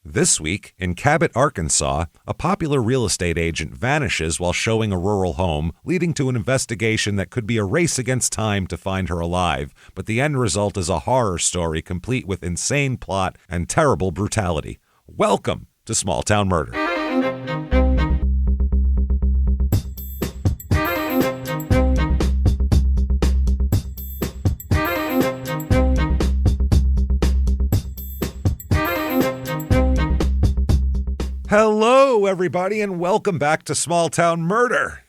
This week, in Cabot, Arkansas, a popular real estate agent vanishes while showing a rural home, leading to an investigation that could be a race against time to find her alive. But the end result is a horror story complete with insane plot and terrible brutality. Welcome to Small Town Murder. Hello, everybody, and welcome back to Small Town Murder.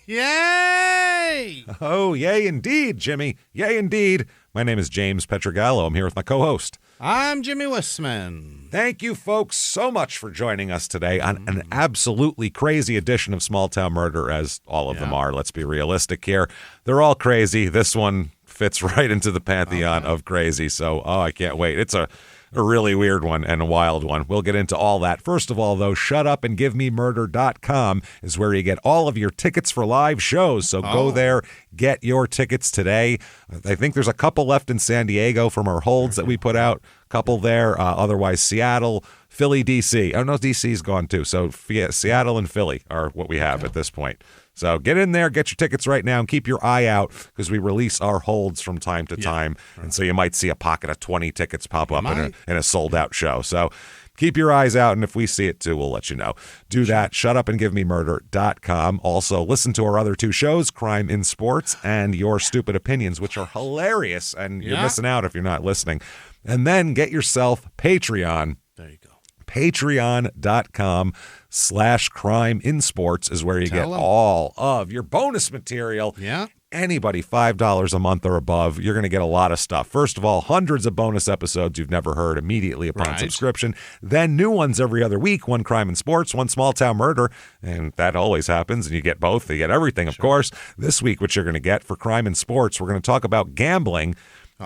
Yay! Oh, yay indeed, Jimmie. Yay indeed. My name is James Petrogallo. I'm here with my co-host. I'm Jimmie Wissman. Thank you, folks, so much for joining us today on an absolutely crazy edition of Small Town Murder, as all of them are. Let's be realistic here. They're all crazy. This one fits right into the pantheon of crazy, so I can't wait. It's a really weird one and a wild one. We'll get into all that. First of all, though, shutupandgivememurder.com is where you get all of your tickets for live shows. So go there, get your tickets today. I think there's a couple left in San Diego from our holds that we put out. Couple there. Otherwise, Seattle, Philly, D.C. Oh, no, D.C.'s gone too. So Seattle and Philly are what we have at this point. So get in there, get your tickets right now, and keep your eye out because we release our holds from time to time. And so you might see a pocket of 20 tickets pop up in a sold-out show. So keep your eyes out, and if we see it too, we'll let you know. Do that, shutupandgivememurder.com. Also, listen to our other two shows, Crime in Sports and Your Stupid Opinions, which are hilarious, and you're missing out if you're not listening. And then get yourself Patreon. There you go. Patreon.com/crimeinsports is where you get all of your bonus material. Yeah. Anybody $5 a month or above, you're going to get a lot of stuff. First of all, hundreds of bonus episodes you've never heard immediately upon subscription. Then new ones every other week, one Crime and Sports, one Small Town Murder, and that always happens, and you get both. You get everything, of course. This week, what you're going to get for Crime and Sports, we're going to talk about gambling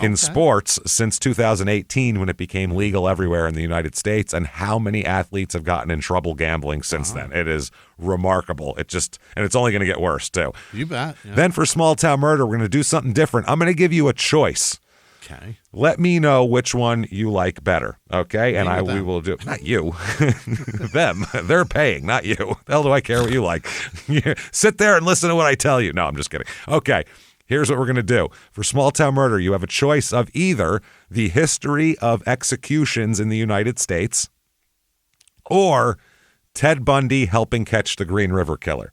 in sports since 2018 when it became legal everywhere in the United States, and how many athletes have gotten in trouble gambling since then. It is remarkable. And it's only going to get worse too. You bet. Yeah. Then for Small Town Murder, we're going to do something different. I'm going to give you a choice. Okay. Let me know which one you like better, okay? And we will do not you, them. They're paying, not you. The hell do I care what you like? Sit there and listen to what I tell you. No, I'm just kidding. Okay. Here's what we're going to do. For Small Town Murder, you have a choice of either the history of executions in the United States or Ted Bundy helping catch the Green River Killer.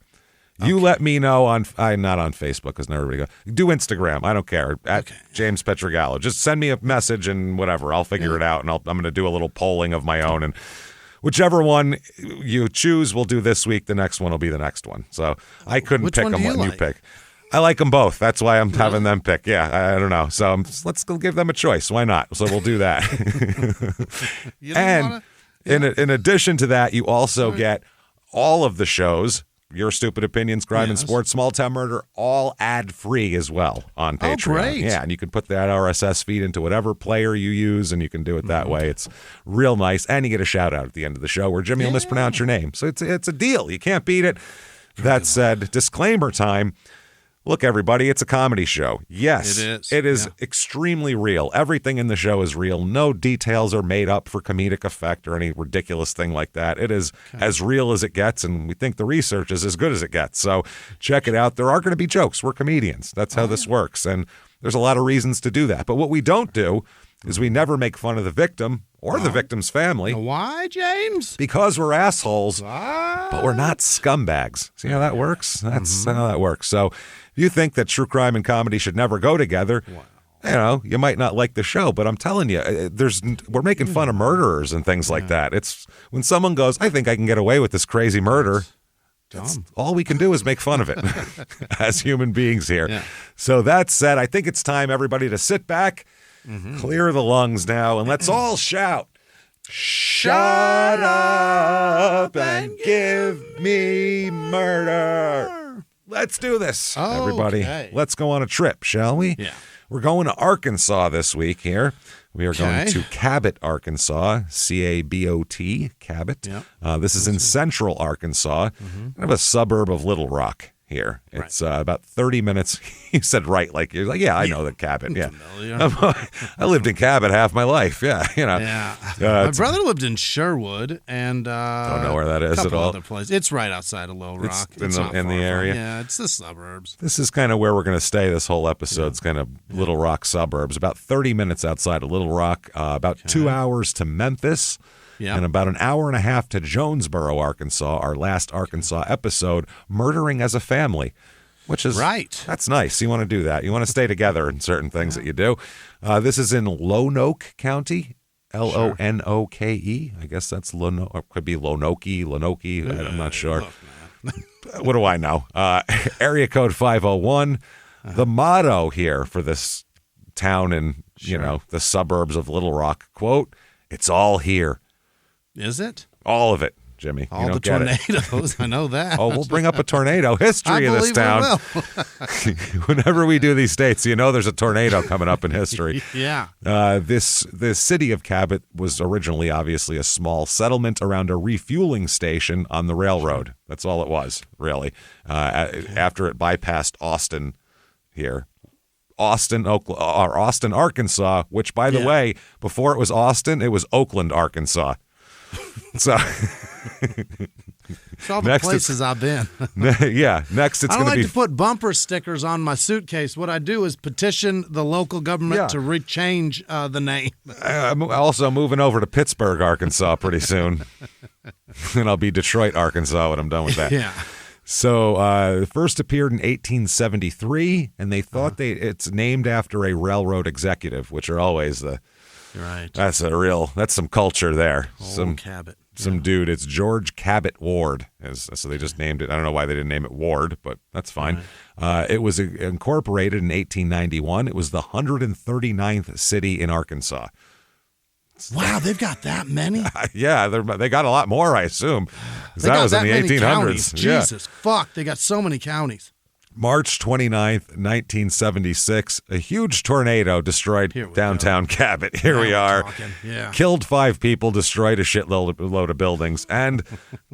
You let me know on, not on Facebook because not everybody goes. Do Instagram. I don't care. At James Petrogallo. Just send me a message and whatever. I'll figure it out, and I'm going to do a little polling of my own, and whichever one you choose, we'll do this week. The next one will be the next one. So I couldn't pick them when you pick. I like them both. That's why I'm having them pick. Yeah, I don't know. So let's go give them a choice. Why not? So we'll do that. And in addition to that, you also get all of the shows, Your Stupid Opinions, Crime and Sports, Small Town Murder, all ad-free as well on Patreon. Oh, great. Yeah, and you can put that RSS feed into whatever player you use, and you can do it that way. It's real nice. And you get a shout-out at the end of the show where Jimmie will mispronounce your name. So it's a deal. You can't beat it. That said, disclaimer time. Look, everybody, it's a comedy show. Yes, it is extremely real. Everything in the show is real. No details are made up for comedic effect or any ridiculous thing like that. It is as real as it gets, and we think the research is as good as it gets. So check it out. There are going to be jokes. We're comedians. That's how this works, and there's a lot of reasons to do that. But what we don't do is we never make fun of the victim or the victim's family. Why, James? Because we're assholes, but we're not scumbags. See how that works? That's how that works. So if you think that true crime and comedy should never go together, you might not like the show, but I'm telling you, we're making fun of murderers and things like that. It's when someone goes, I think I can get away with this crazy murder. All we can do is make fun of it as human beings here. Yeah. So that said, I think it's time, everybody, to sit back, clear the lungs now, and let's all shout, "Shut up and give me murder." Let's do this, everybody. Let's go on a trip, shall we? Yeah. We're going to Arkansas this week here. We are going to Cabot, Arkansas, C-A-B-O-T, Cabot. Yep. This is in central Arkansas, kind of a suburb of Little Rock here. It's about 30 minutes. You said like you're like, yeah, I know the Cabot. Yeah, I lived in Cabot half my life. Yeah, Yeah, my brother lived in Sherwood, and don't know where that is at all. Other places. It's right outside of Little Rock. It's in the area. Yeah, it's the suburbs. This is kind of where we're going to stay. This whole episode's kind of Little Rock suburbs. About 30 minutes outside of Little Rock. About 2 hours to Memphis. Yep. And about an hour and a half to Jonesboro, Arkansas, our last Arkansas episode, Murdering as a Family, which is right. That's nice. You want to do that. You want to stay together in certain things that you do. This is in Lonoke County, Lonoke. I guess that's Lonoke. It could be Lonoke. I'm not sure. What do I know? Area code 501. The motto here for this town in the suburbs of Little Rock, quote, "It's all here." Is it? All of it, Jimmy. All the tornadoes. I know that. Oh, we'll bring up a tornado history of this town. Whenever we do these states, there's a tornado coming up in history. Yeah. This city of Cabot was originally obviously a small settlement around a refueling station on the railroad. That's all it was, really. After it bypassed Austin here. Austin, Arkansas, which, by the way, before it was Austin, it was Oakland, Arkansas. So all the places I've been. Yeah. Next, it's going to be. I don't like to put bumper stickers on my suitcase. What I do is petition the local government to rechange the name. I'm also moving over to Pittsburgh, Arkansas, pretty soon, and I'll be Detroit, Arkansas, when I'm done with that. Yeah. So it first appeared in 1873, and they thought it's named after a railroad executive, which are always the. Right. That's some culture there. Old Cabot. Some dude. It's George Cabot Ward. So they just named it. I don't know why they didn't name it Ward, but that's fine. Right. It was incorporated in 1891. It was the 139th city in Arkansas. Wow, they've got that many? Yeah, they got a lot more, I assume. That was in the 1800s. Counties. Jesus, fuck, they got so many counties. March 29th, 1976, a huge tornado destroyed downtown Cabot. Here we are. Killed 5 people, destroyed a shitload of buildings, and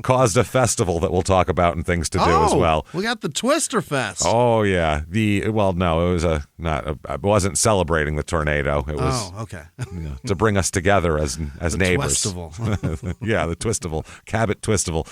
caused a festival that we'll talk about and things to do as well. We got the Twister Fest. Oh, yeah. It was it wasn't celebrating the tornado. It was to bring us together as neighbors. Twistival. Yeah, the Twistival. Cabot Twistival.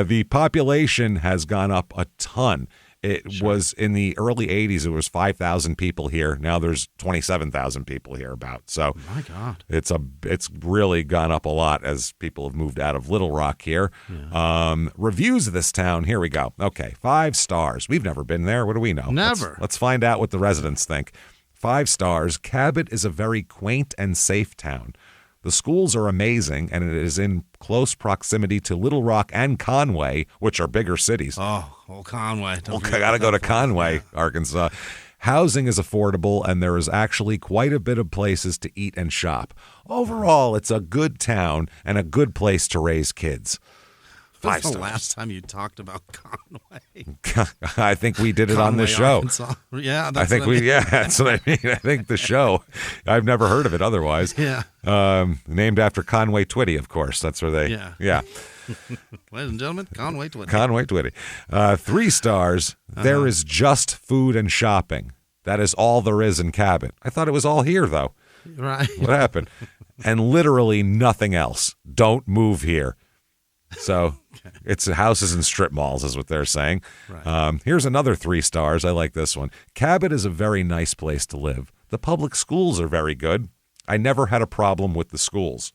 The population has gone up a ton. It was in the early 80s, it was 5,000 people here. Now there's 27,000 people here about. So my God. It's really gone up a lot as people have moved out of Little Rock here. Yeah. Reviews of this town, here we go. Okay, 5 stars. We've never been there. What do we know? Never. Let's find out what the residents think. 5 stars. Cabot is a very quaint and safe town. The schools are amazing, and it is in close proximity to Little Rock and Conway, which are bigger cities. Oh, Conway. Got to go to Conway, Arkansas. Housing is affordable, and there is actually quite a bit of places to eat and shop. Overall, it's a good town and a good place to raise kids. When's the last time you talked about Conway? I think we did it on this show. Arkansas. Yeah, that's what I mean. Yeah, that's what I mean. I think the show. I've never heard of it otherwise. Yeah. Named after Conway Twitty, of course. That's where they. Yeah. Ladies and gentlemen, Conway Twitty. Conway Twitty. 3 stars. There is just food and shopping. That is all there is in Cabot. I thought it was all here, though. Right. What happened? And literally nothing else. Don't move here. So it's houses and strip malls is what they're saying. Right. Here's another 3 stars. I like this one. Cabot is a very nice place to live. The public schools are very good. I never had a problem with the schools.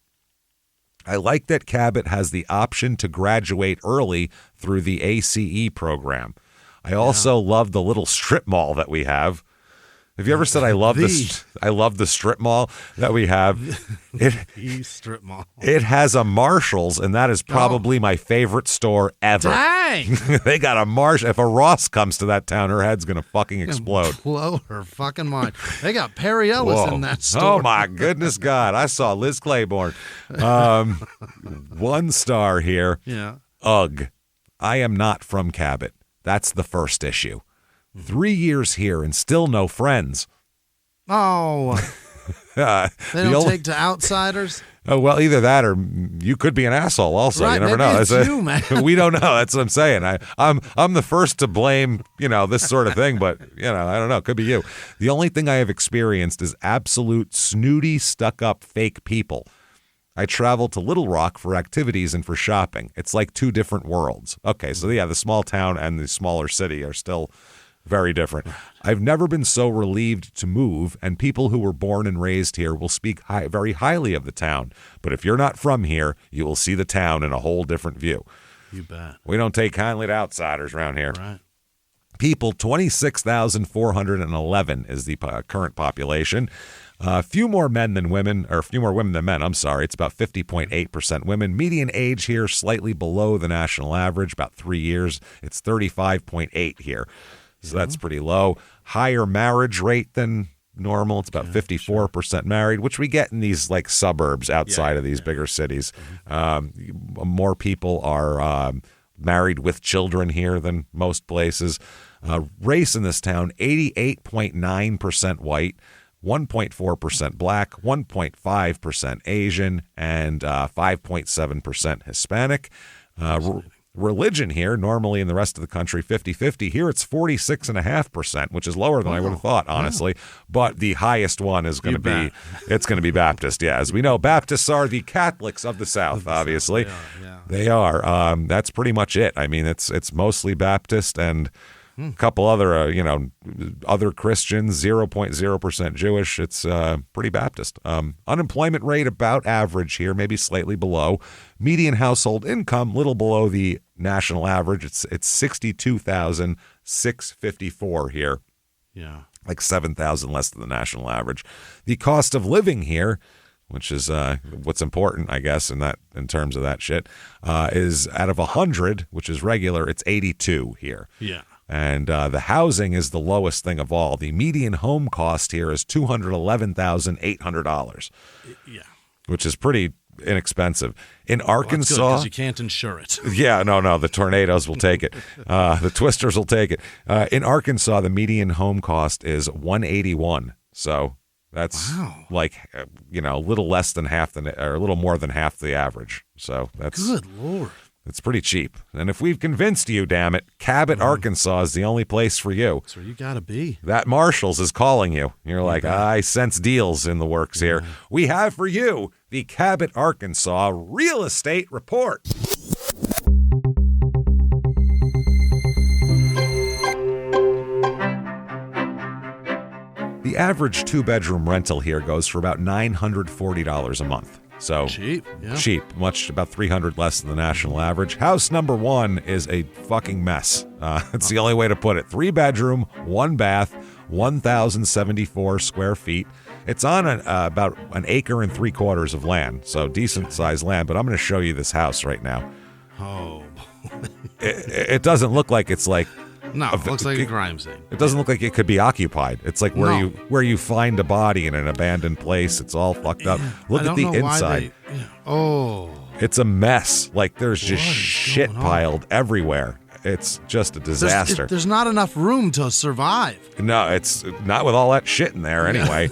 I like that Cabot has the option to graduate early through the ACE program. I also love the little strip mall that we have. Have you ever said I love the strip mall that we have? The strip mall. It has a Marshall's, and that is probably my favorite store ever. Dang! They got a Marshall. If a Ross comes to that town, her head's gonna fucking explode. Blow her fucking mind. They got Perry Ellis in that store. Oh my goodness, God! I saw Liz Claiborne. 1 star here. Yeah. Ugh. I am not from Cabot. That's the first issue. 3 years here and still no friends. Oh. They don't take to outsiders? Oh, well, either that or you could be an asshole also. Right, you never maybe know. it's you, man. We don't know. That's what I'm saying. I'm the first to blame, this sort of thing, but, I don't know. It could be you. The only thing I have experienced is absolute snooty, stuck-up fake people. I travel to Little Rock for activities and for shopping. It's like two different worlds. Okay, so yeah, the small town and the smaller city are still very different. I've never been so relieved to move, and people who were born and raised here will speak very highly of the town. But if you're not from here, you will see the town in a whole different view. You bet. We don't take kindly to outsiders around here. Right. People, 26,411 is the current population. Few more men than women, or few more women than men, I'm sorry. It's about 50.8% women. Median age here, slightly below the national average, about 3 years. It's 35.8 here. So that's pretty low. Higher marriage rate than normal. It's about 54% married, which we get in these like suburbs outside of these bigger cities. More people are married with children here than most places. Race in this town, 88.9% white, 1.4% black, 1.5% Asian, and 5.7% Hispanic. Religion here, normally in the rest of the country, 50-50. Here it's 46.5%, which is lower than I would have thought, honestly. But the highest one is going to be, it's going to be Baptist. Yeah, as we know, Baptists are the Catholics of the South, obviously. They are. That's pretty much it. I mean, it's mostly Baptist and a couple other, other Christians, 0.0% Jewish. It's pretty Baptist. Unemployment rate about average here, maybe slightly below. Median household income, little below the national average. It's $62,654 here. Yeah. Like 7,000 less than the national average. The cost of living here, which is what's important, I guess, in terms of that shit, is out of 100, which is regular, it's 82 here. Yeah. And the housing is the lowest thing of all. The median home cost here is $211,800. Yeah. Which is pretty inexpensive. In Arkansas, because you can't insure it. Yeah, no, the tornadoes will take it. The twisters will take it. In Arkansas, the median home cost is $181. So that's like a little less than half or a little more than half the average. So that's good Lord. It's pretty cheap. And if we've convinced you, damn it, Cabot, Arkansas is the only place for you. That's where you got to be. That Marshall's is calling you. You're like, I sense deals in the works here. We have for you the Cabot, Arkansas Real Estate Report. The average two-bedroom rental here goes for about $940 a month. So cheap, much about $300 less than the national average. House number one is a fucking mess. It's the only way to put it. 3-bedroom, 1 bath, 1,074 square feet. It's on about 1 3/4 acres of land, so decent sized land. But I'm going to show you this house right now. Oh, it doesn't look like it's like. No, it looks like a crime scene. It doesn't look like it could be occupied. It's like where you find a body in an abandoned place. It's all fucked up. Look at the inside. It's a mess. Like there's just shit piled everywhere. It's just a disaster. There's not enough room to survive. No, it's not with all that shit in there anyway.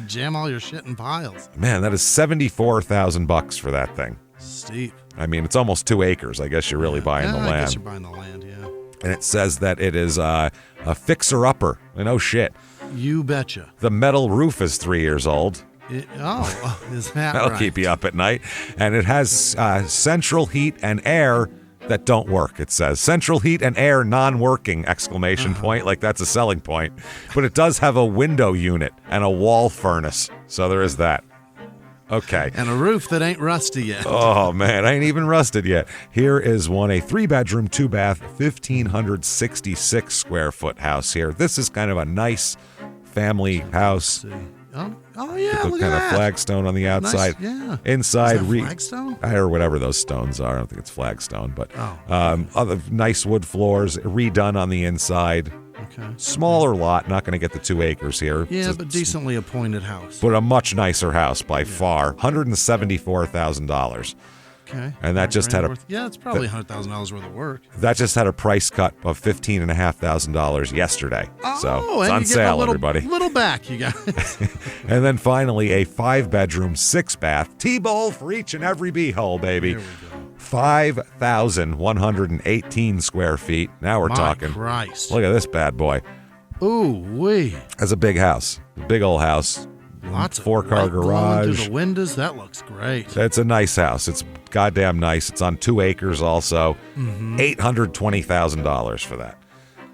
Jam all your shit in piles. Man, that is $74,000 for that thing. Steep. I mean, it's almost 2 acres. I guess you're really buying the land. I guess you're buying the land, yeah. And it says that it is a fixer-upper. No shit. You betcha. The metal roof is 3 years old. Is that That'll right? keep you up at night. And it has central heat and air that don't work, it says. Central heat and air non-working, exclamation point. Like that's a selling point. But it does have a window unit and a wall furnace. So there is that. Okay. And a roof that ain't rusty yet. Oh, man, I ain't even rusted yet. Here is one, a 3-bedroom, 2-bath, 1,566 square foot house here. This is kind of a nice family house. Oh yeah, look kind of flagstone on the outside. Nice, yeah. Inside, flagstone? Or whatever those stones are. I don't think it's flagstone, but other nice wood floors, redone on the inside. Okay. Smaller lot, not going to get the 2 acres here. Yeah, but decently appointed house. But a much nicer house by far. $174,000. Okay. And that just had a yeah, it's probably $100,000 worth of work. That just had a price cut of $15,500 yesterday. So it's and on sale, everybody. Little back, you guys. And then finally, a 5-bedroom, 6-bath T-bowl for each and every beehole, baby. There we go. 5,118 square feet. Now we're talking. Christ. Look at this bad boy. Ooh wee. That's a big house. A big old house. Lots of 4-car light blowing garage. through the windows. That looks great. It's a nice house. It's goddamn nice. It's on 2 acres also. $820,000 for that.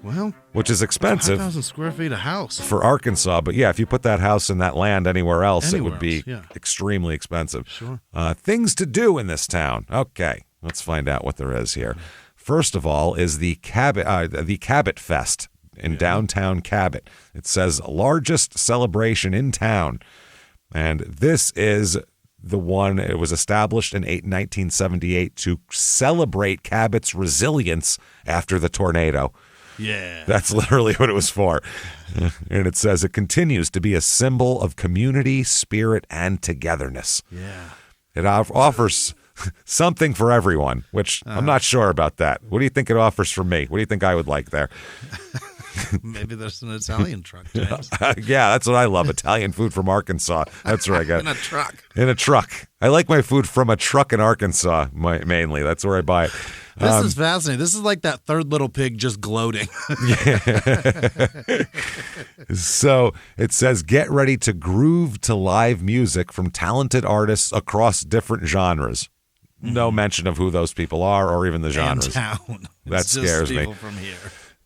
Well, which is expensive. 5,000 square feet a house. For Arkansas. But yeah, if you put that house in that land anywhere else, it would be extremely expensive. Sure. Things to do in this town. Okay, let's find out what there is here. First of all is the Cabot Fest in downtown Cabot. It says largest celebration in town. And this is the one, it was established in 1978 to celebrate Cabot's resilience after the tornado. Yeah. That's literally what it was for. And it says it continues to be a symbol of community, spirit, and togetherness. Yeah. It offers something for everyone, which I'm not sure about that. What do you think it offers for me? What do you think I would like there? Maybe there's an Italian truck, James. Yeah, that's what I love. Italian food from Arkansas. That's where I get it. In a truck. In a truck. I like my food from a truck in Arkansas, mainly. That's where I buy it. This is fascinating. This is like that third little pig just gloating. So it says, get ready to groove to live music from talented artists across different genres. No mention of who those people are or even the genres. Town. That scares me. From here.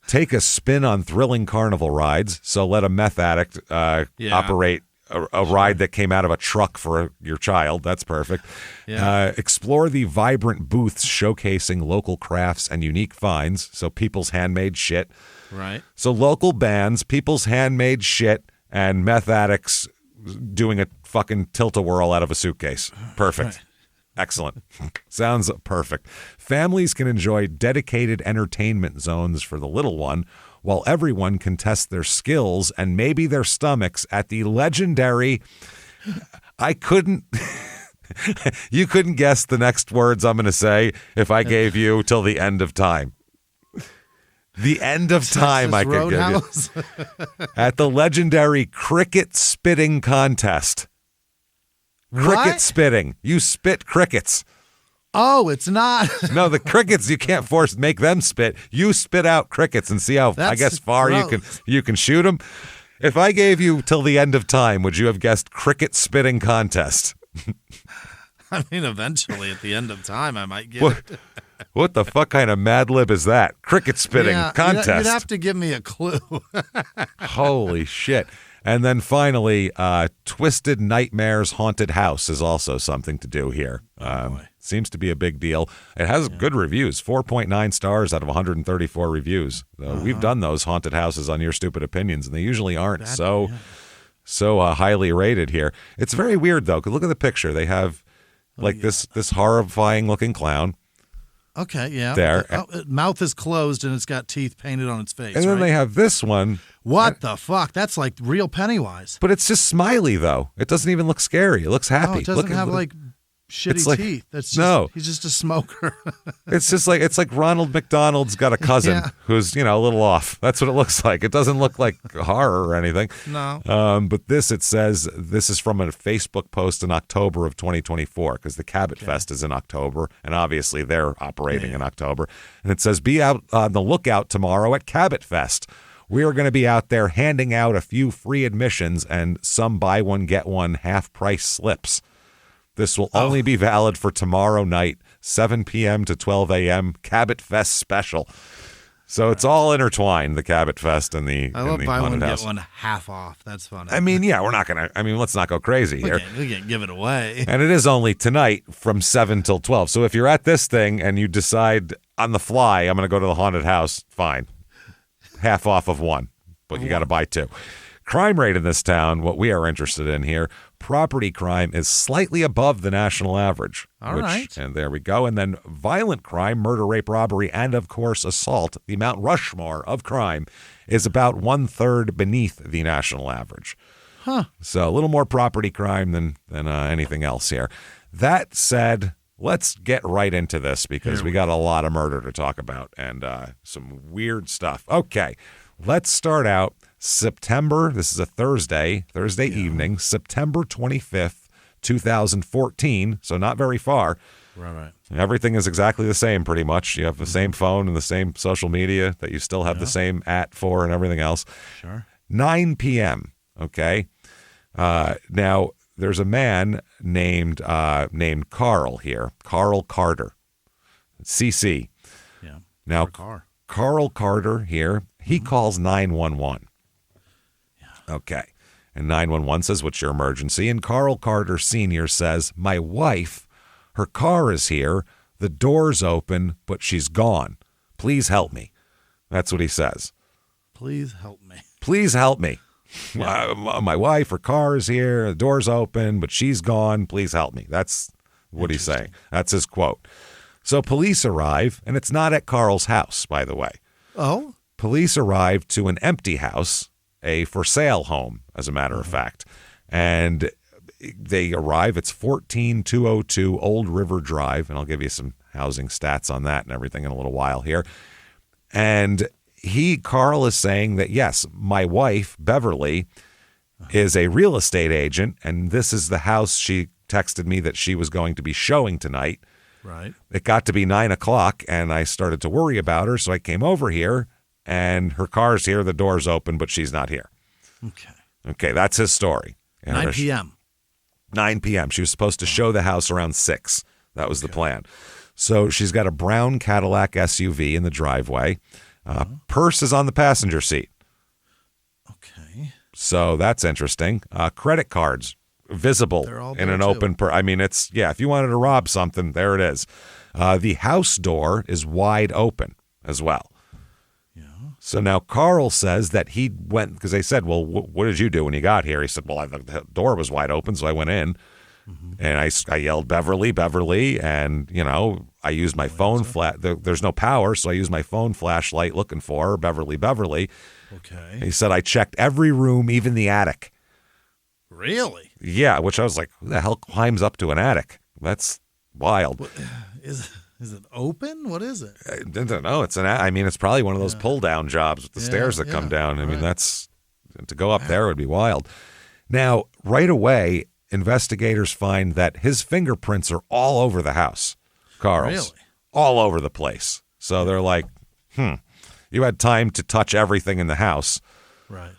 Take a spin on thrilling carnival rides. So let a meth addict operate a ride that came out of a truck for your child. That's perfect. Yeah. Explore the vibrant booths showcasing local crafts and unique finds. So people's handmade shit. Right. So local bands, people's handmade shit, and meth addicts doing a fucking tilt-a-whirl out of a suitcase. Perfect. Right. Excellent. Sounds perfect. Families can enjoy dedicated entertainment zones for the little one, while everyone can test their skills and maybe their stomachs at the legendary... You couldn't guess the next words I'm going to say if I gave you till the end of time. The end of time I could give you. At the legendary cricket spitting contest. Cricket spitting. You spit crickets. Oh, it's not. No, the crickets, you can't make them spit. You spit out crickets and see how, far you can shoot them. If I gave you till the end of time, would you have guessed cricket spitting contest? I mean, eventually at the end of time, I might get it. What the fuck kind of Mad Lib is that? Cricket spitting contest. You'd have to give me a clue. Holy shit. And then finally, Twisted Nightmares Haunted House is also something to do here. Seems to be a big deal. It has good reviews, 4.9 stars out of 134 reviews. We've done those haunted houses on Your Stupid Opinions, and they usually aren't so highly rated here. It's very weird, though, because look at the picture. They have this horrifying-looking clown. Okay, yeah. There. Mouth is closed, and it's got teeth painted on its face, and then they have this one. What the fuck? That's like real Pennywise. But it's just smiley, though. It doesn't even look scary. It looks happy. Oh, it doesn't have shitty teeth. That's just, he's just a smoker. It's like Ronald McDonald's got a cousin who's, a little off. That's what it looks like. It doesn't look like horror or anything. No. But it says this is from a Facebook post in October of 2024 because the Cabot Fest is in October, and obviously they're operating in October. And it says, be out on the lookout tomorrow at Cabot Fest. We are going to be out there handing out a few free admissions and some buy one, get one half-price slips. This will only be valid for tomorrow night, 7 p.m. to 12 a.m. Cabot Fest special. So it's all intertwined, the Cabot Fest and the I love the buy one, haunted house. get one half off. That's funny. I mean, we're not going to, let's not go crazy here. We can't give it away. And it is only tonight from 7 till 12. So if you're at this thing and you decide on the fly, I'm going to go to the haunted house, fine. Half off of one, but you got to buy two. Crime rate in this town, what we are interested in here, property crime is slightly above the national average. All right. And there we go. And then violent crime, murder, rape, robbery, and of course assault, the Mount Rushmore of crime, is about 1/3 beneath the national average. Huh. So a little more property crime than anything else here. That said, let's get right into this because we got a lot of murder to talk about and some weird stuff. Okay, let's start out September. This is a Thursday evening, September 25th, 2014. So not very far. Right. Everything is exactly the same pretty much. You have the same phone and the same social media that you still have the same @ for and everything else. Sure. 9 p.m., okay? Now, there's a man named Carl here, Carl Carter, CC. Yeah. Now, Carl Carter here, he calls 911. Yeah. Okay. And 911 says, what's your emergency? And Carl Carter Sr. says, my wife, her car is here. The door's open, but she's gone. Please help me. That's what he says. Please help me. Please help me. Yeah. My wife, her car is here. The door's open, but she's gone. Please help me. That's what he's saying. That's his quote. So police arrive, and it's not at Carl's house, by the way. Oh? Police arrive to an empty house, a for sale home, as a matter of fact. And they arrive. It's 14202 Old River Drive, and I'll give you some housing stats on that and everything in a little while here. And Carl is saying that, yes, my wife, Beverly, is a real estate agent, and this is the house she texted me that she was going to be showing tonight. Right. It got to be 9 o'clock, and I started to worry about her, so I came over here, and her car's here, the door's open, but she's not here. Okay, that's his story. 9 p.m. 9 p.m. She was supposed to show the house around 6. That was the plan. So she's got a brown Cadillac SUV in the driveway. Purse is on the passenger seat. Okay. So that's interesting. Credit cards visible in an open I mean, it's, if you wanted to rob something, there it is. The house door is wide open as well. Yeah. So now Carl says that he went, because they said, well, what did you do when you got here? He said, well, the door was wide open, so I went in. And I yelled, Beverly, and, I used my phone there's no power, so I used my phone flashlight looking for her, Beverly. Okay. He said, I checked every room, even the attic. Really? Yeah, which I was like, who the hell climbs up to an attic? That's wild. What, is it open? What is it? I don't know. It's probably one of those pull-down jobs with the stairs that come down. I mean, to go up there would be wild. Now, right away, investigators find that his fingerprints are all over the house, Carl's. Really? All over the place. So they're like, you had time to touch everything in the house. Right.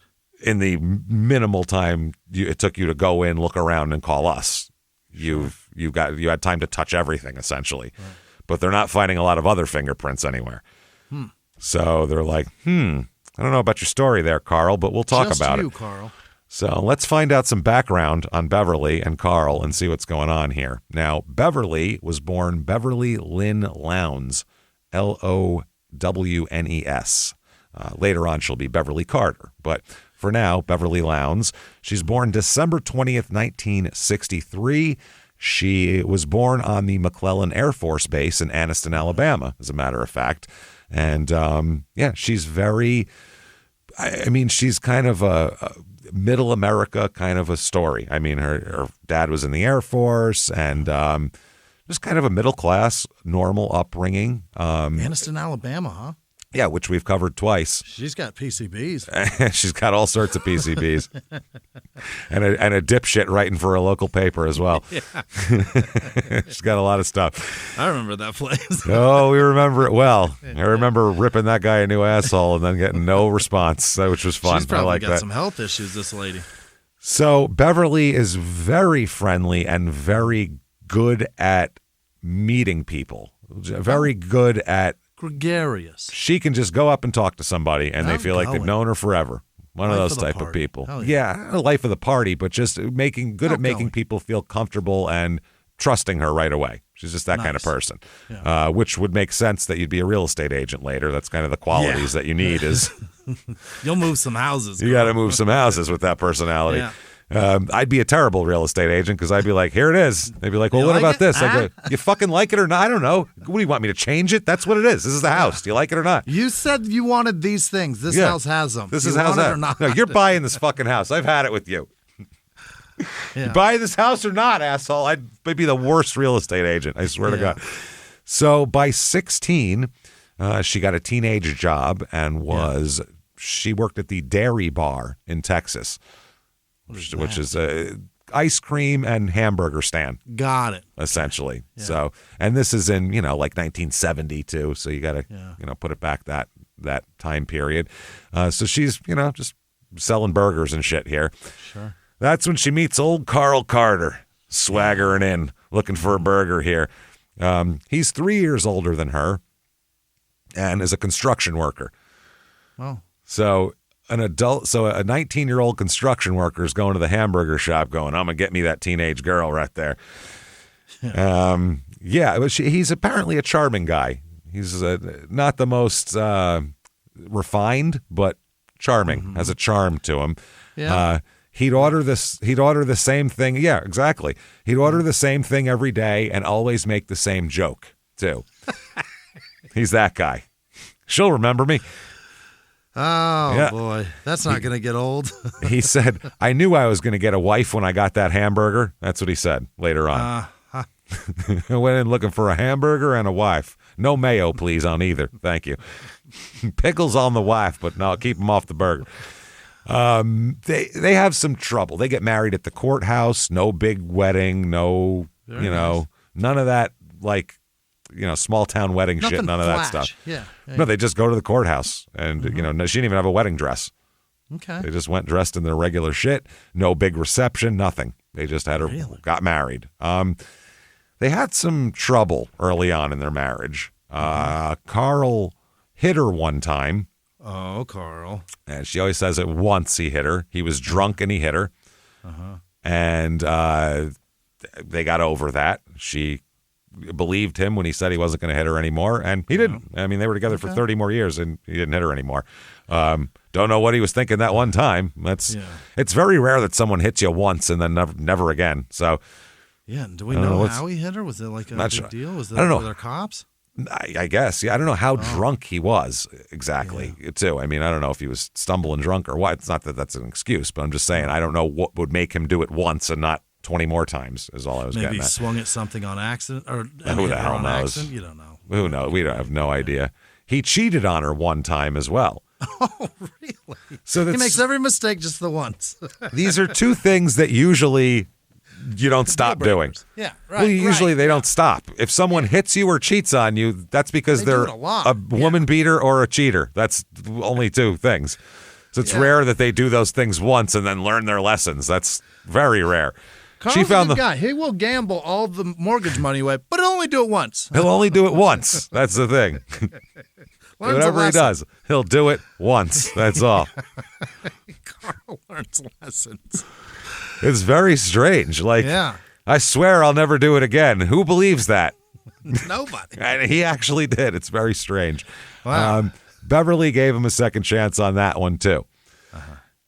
In the minimal time it took you to go in, look around, and call us. You had time to touch everything, essentially. Right. But they're not finding a lot of other fingerprints anywhere. So they're like, I don't know about your story there, Carl, but we'll talk about it. Carl. So let's find out some background on Beverly and Carl and see what's going on here. Now, Beverly was born Beverly Lynn Lowndes, Lownes. Later on, she'll be Beverly Carter. But for now, Beverly Lowndes. She's born December 20th, 1963. She was born on the McClellan Air Force Base in Anniston, Alabama, as a matter of fact. And, she's very, she's kind of a middle America kind of a story. I mean, her dad was in the Air Force and just kind of a middle class, normal upbringing. Anniston, Alabama, huh? Yeah, which we've covered twice. She's got PCBs. She's got all sorts of PCBs. and a dipshit writing for a local paper as well. She's got a lot of stuff. I remember that place. Oh, we remember it well. I remember ripping that guy a new asshole and then getting no response, which was fun. She's probably I like got some health issues, this lady. So Beverly is very friendly and very good at meeting people. Very good at gregarious. She can just go up and talk to somebody and they feel like they've known her forever. One of those type of people. Yeah, life of the party, but just at making people feel comfortable and trusting her right away. She's just that kind of person, which would make sense that you'd be a real estate agent later. That's kind of the qualities that you need is. You'll move some houses. You got to move some houses with that personality. Yeah. I'd be a terrible real estate agent because I'd be like, here it is. They'd be like, well, what about this? I go, you fucking like it or not? I don't know. What do you want me to change it? That's what it is. This is the house. Do you like it or not? You said you wanted these things. This house has them. This is house has. No, you're buying this fucking house. I've had it with you. You buy this house or not, asshole? I'd be the worst real estate agent, I swear to God. So by 16, she got a teenage job and she worked at the Dairy Bar in Texas, which is a ice cream and hamburger stand. Got it. Essentially. Yeah. So, and this is in, like 1972. So you got to, put it back that time period. So she's, just selling burgers and shit here. Sure. That's when she meets old Carl Carter, swaggering in, looking for a burger here. He's 3 years older than her and is a construction worker. Oh. So a 19-year-old construction worker is going to the hamburger shop going, I'm going to get me that teenage girl right there. He's apparently a charming guy. He's not the most refined, but charming, has a charm to him. Yeah. He'd order the same thing. Yeah, exactly. He'd order the same thing every day and always make the same joke, too. He's that guy. She'll remember me. Oh, boy. That's not going to get old. He said, I knew I was going to get a wife when I got that hamburger. That's what he said later on. I went in looking for a hamburger and a wife. No mayo, please, on either. Thank you. Pickles on the wife, but no, keep them off the burger. They have some trouble. They get married at the courthouse. No big wedding. No, nice. None of that, small town wedding Nothing shit. None of that flash. stuff. Yeah. No, they just go to the courthouse, and she didn't even have a wedding dress. Okay. They just went dressed in their regular shit. No big reception. Nothing. They just got married. They had some trouble early on in their marriage. Carl hit her one time. Oh, Carl. And she always says it once he hit her. He was drunk and he hit her. And they got over that. She believed him when he said he wasn't going to hit her anymore. And he didn't. I mean, they were together for 30 more years and he didn't hit her anymore. Don't know what he was thinking that one time. It's very rare that someone hits you once and then never again. So, yeah. Do we know how he hit her? Was it like a big deal? Was that, I don't know. Were there cops? I guess. Yeah, I don't know how drunk he was exactly, too. I mean, I don't know if he was stumbling drunk or what. It's not that that's an excuse, but I'm just saying I don't know what would make him do it once and not 20 more times is all I was getting at. Maybe he swung at something on accident. Or who the hell knows? Accident? You don't know. Who knows? We don't have no idea. He cheated on her one time as well. Oh, really? So he makes every mistake just the once. These are two things that usually you don't stop doing. Yeah, right. Well, usually they don't stop. If someone hits you or cheats on you, that's because they're a woman beater or a cheater. That's only two things. So it's rare that they do those things once and then learn their lessons. That's very rare. Carl's a good guy. He will gamble all the mortgage money away, but he'll only do it once. He'll only do it once. That's the thing. Whatever he does, he'll do it once. That's all. Carl learns lessons. It's very strange. I swear I'll never do it again. Who believes that? Nobody. And he actually did. It's very strange. Wow. Beverly gave him a second chance on that one, too.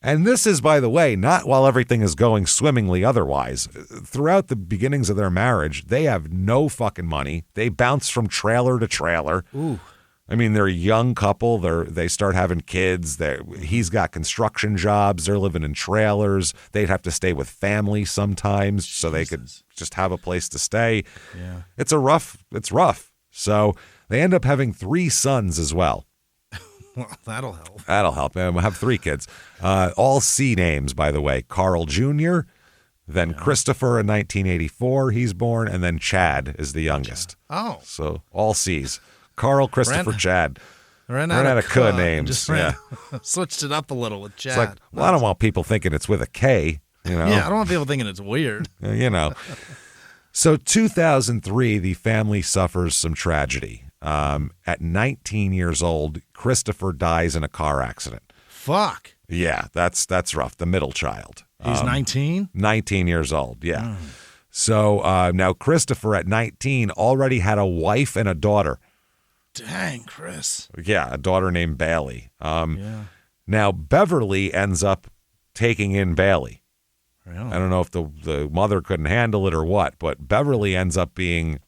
And this is, by the way, not while everything is going swimmingly otherwise. Throughout the beginnings of their marriage, they have no fucking money. They bounce from trailer to trailer. Ooh. I mean, they're a young couple. They start having kids. He's got construction jobs. They're living in trailers. They'd have to stay with family sometimes so they could just have a place to stay. Yeah. It's rough. So they end up having 3 sons as well. Well, that'll help. That'll help. And we'll have 3 kids. All C names, by the way. Carl Jr., then Christopher in 1984, he's born, and then Chad is the youngest. Oh. So all C's. Carl, Christopher, Chad. Ran out of K names. Switched it up a little with Chad. It's like, I don't want people thinking it's with a K. Yeah, I don't want people thinking it's weird. So 2003, the family suffers some tragedy. At 19 years old, Christopher dies in a car accident. Fuck. Yeah, that's rough. The middle child. He's 19? 19 years old, yeah. So now Christopher at 19 already had a wife and a daughter. Dang, Chris. Yeah, a daughter named Bailey. Now Beverly ends up taking in Bailey. Really? I don't know if the mother couldn't handle it or what, but Beverly ends up being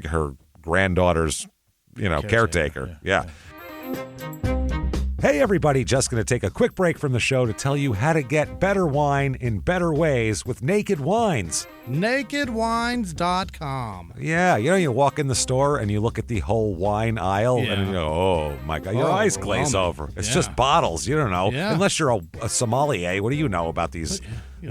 her granddaughter's, caretaker. Yeah. Hey everybody, just going to take a quick break from the show to tell you how to get better wine in better ways with Naked Wines. NakedWines.com. Yeah, you walk in the store and you look at the whole wine aisle and you go, oh my God, your eyes glaze over. It's just bottles. You don't know. Yeah. Unless you're a sommelier, what do you know about these,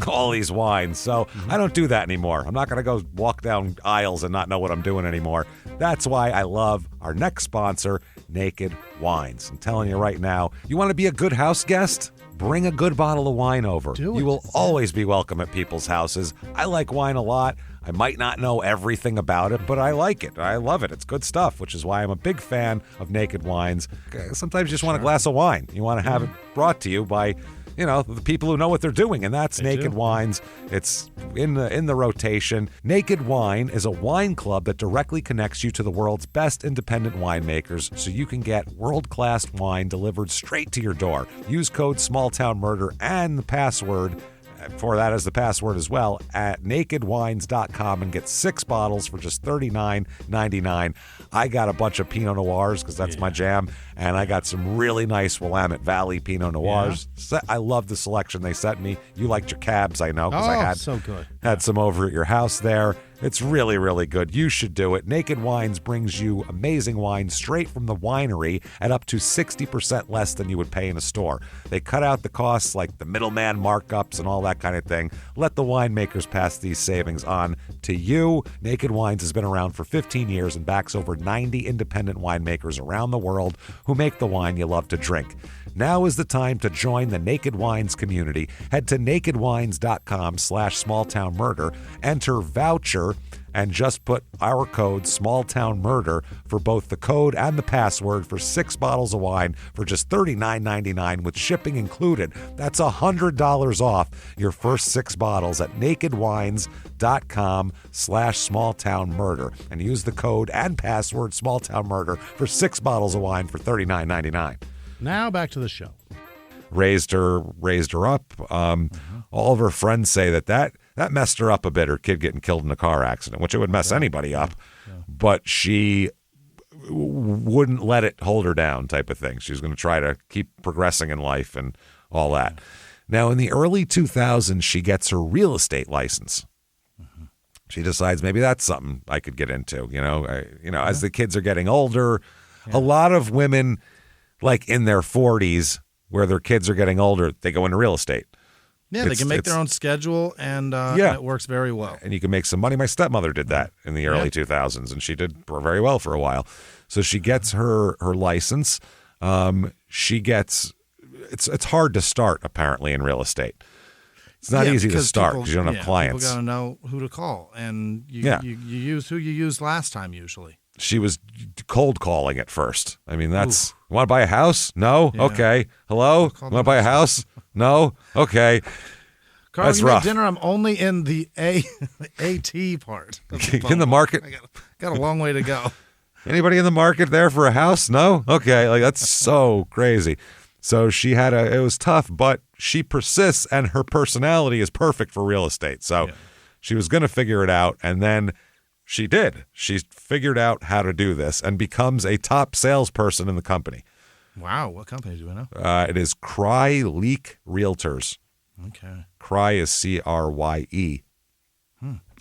all these wines? So I don't do that anymore. I'm not going to go walk down aisles and not know what I'm doing anymore. That's why I love our next sponsor, Naked Wines. I'm telling you right now, you want to be a good house guest? Bring a good bottle of wine over. You will always be welcome at people's houses. I like wine a lot. I might not know everything about it, but I like it. I love it. It's good stuff, which is why I'm a big fan of Naked Wines. Sometimes you just want a glass of wine. You want to have it brought to you by the people who know what they're doing, and that's Naked Wines. It's in the rotation. Naked Wine is a wine club that directly connects you to the world's best independent winemakers so you can get world-class wine delivered straight to your door. Use code SmallTownMurder and the password for that as the password as well at nakedwines.com and get 6 bottles for just $39.99. I got a bunch of Pinot Noirs because that's my jam, and I got some really nice Willamette Valley Pinot Noirs. Yeah. I love the selection they sent me. You liked your cabs, I know, because I so good. Had some over at your house there. It's really, really good. You should do it. Naked Wines brings you amazing wine straight from the winery at up to 60% less than you would pay in a store. They cut out the costs like the middleman markups and all that kind of thing. Let the winemakers pass these savings on to you. Naked Wines has been around for 15 years and backs over 90 independent winemakers around the world who make the wine you love to drink. Now is the time to join the Naked Wines community. Head to nakedwines.com/smalltownmurder, enter voucher, and just put our code SmallTownMurder for both the code and the password for 6 bottles of wine for just $39.99 with shipping included. That's $100 off your first 6 bottles at nakedwines.com/smalltownmurder and use the code and password SmallTownMurder for 6 bottles of wine for $39.99. Now back to the show. Raised her up. All of her friends say that messed her up a bit, her kid getting killed in a car accident, which it would mess anybody up. Yeah. But she wouldn't let it hold her down type of thing. She was going to try to keep progressing in life and all that. Yeah. Now, in the early 2000s, she gets her real estate license. She decides maybe that's something I could get into. As the kids are getting older, a lot of women, like in their 40s, where their kids are getting older, they go into real estate. Yeah, they can make their own schedule, and it works very well. And you can make some money. My stepmother did that in the early 2000s, and she did very well for a while. So she gets her license. It's hard to start, apparently, in real estate. It's not easy to start because you don't have clients. People got to know who to call, and you use who you used last time usually. She was cold calling at first. I mean, that's, you want to buy a house? No? Yeah. Okay. Hello? You want to buy a house? No? Okay. Carl, that's you rough. Make dinner, I'm only in the AT part. In the market? I got a long way to go. Anybody in the market there for a house? No? Okay. That's so crazy. So it was tough, but she persists, and her personality is perfect for real estate. So she was going to figure it out, and then she did. She figured out how to do this and becomes a top salesperson in the company. Wow. What company do we know? It is Crye Leak Realtors. Okay. Crye is CRYE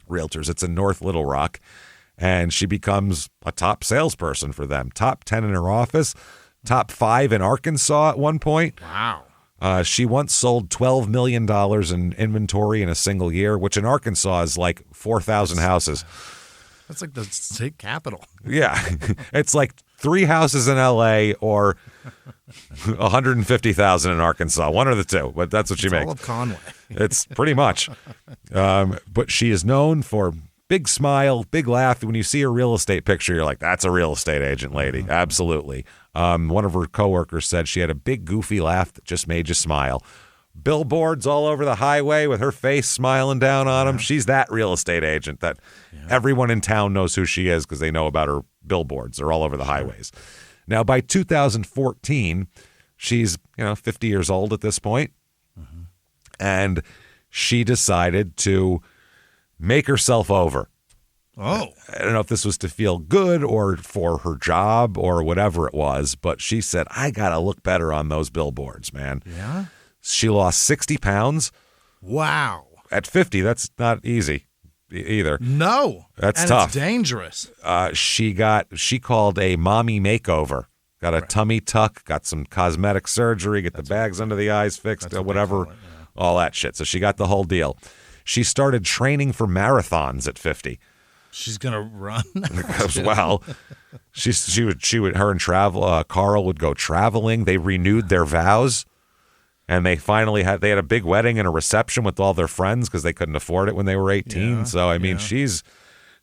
Realtors. It's in North Little Rock. And she becomes a top salesperson for them. Top 10 in her office. Top 5 in Arkansas at one point. Wow. She once sold $12 million in inventory in a single year, which in Arkansas is like 4,000 houses. That's like the state capital. Yeah. It's like 3 houses in L.A. or 150,000 in Arkansas. One or the two, but that's what she makes. All of Conway. It's pretty much. But she is known for big smile, big laugh. When you see her real estate picture, you're like, that's a real estate agent lady. Absolutely. One of her coworkers said she had a big goofy laugh that just made you smile. Billboards all over the highway with her face smiling down on them. She's that real estate agent that everyone in town knows who she is because they know about her billboards. They're all over the highways. Now, by 2014, she's 50 years old at this point, and she decided to make herself over. Oh. I don't know if this was to feel good or for her job or whatever it was, but she said, I got to look better on those billboards, man. Yeah? She lost 60 pounds. Wow. At 50, that's not easy either. No. That's tough. It's dangerous. She called a mommy makeover. Got a tummy tuck, got some cosmetic surgery, get the bags under the eyes fixed, whatever, all that shit. So she got the whole deal. She started training for marathons at 50. She's gonna run. Well, her and Carl would go traveling. They renewed their vows, and they had a big wedding and a reception with all their friends because they couldn't afford it when they were 18. So I mean, she is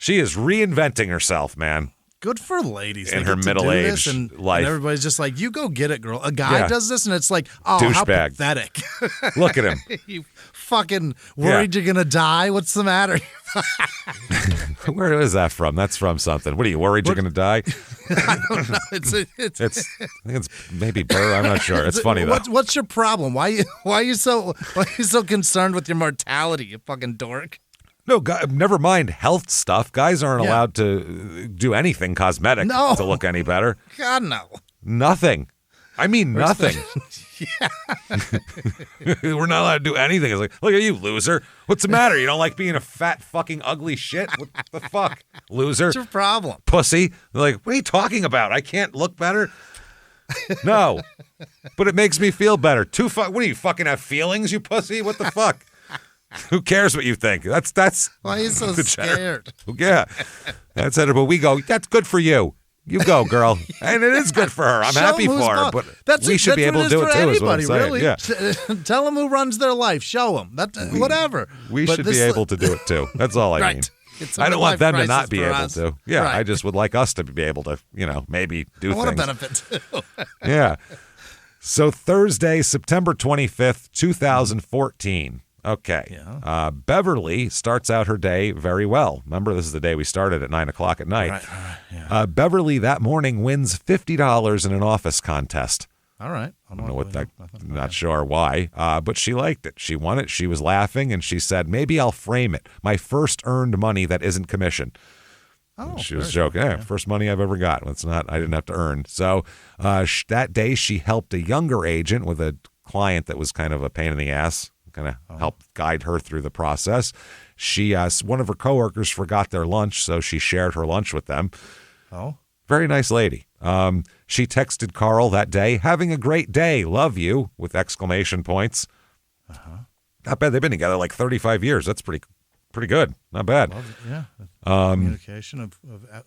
reinventing herself, man. Good for ladies in her middle-aged life. And everybody's just like, you go get it, girl. A guy does this, and it's like, oh, how douchebag. pathetic. Look at him. You fucking worried you're going to die? What's the matter? Where is that from? That's from something. What are you worried you're going to die? I don't know. I think it's maybe Burr. I'm not sure. It's funny though. What's your problem? Why are you so concerned with your mortality, you fucking dork? No, never mind health stuff. Guys aren't allowed to do anything cosmetic to look any better. God, no. Nothing. I mean, nothing. We're not allowed to do anything. It's like, look at you, loser. What's the matter? You don't like being a fat, fucking, ugly shit? What the fuck, loser? What's your problem? Pussy. They're like, what are you talking about? I can't look better? No. But it makes me feel better. What do you fucking have feelings, you pussy? What the fuck? Who cares what you think? That's why are you so scared? Yeah. That's it. But we go, that's good for you. You go, girl. And it is good for her. I'm happy for her. But we should be able to do it too, is what I'm saying. Really. Yeah. Tell them who runs their life. Show them. Whatever. We should be able to do it too. That's all I mean. I don't want them to not be able to. Yeah, I just would like us to be able to, maybe do things. I want to benefit too. Yeah. So Thursday, September 25th, 2014. Okay. Yeah. Beverly starts out her day very well. Remember, this is the day we started at 9 o'clock at night. Right. Yeah. Beverly that morning wins $50 in an office contest. All right. I don't know what that. Not sure why, but she liked it. She won it. She was laughing, and she said, "Maybe I'll frame it. My first earned money that isn't commission." Oh, she was joking. Yeah, first money I've ever got. It's not. I didn't have to earn. So that day, she helped a younger agent with a client that was kind of a pain in the ass. Kind of help guide her through the process. One of her coworkers forgot their lunch, so she shared her lunch with them. Oh, very nice lady. She texted Carl that day, "Having a great day, love you," with exclamation points. Not bad. They've been together like 35 years. That's pretty good. Not bad. Yeah. Communication of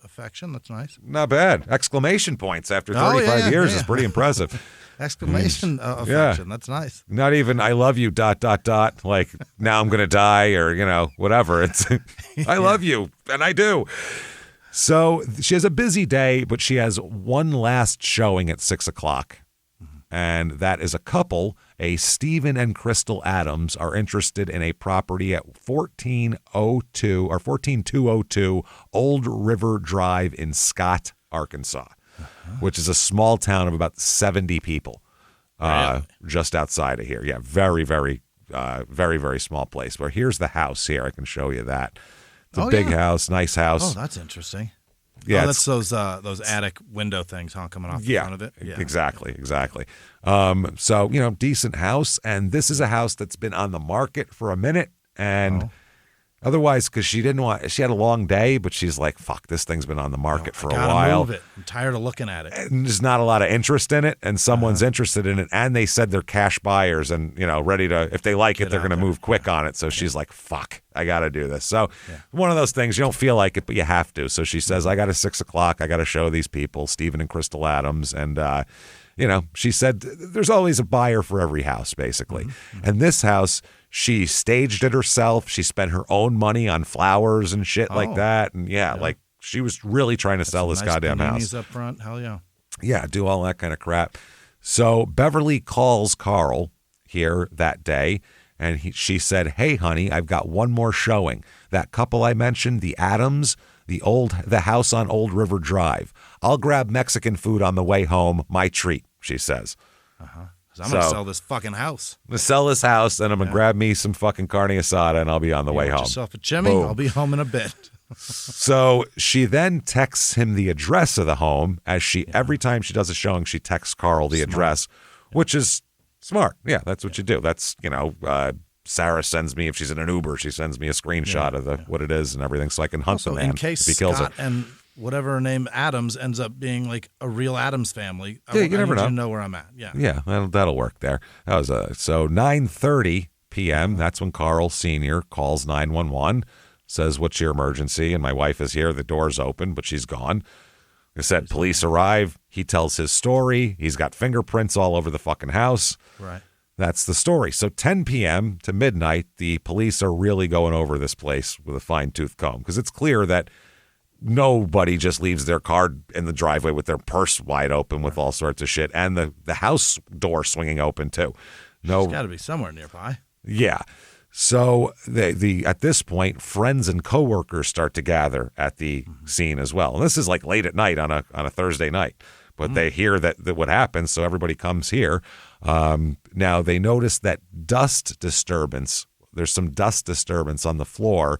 affection. That's nice. Not bad. Exclamation points after 35 years is pretty impressive. Exclamation affection. That's nice. Not even "I love you ... like now I'm gonna die" or whatever. It's "I love you" and I do. So she has a busy day, but she has one last showing at 6 o'clock, and that is a couple. A Stephen and Crystal Adams are interested in a property at 14202 Old River Drive in Scott, Arkansas, which is a small town of about 70 people, just outside of here. Yeah, very, very, very, very small place. But here's the house here. I can show you that. It's a big house, nice house. Oh, that's interesting. Yeah, that's those attic window things, coming off the front of it. Yeah, exactly. So decent house, and this is a house that's been on the market for a minute, and otherwise, because she had a long day, but she's like, "Fuck, this thing's been on the market for a while. Move it. I'm tired of looking at it." And there's not a lot of interest in it, and someone's interested in it, and they said they're cash buyers, and ready to, if they like it, they're going to move quick on it. So she's like, "Fuck, I got to do this." So one of those things, you don't feel like it, but you have to. So she says, "I got a 6 o'clock. I got to show these people, Stephen and Crystal Adams," and she said there's always a buyer for every house, basically. And this house, she staged it herself. She spent her own money on flowers and shit like that. And like she was really trying to sell this goddamn house. Up front, hell yeah. Yeah, do all that kind of crap. So Beverly calls Carl here that day, and she said, "Hey, honey, I've got one more showing. That couple I mentioned, the Adams, the house on Old River Drive. I'll grab Mexican food on the way home. My treat," she says. I'm going to sell this fucking house. I'm going to sell this house, and I'm going to grab me some fucking carne asada, and I'll be on the way home. Yourself a Jimmie. I'll be home in a bit. So she then texts him the address of the home every time she does a showing, she texts Carl the address, which is smart. Yeah, that's what you do. That's, Sarah sends me, if she's in an Uber, she sends me a screenshot of what it is and everything so I can hunt the man in case if he kills Scott it. and whatever her name Adams ends up being like a real Adams family. You never know. You know where I'm at. Yeah. Yeah, that'll work there. That was so 9:30 p.m. That's when Carl Sr. calls 911, says, "What's your emergency?" And my wife is here. The door's open, but she's gone. I said, police arrive. He tells his story. He's got fingerprints all over the fucking house. Right. That's the story. So 10 p.m. to midnight, the police are really going over this place with a fine-tooth comb because it's clear that nobody just leaves their car in the driveway with their purse wide open with all sorts of shit and the house door swinging open too. There's got to be somewhere nearby. Yeah. So at this point, friends and coworkers start to gather at the scene as well. And this is like late at night on a Thursday night. But they hear that what happens, so everybody comes here. Now, they notice that dust disturbance. There's some dust disturbance on the floor.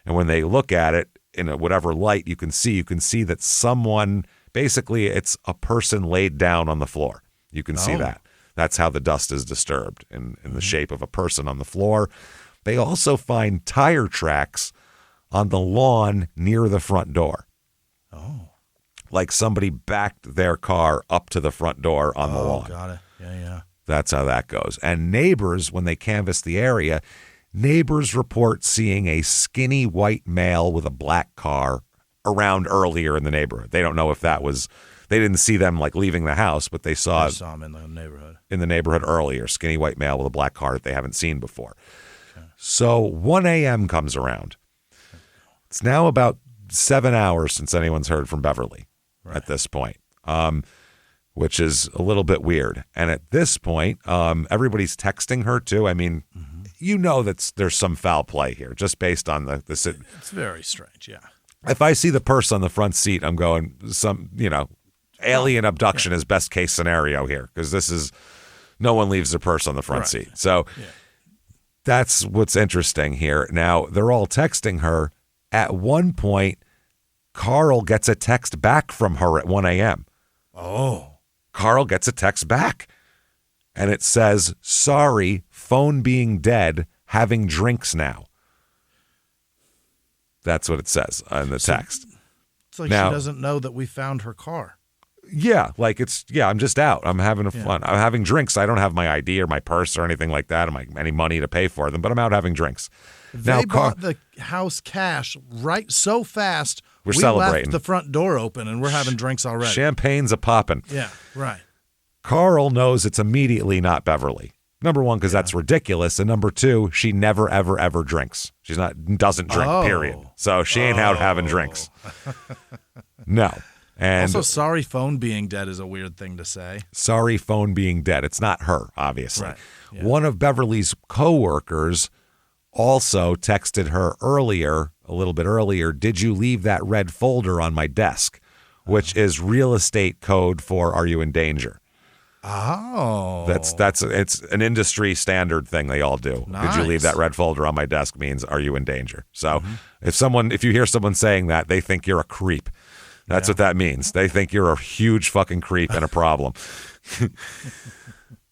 And when they look at it in whatever light you can see that someone, basically it's a person laid down on the floor. You can see that. That's how the dust is disturbed in the shape of a person on the floor. They also find tire tracks on the lawn near the front door. Oh. Like somebody backed their car up to the front door on the lawn. Got it. Yeah. That's how that goes. And neighbors, when they canvass the area, neighbors report seeing a skinny white male with a black car around earlier in the neighborhood. They don't know if that was, they didn't see them like leaving the house, but they saw him in the neighborhood. In the neighborhood earlier, skinny white male with a black car that they haven't seen before. Okay. So 1 a.m. comes around. It's now about 7 hours since anyone's heard from Beverly. Right. At this point, which is a little bit weird. And at this point, everybody's texting her too. I mean, that there's some foul play here just based on the It's very strange, yeah. If I see the purse on the front seat, I'm going alien abduction is best case scenario here because this is no one leaves their purse on the front seat. So that's what's interesting here. Now, they're all texting her. At one point, Carl gets a text back from her at 1 a.m. Oh. Carl gets a text back. And it says, "Sorry, phone being dead, having drinks now." That's what it says in the text. It's like now, she doesn't know that we found her car. Yeah, like I'm just out. I'm having fun. I'm having drinks. I don't have my ID or my purse or anything like that, or any money to pay for them, but I'm out having drinks. They bought the house cash right so fast. We're celebrating. Left the front door open and we're having drinks already. Champagne's a poppin'. Yeah, right. Carl knows it's immediately not Beverly. Number one, because that's ridiculous. And number two, she never, ever, ever drinks. Doesn't drink, period. So she ain't out having drinks. No. And also, sorry phone being dead is a weird thing to say. Sorry phone being dead. It's not her, obviously. Right. Yeah. One of Beverly's coworkers also texted her a little bit earlier, "Did you leave that red folder on my desk?" Which is real estate code for "Are you in danger?" Oh. It's an industry standard thing they all do. Nice. "Did you leave that red folder on my desk?" means "Are you in danger?" So if you hear someone saying that, they think you're a creep. That's what that means. They think you're a huge fucking creep and a problem.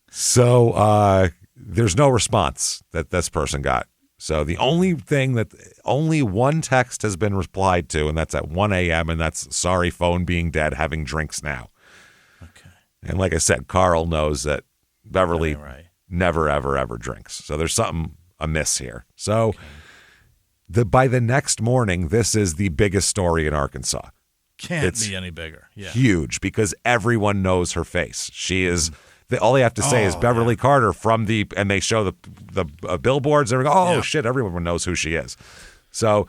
So there's no response that this person got. So the only one text has been replied to, and that's at 1 a.m., and that's "Sorry, phone being dead, having drinks now." Okay. And like I said, Carl knows that Beverly never, ever, ever drinks. So there's something amiss here. So by the next morning, this is the biggest story in Arkansas. Can't be any bigger. Yeah. Huge because everyone knows her face. She is... all they have to say is Beverly Carter and they show the billboards. And they go, shit, everyone knows who she is. So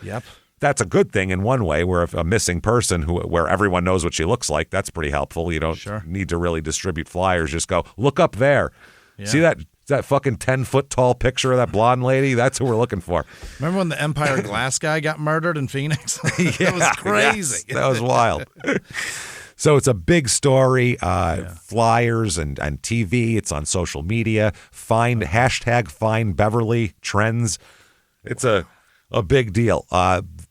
that's a good thing in one way, where if a missing person where everyone knows what she looks like, that's pretty helpful. You don't need to really distribute flyers. Just go, look up there. Yeah. See that fucking 10-foot tall picture of that blonde lady? That's who we're looking for. Remember when the Empire Glass guy got murdered in Phoenix? That was crazy. Yes, that was wild. So it's a big story, flyers and TV. It's on social media. Hashtag Find Beverly trends. It's a big deal.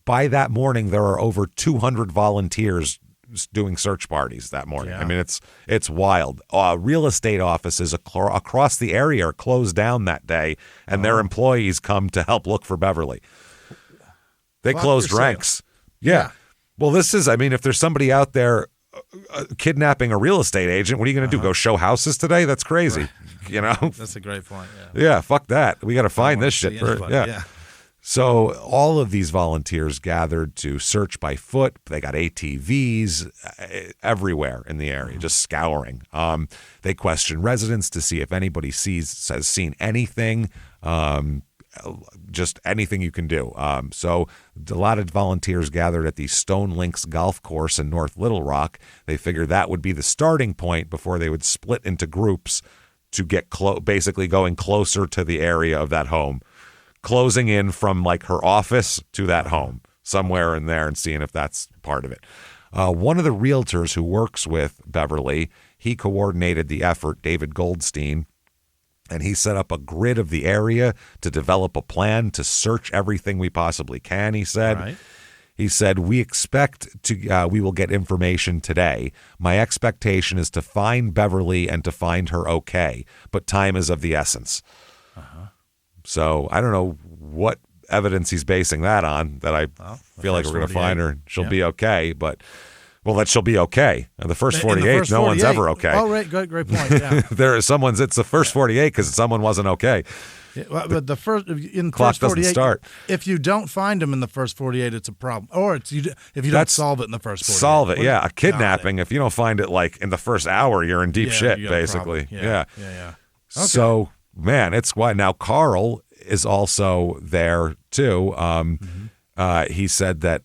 by that morning, there are over 200 volunteers doing search parties that morning. I mean, it's wild. Real estate offices across the area are closed down that day, and their employees come to help look for Beverly. They closed ranks. Yeah. Well, this is, I mean, if there's somebody out there kidnapping a real estate agent, what are you going to do? Go show houses today? That's crazy. Right. You know? That's a great point. Yeah, fuck that. We got to find this shit. Yeah. So all of these volunteers gathered to search by foot. They got ATVs everywhere in the area, just scouring. They questioned residents to see if anybody has seen anything, just anything you can do. So a lot of volunteers gathered at the Stone Links Golf Course in North Little Rock. They figured that would be the starting point before they would split into groups to get basically going closer to the area of that home. Closing in from like her office to that home, somewhere in there, and seeing if that's part of it. One of the realtors who works with Beverly, he coordinated the effort, David Goldstein, and he set up a grid of the area to develop a plan to search everything we possibly can, he said. Right. He said, we expect we will get information today. My expectation is to find Beverly and to find her okay, but time is of the essence. So I don't know what evidence he's basing that on, that I feel like we're going to find her. She'll be okay, but, well, that she'll be okay. In the first 48, no one's ever okay. Oh, right. Great point. Yeah. It's the first 48 because someone wasn't okay. Yeah, well, but the first clock doesn't start. If you don't find him in the first 48, it's a problem. Or if you don't solve it in the first 48. Solve it, yeah. A kidnapping, if you don't find it like in the first hour, you're in deep shit, basically. Yeah. Okay. So, man, it's why now Carl is also there too. He said that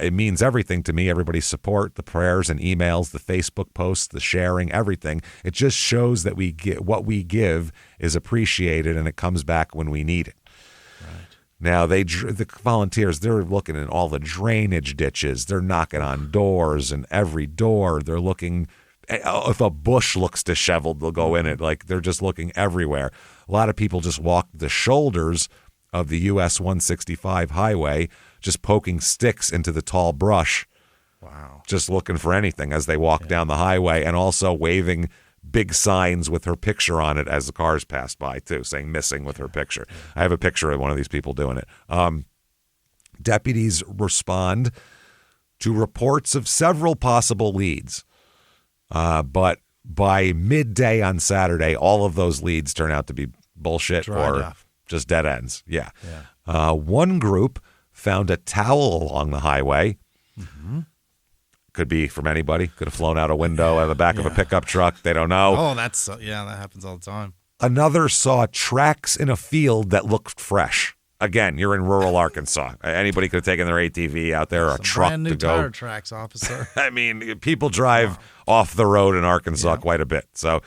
it means everything to me. Everybody's support, the prayers and emails, the Facebook posts, the sharing, everything. It just shows that what we give is appreciated, and it comes back when we need it. Right. Now the volunteers, they're looking in all the drainage ditches. They're knocking on doors, and every door they're looking. If a bush looks disheveled, they'll go in it. Like, they're just looking everywhere. A lot of people just walk the shoulders of the US 165 highway, just poking sticks into the tall brush. Wow. Just looking for anything as they walk down the highway, and also waving big signs with her picture on it as the cars pass by too, saying missing with her picture. I have a picture of one of these people doing it. Deputies respond to reports of several possible leads. But by midday on Saturday, all of those leads turn out to be bullshit just dead ends. Yeah. One group found a towel along the highway. Could be from anybody. Could have flown out a window out of the back of a pickup truck. They don't know. Oh, that happens all the time. Another saw tracks in a field that looked fresh. Again, you're in rural Arkansas. Anybody could have taken their ATV out there or a truck brand new to go. Tire tracks, officer. I mean, people drive off the road in Arkansas quite a bit, so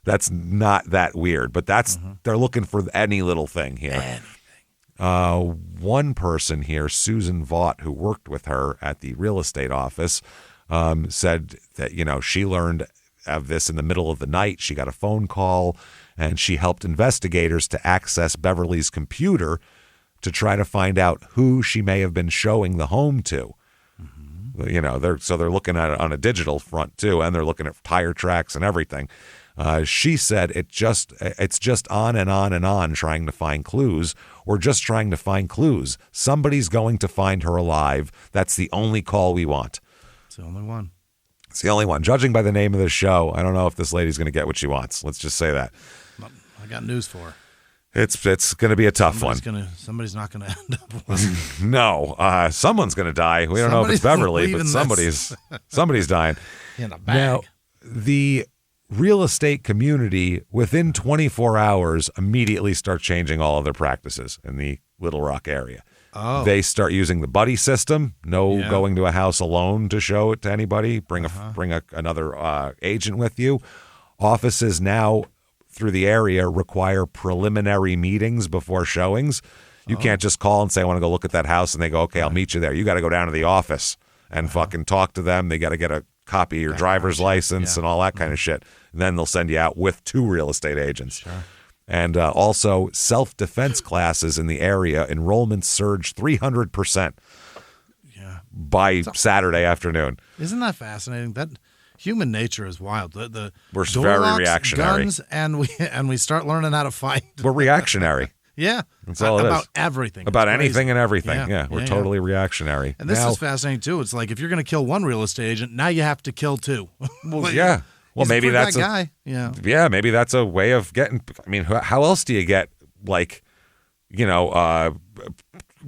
that's not that weird. But they're looking for any little thing here. One person here, Susan Vaught, who worked with her at the real estate office, said that she learned of this in the middle of the night. She got a phone call, and she helped investigators to access Beverly's computer to try to find out who she may have been showing the home to. They're looking at it on a digital front too, and they're looking at tire tracks and everything. She said it's just on and on and on, trying to find clues. We're just trying to find clues. Somebody's going to find her alive. That's the only call we want. It's the only one. It's the only one. Judging by the name of the show, I don't know if this lady's going to get what she wants. Let's just say that. I got news for her. It's going to be a tough one. Somebody's not going to end up with No, someoone's going to die. We don't know if it's Beverly, but somebody's dying. In a bag. Now, the real estate community within 24 hours immediately start changing all of their practices in the Little Rock area. Oh. They start using the buddy system. Going to a house alone to show it to anybody. Bring another agent with you. Offices now through the area require preliminary meetings before showings. You can't just call and say, I want to go look at that house, and they go, okay, I'll meet you there. You got to go down to the office and fucking talk to them. They got to get a copy of your driver's license and all that kind of shit. And then they'll send you out with 2 real estate agents. Sure. And also self-defense classes in the area, enrollment surged 300% by Saturday afternoon. Isn't that fascinating? That human nature is wild. We're door very locks, reactionary. Guns, and we start learning how to fight. We're reactionary. Yeah. That's all it about is. everything. About It's anything crazy. and everything. Yeah, we're totally reactionary. And this is fascinating, too. It's like if you're going to kill one real estate agent, now you have to kill two. Well, yeah. Well, maybe that's that guy. Yeah. Yeah, maybe that's a way of getting. I mean, how else do you get, like,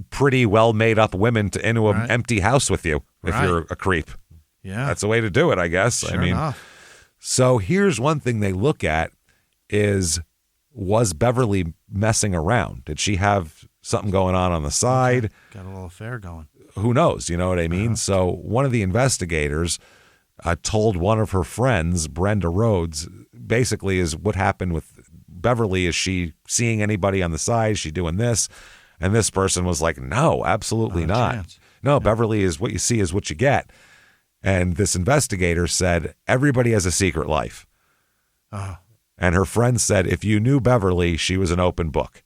pretty well made up women into an empty house with you if you're a creep? Yeah. That's a way to do it, I guess. Sure enough. So here's one thing they look at is, was Beverly messing around? Did she have something going on the side? Got a little affair going. Who knows? You know what I mean? So one of the investigators told one of her friends, Brenda Rhodes, basically is what happened with Beverly. Is she seeing anybody on the side? Is she doing this? And this person was like, no, absolutely not. Chance. No, Beverly is what you see is what you get. And this investigator said, everybody has a secret life. And her friend said, if you knew Beverly, she was an open book.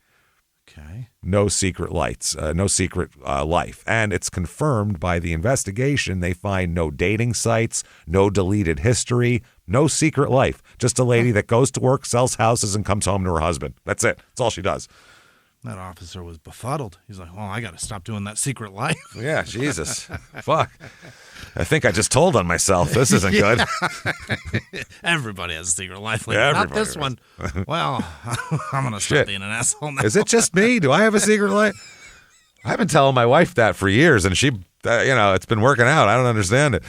Okay. No secret lights, no secret life. And it's confirmed by the investigation. They find no dating sites, no deleted history, no secret life. Just a lady that goes to work, sells houses, and comes home to her husband. That's it. That's all she does. That officer was befuddled. He's like, well, I got to stop doing that secret life. Yeah, Jesus. Fuck. I think I just told on myself. This isn't good. Everybody has a secret life. Like, Yeah, not everybody this one. Well, I'm going to stop being an asshole now. Is it just me? Do I have a secret life? I've been telling my wife that for years, and she, it's been working out. I don't understand it.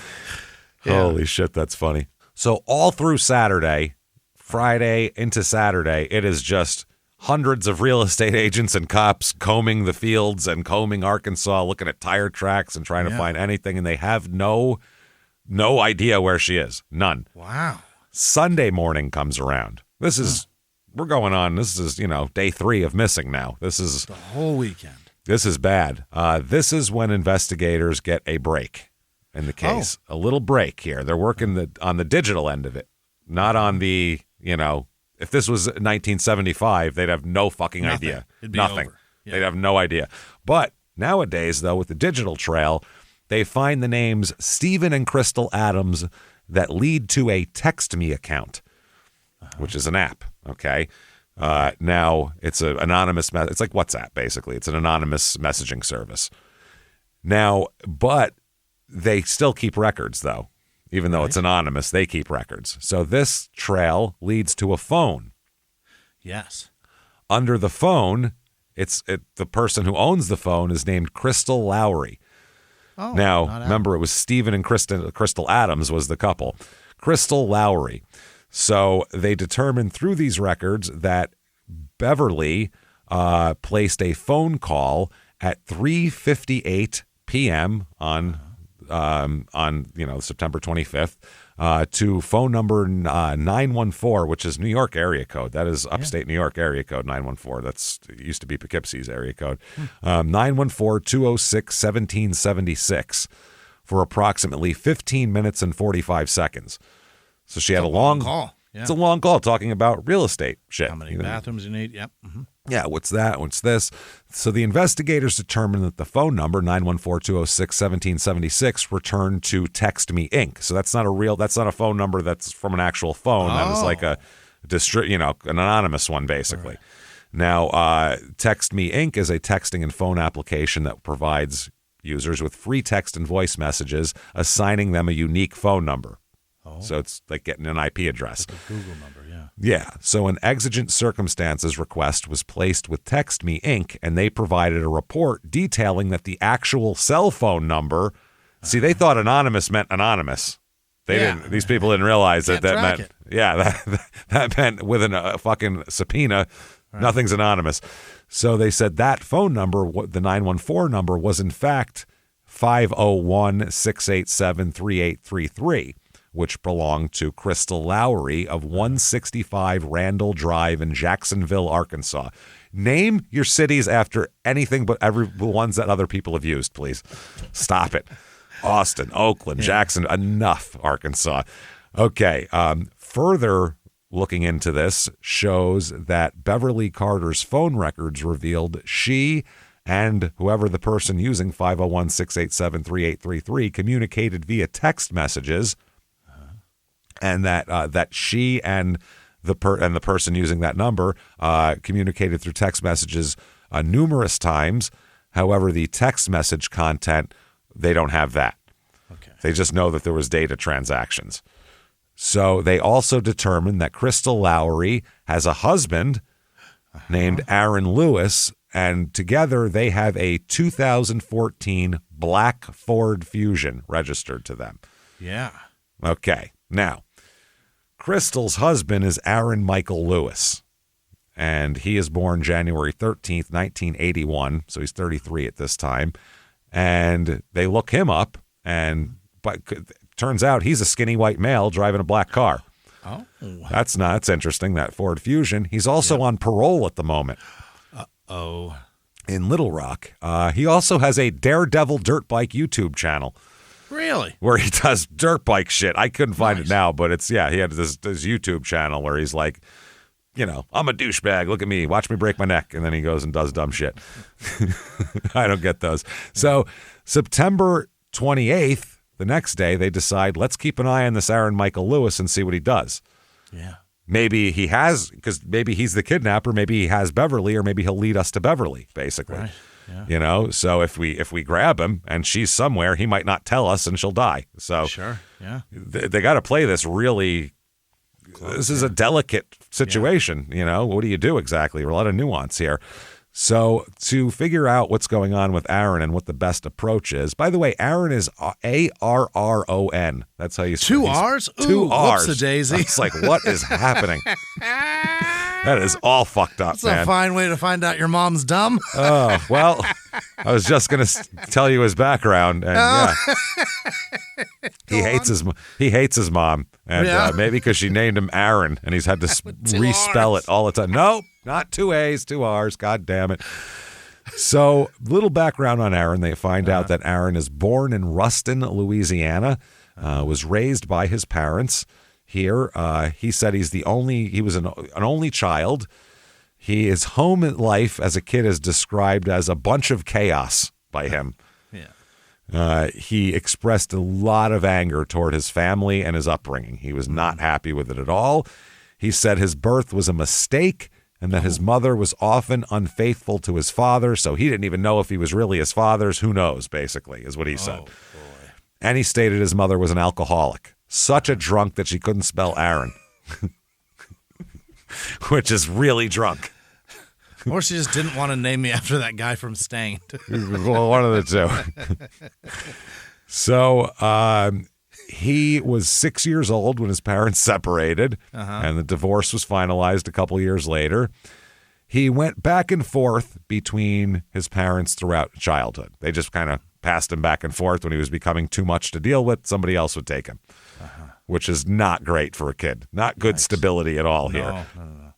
Yeah. Holy shit, that's funny. So all through Saturday, Friday into Saturday, it is just hundreds of real estate agents and cops combing the fields and combing Arkansas, looking at tire tracks and trying to find anything, and they have no idea where she is. None. Wow. Sunday morning comes around. This is day 3 of missing now. This is the whole weekend. This is bad. This is when investigators get a break in the case. A little break here. They're working on the digital end of it, not on the, if this was 1975, they'd have no fucking idea. It'd be Nothing. over. Yeah. They'd have no idea. But nowadays, though, with the digital trail, they find the names Stephen and Crystal Adams that lead to a Text Me account, which is an app, okay? Now, it's an anonymous, it's like WhatsApp, basically. It's an anonymous messaging service. Now, but they still keep records, though. Even though it's anonymous, they keep records. So this trail leads to a phone. Yes. Under the phone, the person who owns the phone is named Crystal Lowry. Oh, now, remember, it was Stephen and Crystal Adams was the couple. Crystal Lowry. So they determined through these records that Beverly placed a phone call at 3:58 p.m. on September 25th, to phone number 914, which is New York area code. That is upstate New York area code 914. It used to be Poughkeepsie's area code. 914-206-1776 for approximately 15 minutes and 45 seconds. So she had a long call. Yeah. It's a long call talking about real estate shit. How many bathrooms you need? Yep. Mm-hmm. Yeah, what's that? What's this? So the investigators determined that the phone number, 914-206-1776, returned to Text Me Inc. So that's not a phone number that's from an actual phone. That is like an anonymous one, basically. Right. Now, Text Me Inc. is a texting and phone application that provides users with free text and voice messages, assigning them a unique phone number. So it's like getting an IP address. Like a Google number, yeah. Yeah. So an exigent circumstances request was placed with Text Me Inc., and they provided a report detailing that the actual cell phone number, see, they thought anonymous meant anonymous. These people didn't realize that meant, that meant with a fucking subpoena, nothing's anonymous. So they said that phone number, the 914 number, was in fact 501-687-3833. Which belonged to Crystal Lowry of 165 Randall Drive in Jacksonville, Arkansas. Name your cities after anything but the ones that other people have used, please. Stop it. Austin, Oakland, Jackson, enough, Arkansas. Okay, further looking into this shows that Beverly Carter's phone records revealed she and whoever the person using 501-687-3833 communicated via text messages, and that she and the person using that number communicated through text messages numerous times. However, the text message content, they don't have that. Okay. They just know that there was data transactions. So they also determined that Crystal Lowry has a husband named Aaron Lewis, and together they have a 2014 black Ford Fusion registered to them. Yeah. Okay. Now, Crystal's husband is Aaron Michael Lewis, and he is born January 13th, 1981, so he's 33 at this time. And they look him up, but turns out he's a skinny white male driving a black car. Oh. That's interesting, that Ford Fusion. He's also on parole at the moment. In Little Rock. He also has a Daredevil dirt bike YouTube channel. Really? Where he does dirt bike shit. I couldn't find it now, but he had this YouTube channel where he's like, I'm a douchebag. Look at me. Watch me break my neck. And then he goes and does dumb shit. I don't get those. So September 28th, the next day, they decide, let's keep an eye on this Aaron Michael Lewis and see what he does. Yeah. Maybe he has, because maybe he's the kidnapper. Maybe he has Beverly, or maybe he'll lead us to Beverly, basically. Right. Yeah. So if we grab him and she's somewhere, he might not tell us and she'll die. So sure. Yeah. They got to play this really. This is a delicate situation. What do you do exactly? There's a lot of nuance here. So to figure out what's going on with Aaron and what the best approach is, by the way, Aaron is Arron. That's how you say it. Two R's? Two R's. Whoops-a-daisy. It's like, what is happening? That is all fucked up, That's man. a fine way to find out your mom's dumb. Oh, well, I was just going to tell you his background, and he hates his mom, and maybe because she named him Aaron, and he's had to respell it all the time. Nope, not two A's, two R's. God damn it. So, little background on Aaron. They find out that Aaron is born in Ruston, Louisiana, was raised by his parents. Here, he said he was an only child. His home life as a kid is described as a bunch of chaos by him. Yeah. He expressed a lot of anger toward his family and his upbringing. He was not happy with it at all. He said his birth was a mistake and that his mother was often unfaithful to his father, so he didn't even know if he was really his father's. Who knows, basically, is what he said. Boy. And he stated his mother was an alcoholic. Such a drunk that she couldn't spell Aaron, which is really drunk. Or she just didn't want to name me after that guy from Stained. Well, one of the two. So he was 6 years old when his parents separated, and the divorce was finalized a couple years later. He went back and forth between his parents throughout childhood. They just kind of passed him back and forth. When he was becoming too much to deal with, somebody else would take him, which is not great for a kid. Not good stability at all here. No.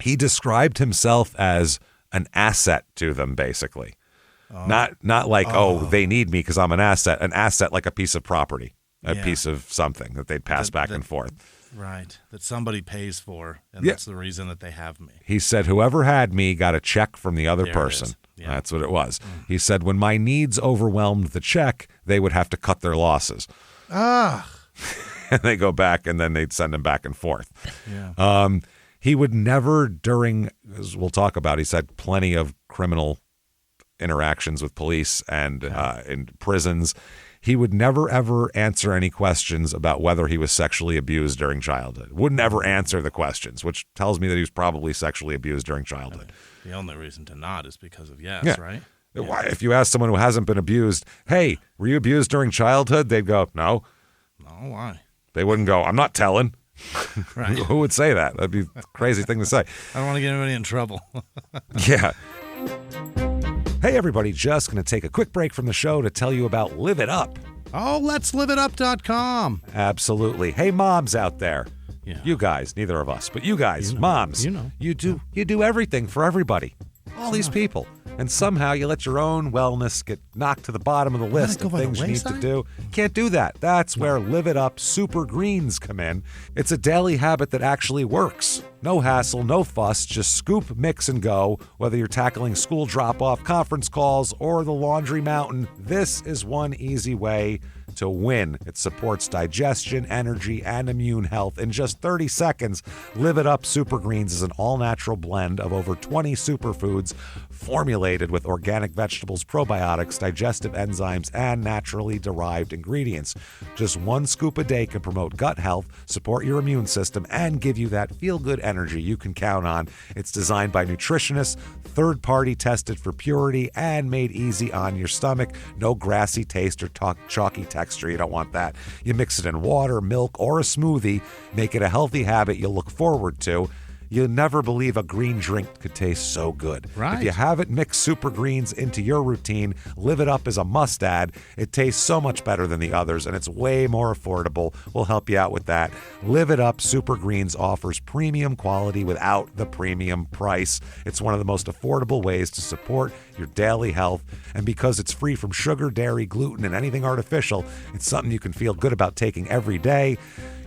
He described himself as an asset to them, basically. Not like, they need me because I'm an asset like a piece of property, a piece of something that they'd pass back and forth. Right, that somebody pays for, and that's the reason that they have me. He said, whoever had me got a check from the other person. Yeah. That's what it was. He said, when my needs overwhelmed the check, they would have to cut their losses. And they go back, and then they'd send him back and forth. Yeah. He would never, as we'll talk about, he's had plenty of criminal interactions with police and in prisons. He would never, ever answer any questions about whether he was sexually abused during childhood. Wouldn't ever answer the questions, which tells me that he was probably sexually abused during childhood. The only reason to not is because of right? Why? If you ask someone who hasn't been abused, hey, were you abused during childhood? They'd go, no. No, why? They wouldn't go, I'm not telling. Right. Who would say that? That'd be a crazy thing to say. I don't want to get anybody in trouble. Yeah. Hey, everybody, just going to take a quick break from the show to tell you about Live It Up. Oh, let's liveit.com. Absolutely. Hey, moms out there. Yeah. You guys, neither of us, but you guys, moms. You know. You do everything for everybody. All these people. and somehow you let your own wellness get knocked to the bottom of the list of things you need to do. Can't do that. That's where Live It Up Super Greens come in. It's a daily habit that actually works. No hassle, no fuss, just scoop, mix, and go. Whether you're tackling school drop-off, conference calls, or the laundry mountain, this is one easy way to win. It supports digestion, energy, and immune health in just 30 seconds. Live It Up Super Greens is an all-natural blend of over 20 superfoods formulated with organic vegetables, probiotics, digestive enzymes, and naturally derived ingredients. Just one scoop a day can promote gut health, support your immune system, and give you that feel-good energy you can count on. It's designed by nutritionists, third-party tested for purity, and made easy on your stomach. No grassy taste or chalky texture. You don't want that. You mix it in water, milk, or a smoothie. Make it a healthy habit you'll look forward to. You'll never believe a green drink could taste so good. Right. If you haven't mixed Super Greens into your routine, Live It Up is a must-add. It tastes so much better than the others, and it's way more affordable. We'll help you out with that. Live It Up Super Greens offers premium quality without the premium price. It's one of the most affordable ways to support your daily health, and because it's free from sugar, dairy, gluten, and anything artificial, it's something you can feel good about taking every day.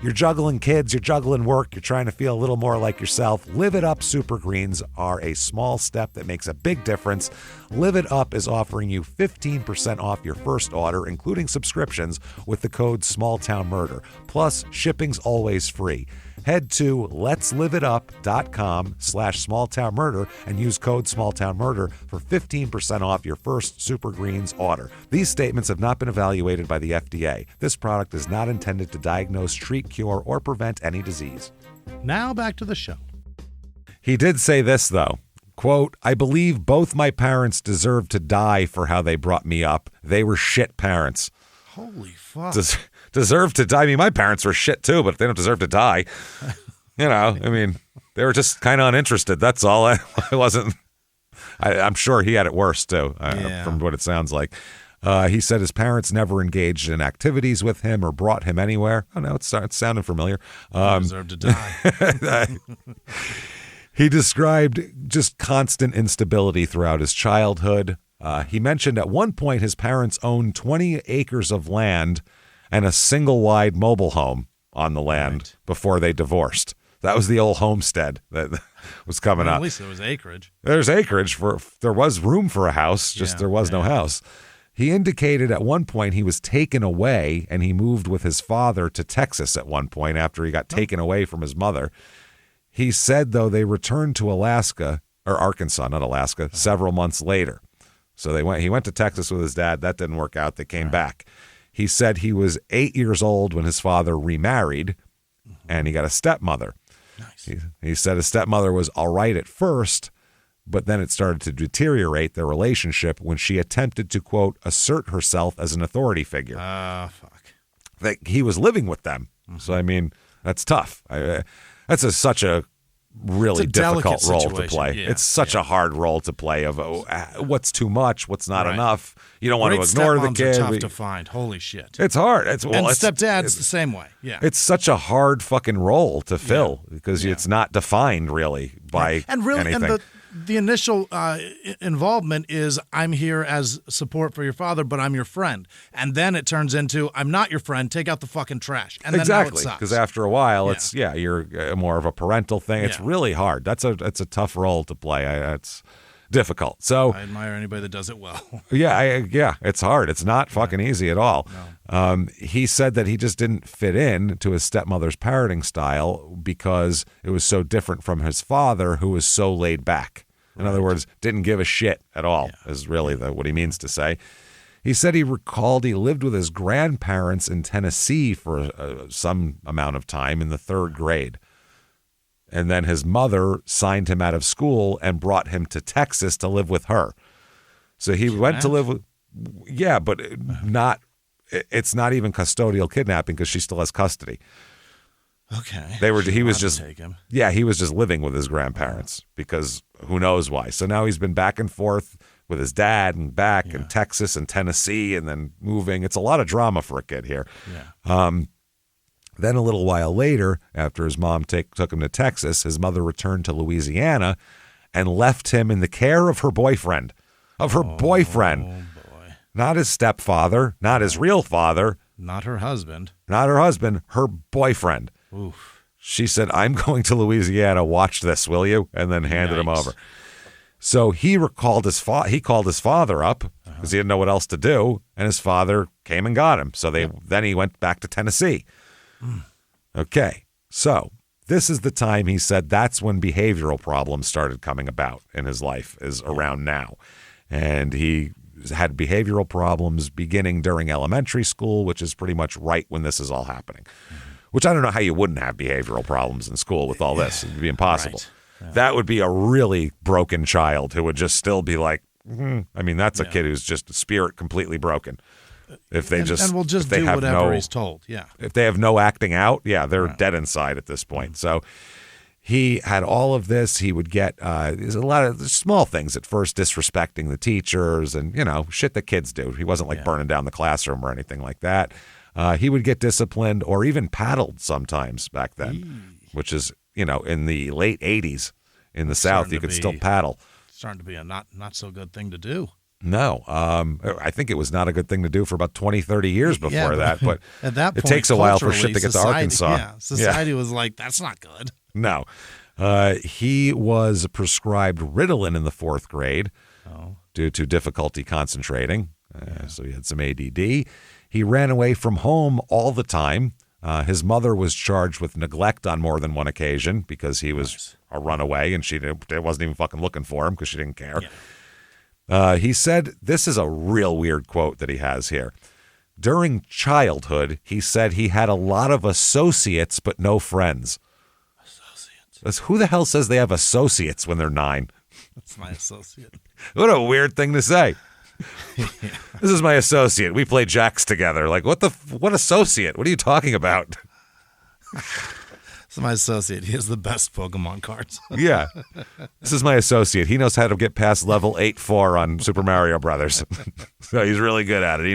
You're juggling kids, you're juggling work, you're trying to feel a little more like yourself. Live It Up Super Greens are a small step that makes a big difference. Live It Up is offering you 15% off your first order, including subscriptions, with the code SmallTownMurder. Plus, shipping's always free. Head to letsliveitup.com/smalltownmurder and use code SmallTownMurder for 15% off your first Super Greens order. These statements have not been evaluated by the FDA. This product is not intended to diagnose, treat, cure, or prevent any disease. Now back to the show. He did say this, though. Quote, I believe both my parents deserve to die for how they brought me up. They were shit parents. Holy fuck. Deserve to die. I mean, my parents were shit too, but they don't deserve to die. You know, I mean, they were just kind of uninterested. That's all. I wasn't. I'm sure he had it worse too, from what it sounds like. He said his parents never engaged in activities with him or brought him anywhere. Oh, no, it's sounding familiar. Deserve to die. He described just constant instability throughout his childhood. He mentioned at one point his parents owned 20 acres of land and a single-wide mobile home on the land before they divorced. That was the old homestead that was coming up. At least there was acreage. There's acreage. There was room for a house, there was no house. He indicated at one point he was taken away, and he moved with his father to Texas at one point after he got taken away from his mother. He said, though, they returned to Arkansas, not Alaska, several months later. So he went to Texas with his dad. That didn't work out. They came back. He said he was 8 years old when his father remarried, and he got a stepmother. Nice. He said his stepmother was all right at first, but then it started to deteriorate, their relationship, when she attempted to, quote, assert herself as an authority figure. Fuck. That he was living with them. So, I mean, that's tough. That's such a really difficult role to play. Yeah, it's such a hard role to play of what's too much, what's not enough. You don't want to ignore the kid. Are tough to find. Holy shit. It's hard. And stepdad's the same way. Yeah. It's such a hard fucking role to fill because it's not defined really by anything. And the initial involvement is I'm here as support for your father, but I'm your friend. And then it turns into I'm not your friend, take out the fucking trash. And then exactly, now it sucks. because after a while, it's you're more of a parental thing. It's really hard. It's a tough role to play. It's difficult. So I admire anybody that does it well. It's hard. It's not fucking easy at all. No. He said that he just didn't fit in to his stepmother's parenting style because it was so different from his father, who was so laid back. In other words, didn't give a shit at all, is really what he means to say. He said he recalled he lived with his grandparents in Tennessee for some amount of time in the third grade. And then his mother signed him out of school and brought him to Texas to live with her. So he went to live with, but it's not even custodial kidnapping because she still has custody. Okay. He was just living with his grandparents because who knows why. So now he's been back and forth with his dad and back in Texas and Tennessee and then moving. It's a lot of drama for a kid here. Yeah. Then a little while later, after his mom took him to Texas, his mother returned to Louisiana and left him in the care of her boyfriend. of her boyfriend. Oh, boy. Not his stepfather, not his real father. Not her husband. Not her husband, her boyfriend. Oof. She said, I'm going to Louisiana. Watch this, will you? And then handed him over. So he called his father up because he didn't know what else to do, and his father came and got him. So then he went back to Tennessee. Okay, so this is the time he said that's when behavioral problems started coming about in his life, is around now. And he had behavioral problems beginning during elementary school, which is pretty much right when this is all happening. Which I don't know how you wouldn't have behavioral problems in school with all this. It would be impossible. Right. Yeah. That would be a really broken child who would just still be like, I mean, that's a kid who's just a spirit completely broken. If they and will just do whatever he's told. Yeah. If they have no acting out, they're dead inside at this point. So he had all of this. He would get there's a lot of small things at first, disrespecting the teachers and, shit that kids do. He wasn't like burning down the classroom or anything like that. He would get disciplined or even paddled sometimes back then, which is, in the late 80s in the South, you could still paddle. Starting to be a not so good thing to do. No, I think it was not a good thing to do for about 20, 30 years before that. But at that point, it takes a while for shit to get to Arkansas. Yeah, society was like, that's not good. No. He was prescribed Ritalin in the 4th grade due to difficulty concentrating. So he had some ADD. He ran away from home all the time. His mother was charged with neglect on more than one occasion because he was a runaway and she wasn't even fucking looking for him because she didn't care. He said, this is a real weird quote that he has here. During childhood, he said he had a lot of associates but no friends. Associates? Who the hell says they have associates when they're 9? That's my associate. What a weird thing to say. This is my associate. We play jacks together. Like, what associate? What are you talking about? This is my associate. He has the best Pokemon cards. Yeah. This is my associate. He knows how to get past level 8-4 on Super Mario Brothers. So he's really good at it.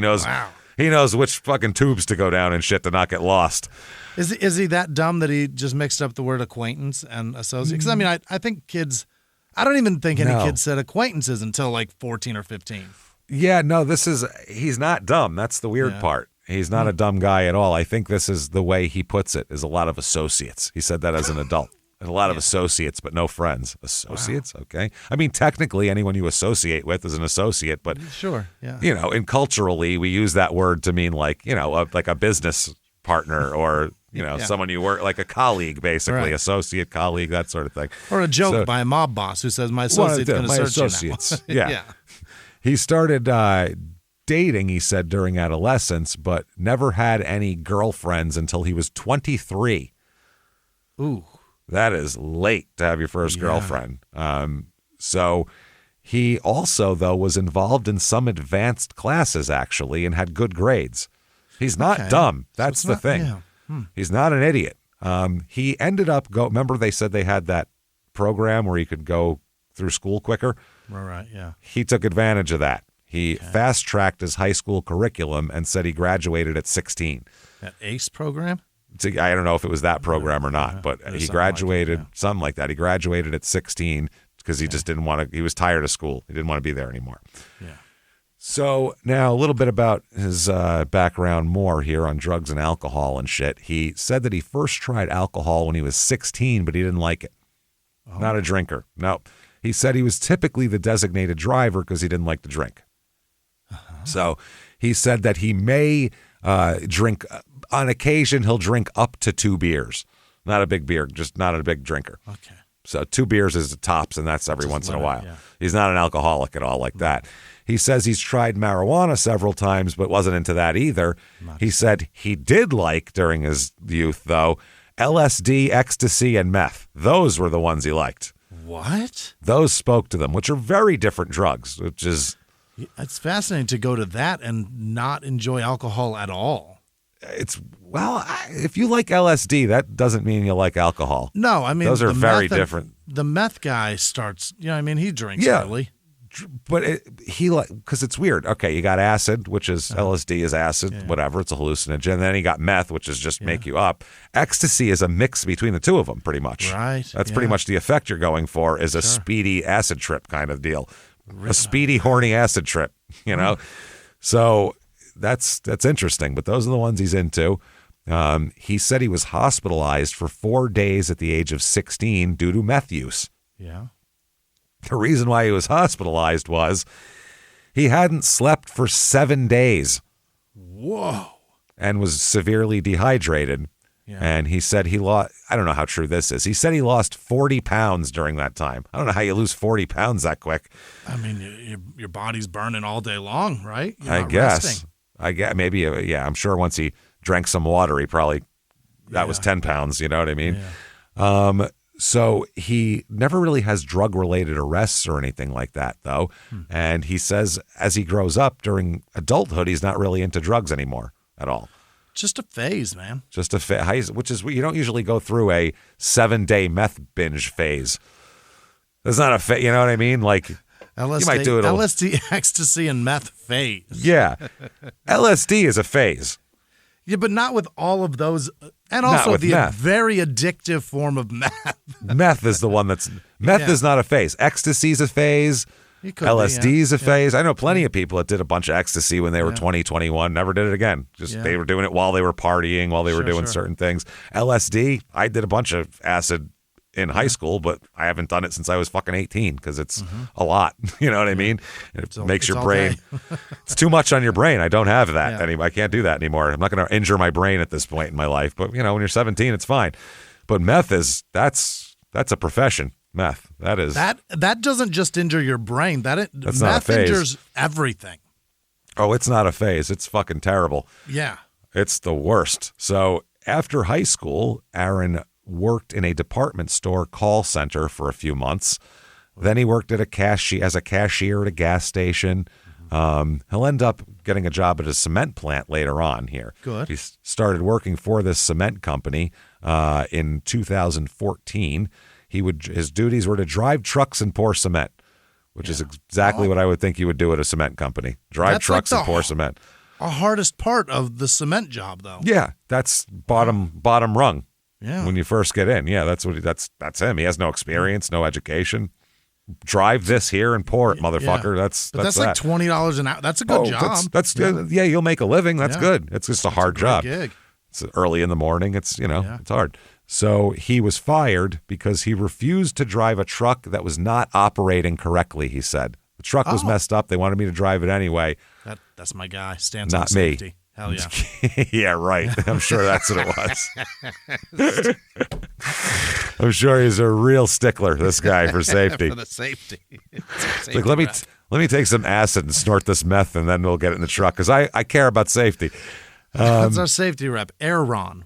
He knows which fucking tubes to go down and shit to not get lost. Is he that dumb that he just mixed up the word acquaintance and associate? Because, I mean, I think kids, I don't even think any kids said acquaintances until like 14 or 15. Yeah, no, he's not dumb. That's the weird part. He's not a dumb guy at all. I think this is the way he puts it, is a lot of associates. He said that as an adult. A lot of associates, but no friends. Associates? Wow. Okay. I mean, technically, anyone you associate with is an associate, but sure, yeah. And culturally, we use that word to mean like a business partner or, someone you work, like a colleague, basically, associate, colleague, that sort of thing. Or a joke by a mob boss who says, my associate's going to search you now. Yeah. He started dating, he said, during adolescence, but never had any girlfriends until he was 23. Ooh. That is late to have your first girlfriend. So he also, though, was involved in some advanced classes, actually, and had good grades. He's not dumb. That's the thing. Yeah. He's not an idiot. He ended up remember they said they had that program where he could go through school quicker? Right, yeah. He took advantage of that. He fast-tracked his high school curriculum and said he graduated at 16. That ACE program? I don't know if it was that program or not, but he graduated, something like that. He graduated at 16 because he just didn't want to, he was tired of school. He didn't want to be there anymore. Yeah. So now a little bit about his background more here on drugs and alcohol and shit. He said that he first tried alcohol when he was 16, but he didn't like it. Oh. Not a drinker. No. He said he was typically the designated driver because he didn't like to drink. So he said that he may drink, on occasion, he'll drink up to 2 beers. Not a big beer, just not a big drinker. Okay. So 2 beers is the tops, and that's every once in a while. Yeah. He's not an alcoholic at all like that. He says he's tried marijuana several times, but wasn't into that either. He said he did like, during his youth, though, LSD, ecstasy, and meth. Those were the ones he liked. What? Those spoke to them, which are very different drugs, which is... It's fascinating to go to that and not enjoy alcohol at all. If you like LSD, that doesn't mean you like alcohol. No, I mean... Those are very different. The meth guy starts, he drinks early. But because it's weird. Okay, you got acid, which is LSD is acid, whatever. It's a hallucinogen. And then you got meth, which is just make you up. Ecstasy is a mix between the two of them, pretty much. Right. That's pretty much the effect you're going for, is a speedy acid trip kind of deal. a speedy, horny acid trip, you know? So that's interesting, but those are the ones he's into. He said he was hospitalized for 4 days at the age of 16 due to meth use. Yeah. The reason why he was hospitalized was he hadn't slept for 7 days. Whoa. And was severely dehydrated. Yeah. And he said he lost, I don't know how true this is. He said he lost 40 pounds during that time. I don't know how you lose 40 pounds that quick. I mean, your body's burning all day long, right? I guess. Maybe, yeah, I'm sure once he drank some water, he probably, that was 10 pounds, you know what I mean? Yeah. So he never really has drug-related arrests or anything like that, though. And he says as he grows up during adulthood, he's not really into drugs anymore at all. Just a phase, man. Just a phase, which is, you don't usually go through a 7-day meth binge phase. It's not a phase, you know what I mean? Like, LSD, you might do it. LSD, ecstasy, and meth phase. Yeah. LSD is a phase. Yeah, but not with all of those. And also the meth. Very addictive form of meth. Meth is the one that's, meth is not a phase. Ecstasy is a phase. LSD is a phase. I know plenty of people that did a bunch of ecstasy when they were 20, 21, never did it again. Just they were doing it while they were partying, while they were doing certain things. LSD, I did a bunch of acid in high school, but I haven't done it since I was fucking 18 because it's a lot. You know what I mean? It makes your brain, it's too much on your brain. I don't have that anymore. I can't do that anymore. I'm not going to injure my brain at this point in my life. But, you know, when you're 17, it's fine. But meth is, that's a profession. Meth. That is. That doesn't just injure your brain. That's not a meth phase. Injures everything. Oh, it's not a phase. It's fucking terrible. Yeah. It's the worst. So after high school, Aaron worked in a department store call center for a few months. Then he worked at as a cashier at a gas station. He'll end up getting a job at a cement plant later on here. Good. He started working for this cement company in 2014. His duties were to drive trucks and pour cement, which is exactly what I would think you would do at a cement company. Drive trucks and pour cement. The hardest part of the cement job, though. Yeah, that's bottom rung. Yeah. When you first get in. Yeah, that's him. He has no experience, no education. Drive this here and pour it, motherfucker. Yeah. That's like $20 an hour. That's a good job. That's good. Yeah, you'll make a living. That's good. It's just a hard job. Gig. It's early in the morning. It's, it's hard. So he was fired because he refused to drive a truck that was not operating correctly, he said. The truck was messed up. They wanted me to drive it anyway. That's my guy. Stands on safety. Me. Hell yeah. Yeah, right. I'm sure that's what it was. I'm sure he's a real stickler, this guy, for safety. For the safety. Like, let me take some acid and snort this meth, and then we'll get it in the truck, because I care about safety. That's our safety rep, Aaron.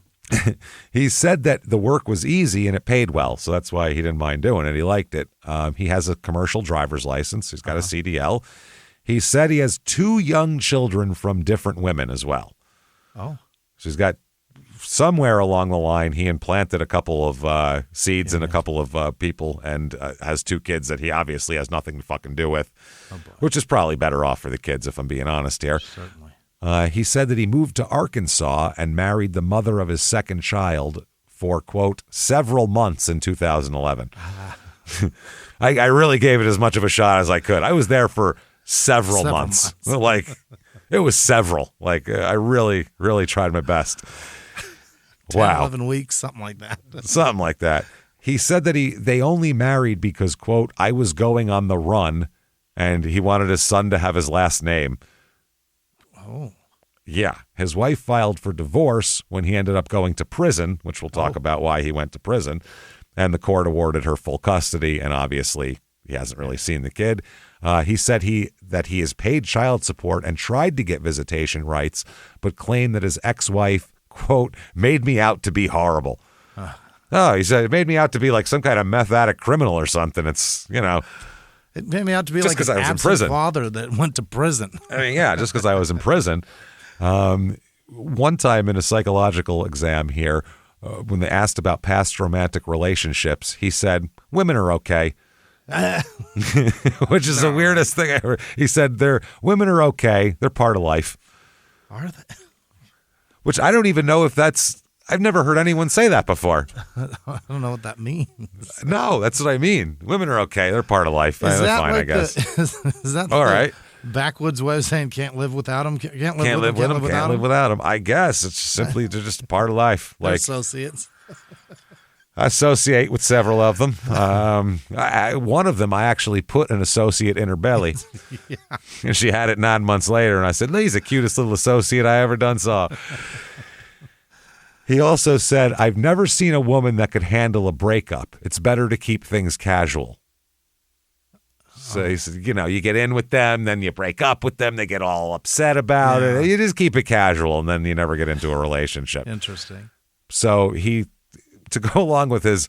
He said that the work was easy and it paid well, so that's why he didn't mind doing it. He liked it. He has a commercial driver's license. He's got a CDL. He said he has 2 young children from different women as well. Oh. So he's got, somewhere along the line, he implanted a couple of seeds in a couple of people and has 2 kids that he obviously has nothing to fucking do with, which is probably better off for the kids, if I'm being honest here. Certainly. He said that he moved to Arkansas and married the mother of his second child for, quote, several months in 2011. I really gave it as much of a shot as I could. I was there for several months. Like, it was several. Like, I really, really tried my best. 10, 11 weeks, something like that. Something like that. He said that they only married because, quote, I was going on the run and he wanted his son to have his last name. Oh. Yeah. His wife filed for divorce when he ended up going to prison, which we'll talk about why he went to prison. And the court awarded her full custody, and obviously he hasn't really seen the kid. He said that he has paid child support and tried to get visitation rights, but claimed that his ex-wife, quote, made me out to be horrible. Oh, he said it made me out to be like some kind of meth addict criminal or something. It's, It made me out to be just like an absent father that went to prison. I mean, yeah, just because I was in prison. One time in a psychological exam here, when they asked about past romantic relationships, he said, women are okay. Which is the weirdest thing I ever. He said, women are okay. They're part of life. Are they? Which I don't even know if that's, I've never heard anyone say that before. I don't know what that means. No, that's what I mean. Women are okay. They're part of life. They're fine, I guess. Is that all right? Backwoods way of saying can't live without them? Can't live without them. I guess it's simply they're just part of life. Like associates. I associate with several of them. One of them, I actually put an associate in her belly. Yeah. And she had it 9 months later, and I said, he's the cutest little associate I ever done saw. He also said, I've never seen a woman that could handle a breakup. It's better to keep things casual. So he said, you get in with them, then you break up with them. They get all upset about it. You just keep it casual, and then you never get into a relationship. Interesting. So to go along with his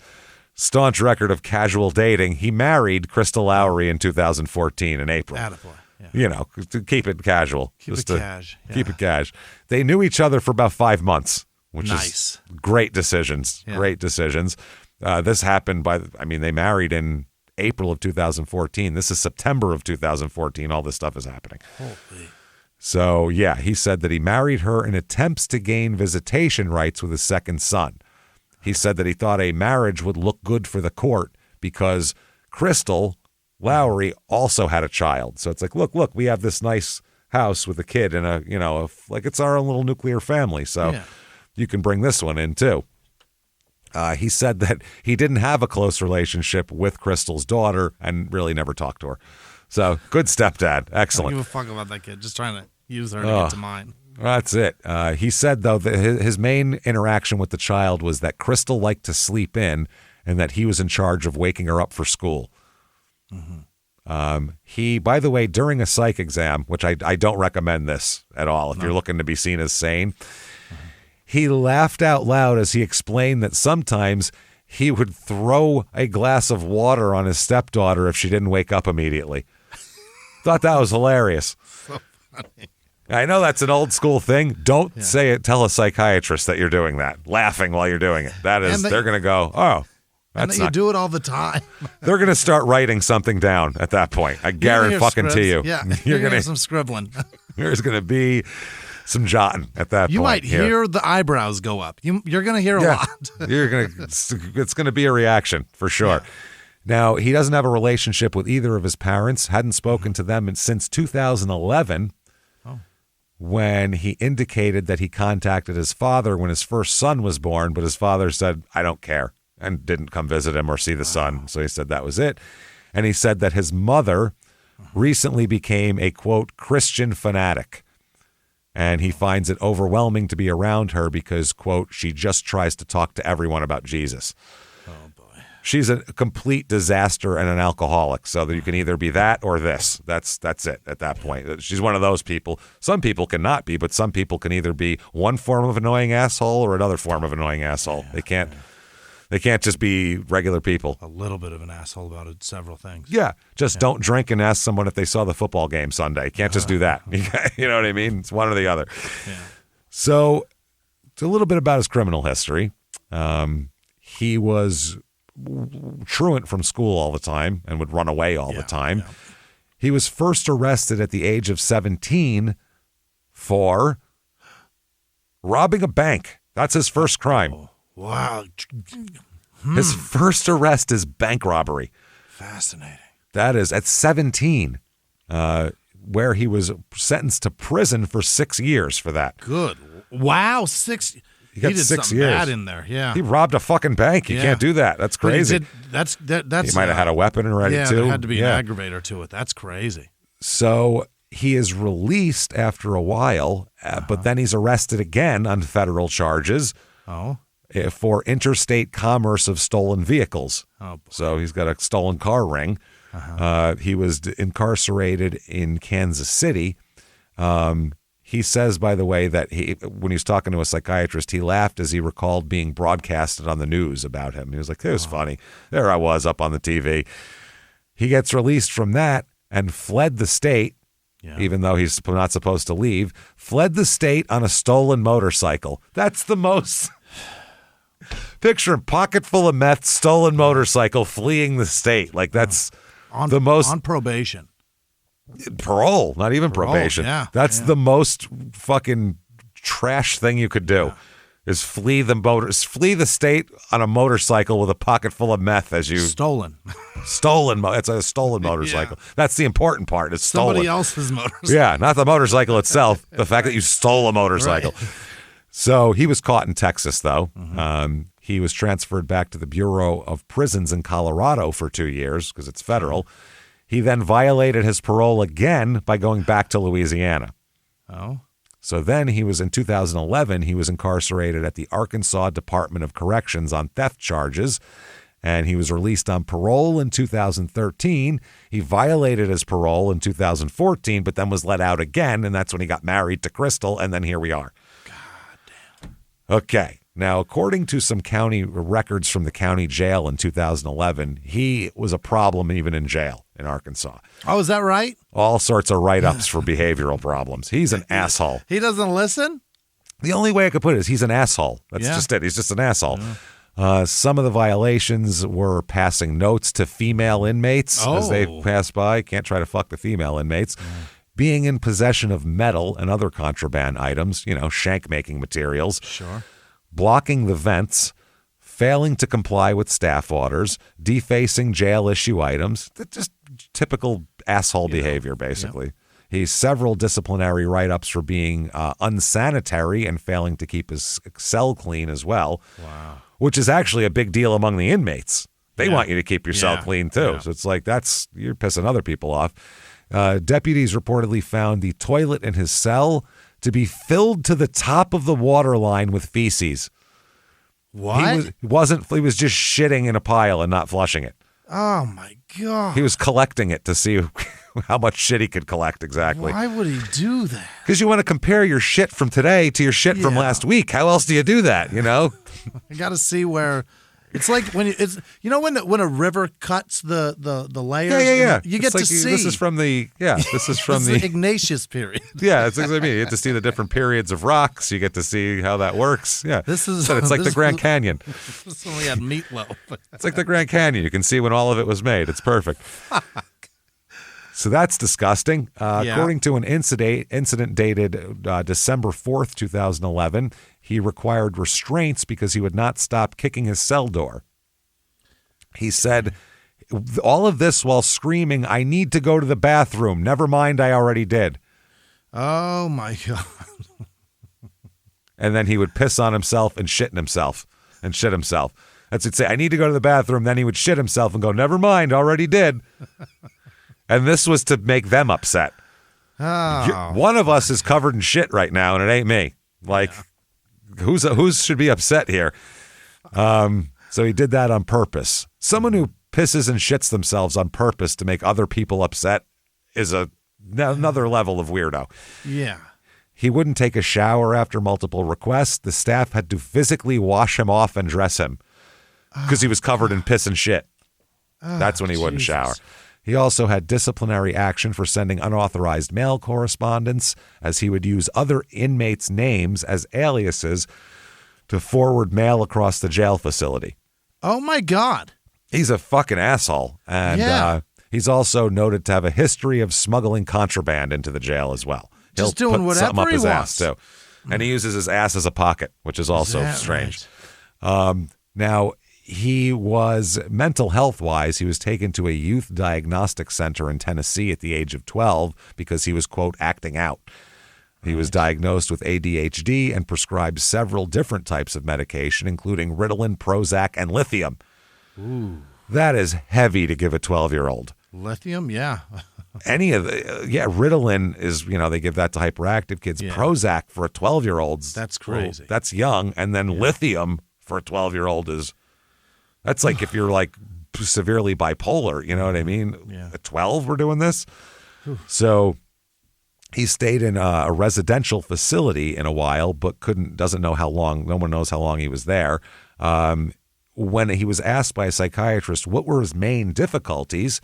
staunch record of casual dating, he married Crystal Lowry in 2014 in April. Attaboy. Yeah. To keep it casual. Keep it cash. They knew each other for about 5 months, which is great decisions. Yeah. Great decisions. This happened they married in April of 2014. This is September of 2014. All this stuff is happening. Holy. So, he said that he married her in attempts to gain visitation rights with his second son. He said that he thought a marriage would look good for the court because Crystal Lowry also had a child. So it's like, look, we have this nice house with a kid and like it's our own little nuclear family. So you can bring this one in too. He said that he didn't have a close relationship with Crystal's daughter and really never talked to her. So good stepdad. Excellent. I don't give a fuck about that kid. Just trying to use her to get to mine. That's it. He said, though, that his main interaction with the child was that Crystal liked to sleep in and that he was in charge of waking her up for school. Mm-hmm. He, by the way, during a psych exam, which I don't recommend this at all if you're looking to be seen as sane, he laughed out loud as he explained that sometimes he would throw a glass of water on his stepdaughter if she didn't wake up immediately. Thought that was hilarious. So funny. I know that's an old school thing. Don't say it. Tell a psychiatrist that you're doing that, laughing while you're doing it. That is, they're going to go, oh, that's you do it all the time. They're going to start writing something down at that point. I guarantee fucking to you. Yeah, you're going to some scribbling. There's going to be some jotting at that point. You might hear the eyebrows go up. You're going to hear a lot. It's going to be a reaction for sure. Yeah. Now, he doesn't have a relationship with either of his parents, hadn't spoken to them since 2011. When he indicated that he contacted his father when his first son was born, but his father said, I don't care, and didn't come visit him or see the son. So he said that was it. And he said that his mother recently became a, quote, Christian fanatic. And he finds it overwhelming to be around her because, quote, she just tries to talk to everyone about Jesus. Oh, boy. She's a complete disaster and an alcoholic, so that you can either be that or this. That's it at that point. She's one of those people. Some people cannot be, but some people can either be one form of annoying asshole or another form of annoying asshole. They can't just be regular people. A little bit of an asshole about it, several things. Yeah, don't drink and ask someone if they saw the football game Sunday. You can't just do that. You know what I mean? It's one or the other. Yeah. So, it's a little bit about his criminal history. He was truant from school all the time and would run away all the time. Yeah. He was first arrested at the age of 17 for robbing a bank. That's his first crime. Oh, wow. His first arrest is bank robbery. Fascinating. That is at 17, where he was sentenced to prison for 6 years for that. Good. Wow, 6 He got did 6 years. Bad in there, yeah. He robbed a fucking bank. You can't do that. That's crazy. That's. He might have had a weapon already, too. Yeah, there had to be an aggravator to it. That's crazy. So he is released after a while, but then he's arrested again on federal charges for interstate commerce of stolen vehicles. Oh, boy. So he's got a stolen car ring. He was incarcerated in Kansas City. He says, by the way, that when he was talking to a psychiatrist, he laughed as he recalled being broadcasted on the news about him. He was like, it was funny. There I was up on the TV. He gets released from that and fled the state, even though he's not supposed to leave, fled the state on a stolen motorcycle. That's the most... Picture him, pocket full of meth, stolen motorcycle, fleeing the state. Like, that's the most... On probation. Parole, not even probation. Yeah, That's the most fucking trash thing you could do, is flee the state on a motorcycle with a pocket full of meth as you Stolen. It's a stolen motorcycle. Yeah. That's the important part. It's stolen. Somebody else's motorcycle. Yeah, not the motorcycle itself. The fact that you stole a motorcycle. Right. So he was caught in Texas, though. Mm-hmm. He was transferred back to the Bureau of Prisons in Colorado for 2 years because it's federal. He then violated his parole again by going back to Louisiana. Oh. So then in 2011, he was incarcerated at the Arkansas Department of Corrections on theft charges, and he was released on parole in 2013. He violated his parole in 2014, but then was let out again, and that's when he got married to Crystal, and then here we are. God damn. Okay. Now, according to some county records from the county jail in 2011, he was a problem even in jail in Arkansas. Oh, is that right? All sorts of write-ups for behavioral problems. He's an asshole. He doesn't listen? The only way I could put it is he's an asshole. That's just it. He's just an asshole. Yeah. Some of the violations were passing notes to female inmates as they pass by. Can't try to fuck the female inmates. Being in possession of metal and other contraband items, shank-making materials. Sure. Blocking the vents, failing to comply with staff orders, defacing jail issue items, just typical asshole behavior, basically. Yep. He's several disciplinary write-ups for being unsanitary and failing to keep his cell clean as well. Wow. Which is actually a big deal among the inmates. They want you to keep your cell clean too. Yeah. So it's like you're pissing other people off. Deputies reportedly found the toilet in his cell to be filled to the top of the water line with feces. What? He was just shitting in a pile and not flushing it. Oh my God. He was collecting it to see how much shit he could collect exactly. Why would he do that? Because you want to compare your shit from today to your shit from last week. How else do you do that, You got to see where it's like when when a river cuts the layers. Yeah. You get to see. This is from the Ignatius period. Yeah, it's exactly what I mean. You get to see the different periods of rocks. You get to see how that works. Yeah, it's like the Grand Canyon. This when we had meatloaf. It's like the Grand Canyon. You can see when all of it was made. It's perfect. So that's disgusting. According to an incident dated December 4th, 2011, he required restraints because he would not stop kicking his cell door. He said, all of this while screaming, "I need to go to the bathroom. Never mind, I already did." Oh, my God. And then he would piss on himself and shit himself. That's it. Say, "I need to go to the bathroom." Then he would shit himself and go, "Never mind, already did." And this was to make them upset. Oh. One of us is covered in shit right now, and it ain't me. Who should be upset here? So he did that on purpose. Someone who pisses and shits themselves on purpose to make other people upset is another level of weirdo. Yeah. He wouldn't take a shower after multiple requests. The staff had to physically wash him off and dress him because he was covered in piss and shit. That's when he wouldn't shower. He also had disciplinary action for sending unauthorized mail correspondence, as he would use other inmates' names as aliases to forward mail across the jail facility. Oh, my God. He's a fucking asshole. And he's also noted to have a history of smuggling contraband into the jail as well. Just doing put whatever something up he his wants. ass, too. And he uses his ass as a pocket, which is also strange. Right? Now, he was mental health-wise, he was taken to a youth diagnostic center in Tennessee at the age of 12 because he was, quote, acting out. He was diagnosed with ADHD and prescribed several different types of medication, including Ritalin, Prozac, and lithium. Ooh. That is heavy to give a 12-year-old. Lithium, yeah. Ritalin is, they give that to hyperactive kids. Yeah. Prozac for a 12-year-old's. That's crazy. That's young. And then lithium for a 12-year-old is... That's like if you're like severely bipolar, you know what I mean? Yeah. At 12, we're doing this. So he stayed in a residential facility in a while, but doesn't know how long. No one knows how long he was there. When he was asked by a psychiatrist what were his main difficulties,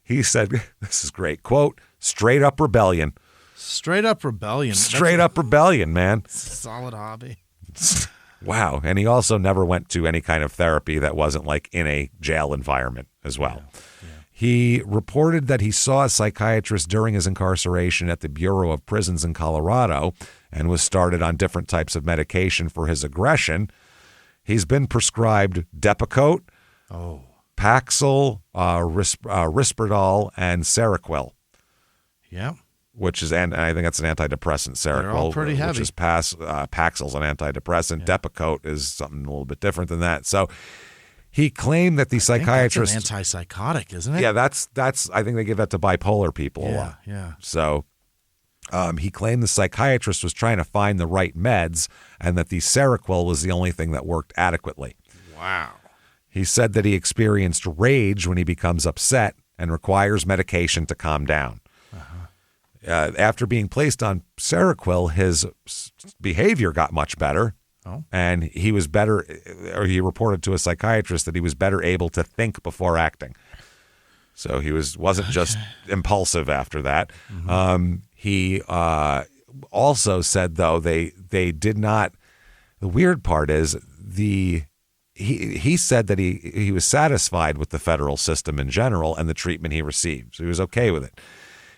he said, this is great, quote, straight up rebellion. Straight up rebellion. Straight up rebellion, man. Solid hobby. Wow. And he also never went to any kind of therapy that wasn't like in a jail environment as well. Yeah. He reported that he saw a psychiatrist during his incarceration at the Bureau of Prisons in Colorado, and was started on different types of medication for his aggression. He's been prescribed Depakote, Paxil, Risperdal, and Seroquel. Yeah. Which is, and I think that's an antidepressant. Seroquel, they're all pretty heavy. Which is Paxil's an antidepressant. Yeah. Depakote is something a little bit different than that. So he claimed that the psychiatrist, that's an antipsychotic, isn't it? Yeah, that's. I think they give that to bipolar people a lot. Yeah. So he claimed the psychiatrist was trying to find the right meds, and that the Seroquel was the only thing that worked adequately. Wow. He said that he experienced rage when he becomes upset and requires medication to calm down. After being placed on Seroquel, his behavior got much better, and he was better, or he reported to a psychiatrist that he was better able to think before acting. So he wasn't just impulsive after that. He also said, though, they did not. The weird part is he said that he was satisfied with the federal system in general and the treatment he received, so he was okay with it.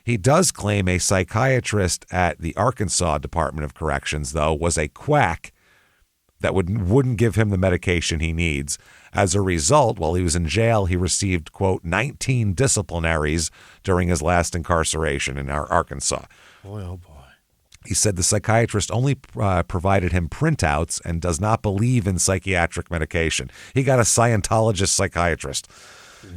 He does claim a psychiatrist at the Arkansas Department of Corrections, though, was a quack that wouldn't give him the medication he needs. As a result, while he was in jail, he received, quote, 19 disciplinaries during his last incarceration in Arkansas. Boy, oh boy. He said the psychiatrist only provided him printouts and does not believe in psychiatric medication. He got a Scientologist psychiatrist.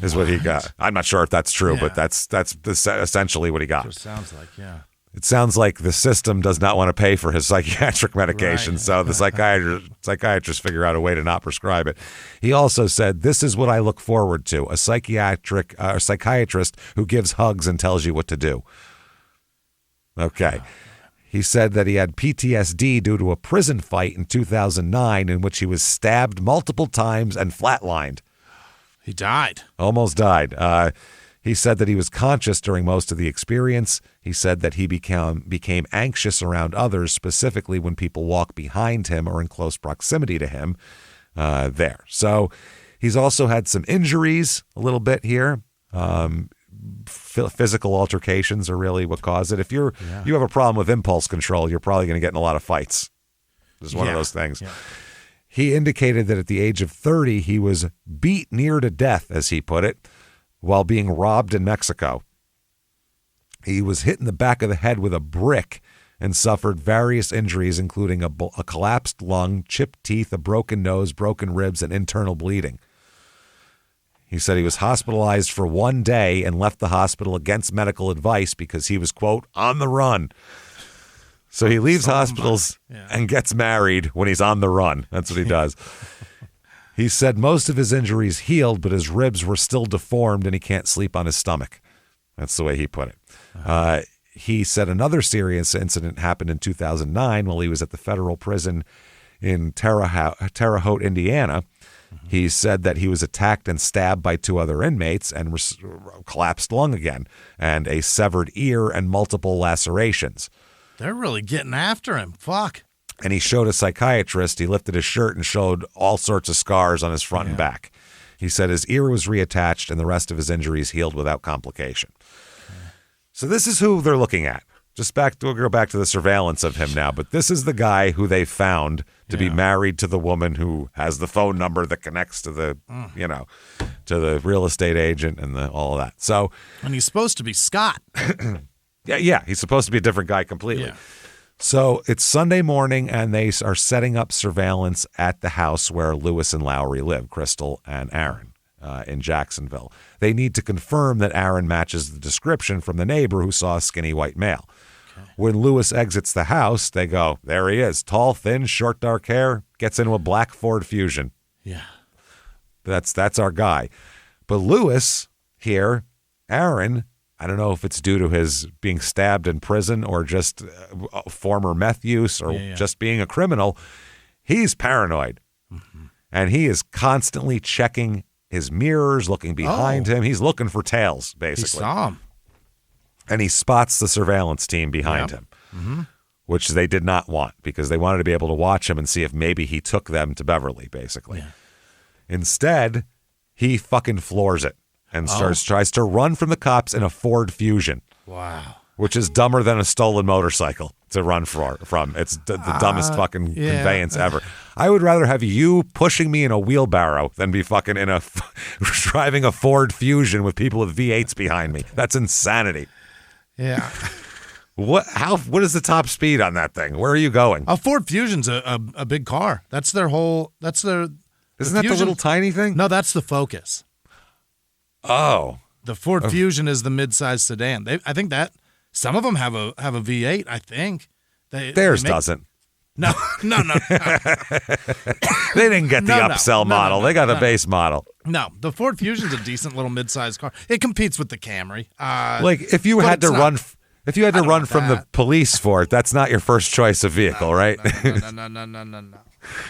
Is what he got. I'm not sure if that's true, but that's essentially what he got. It sounds like, yeah. It sounds like the system does not want to pay for his psychiatric medication, so the psychiatrists figure out a way to not prescribe it. He also said, "This is what I look forward to: a psychiatrist who gives hugs and tells you what to do." Okay. He said that he had PTSD due to a prison fight in 2009 in which he was stabbed multiple times and flatlined. He died. Almost died. He said that he was conscious during most of the experience. He said that he became anxious around others, specifically when people walk behind him or in close proximity to him there. So he's also had some injuries a little bit here. Physical altercations are really what caused it. If you have a problem with impulse control, you're probably going to get in a lot of fights. This is one of those things. Yeah. He indicated that at the age of 30, he was beat near to death, as he put it, while being robbed in Mexico. He was hit in the back of the head with a brick and suffered various injuries, including a collapsed lung, chipped teeth, a broken nose, broken ribs, and internal bleeding. He said he was hospitalized for 1 day and left the hospital against medical advice because he was, quote, on the run. So he leaves hospitals and gets married when he's on the run. That's what he does. He said most of his injuries healed, but his ribs were still deformed and he can't sleep on his stomach. That's the way he put it. He said another serious incident happened in 2009 while he was at the federal prison in Terre Haute, Indiana. He said that he was attacked and stabbed by 2 other inmates and collapsed lung again, and a severed ear and multiple lacerations. They're really getting after him. Fuck. And he showed a psychiatrist. He lifted his shirt and showed all sorts of scars on his front and back. He said his ear was reattached and the rest of his injuries healed without complication. So this is who they're looking at. We'll go back to the surveillance of him now, but this is the guy who they found to be married to the woman who has the phone number that connects to the, to the real estate agent and all of that. So, and he's supposed to be Scott. Yeah, he's supposed to be a different guy completely. Yeah. So it's Sunday morning, and they are setting up surveillance at the house where Lewis and Lowry live, Crystal and Aaron, in Jacksonville. They need to confirm that Aaron matches the description from the neighbor who saw a skinny white male. Okay. When Lewis exits the house, they go, there he is, tall, thin, short, dark hair, gets into a black Ford Fusion. Yeah. That's our guy. But Lewis here, Aaron, I don't know if it's due to his being stabbed in prison or just former meth use or just being a criminal. He's paranoid. Mm-hmm. And he is constantly checking his mirrors, looking behind him. He's looking for tails, basically. He saw him. And he spots the surveillance team behind him, which they did not want because they wanted to be able to watch him and see if maybe he took them to Beverly, basically. Yeah. Instead, he fucking floors it. And tries to run from the cops in a Ford Fusion. Wow. Which is dumber than a stolen motorcycle, to run from. It's the dumbest fucking conveyance ever. I would rather have you pushing me in a wheelbarrow than be fucking driving a Ford Fusion with people with V8s behind me. That's insanity. Yeah. What is the top speed on that thing? Where are you going? A Ford Fusion's a big car. Isn't that the little tiny thing? No, that's the Focus. Oh. The Ford Fusion is the mid-size sedan. I think that some of them have a V8, I think. Theirs doesn't. No. They didn't get the upsell model. They got the base model. No, the Ford Fusion's a decent little mid-size car. It competes with the Camry. If you had to run from the police for it, that's not your first choice of vehicle, right? No.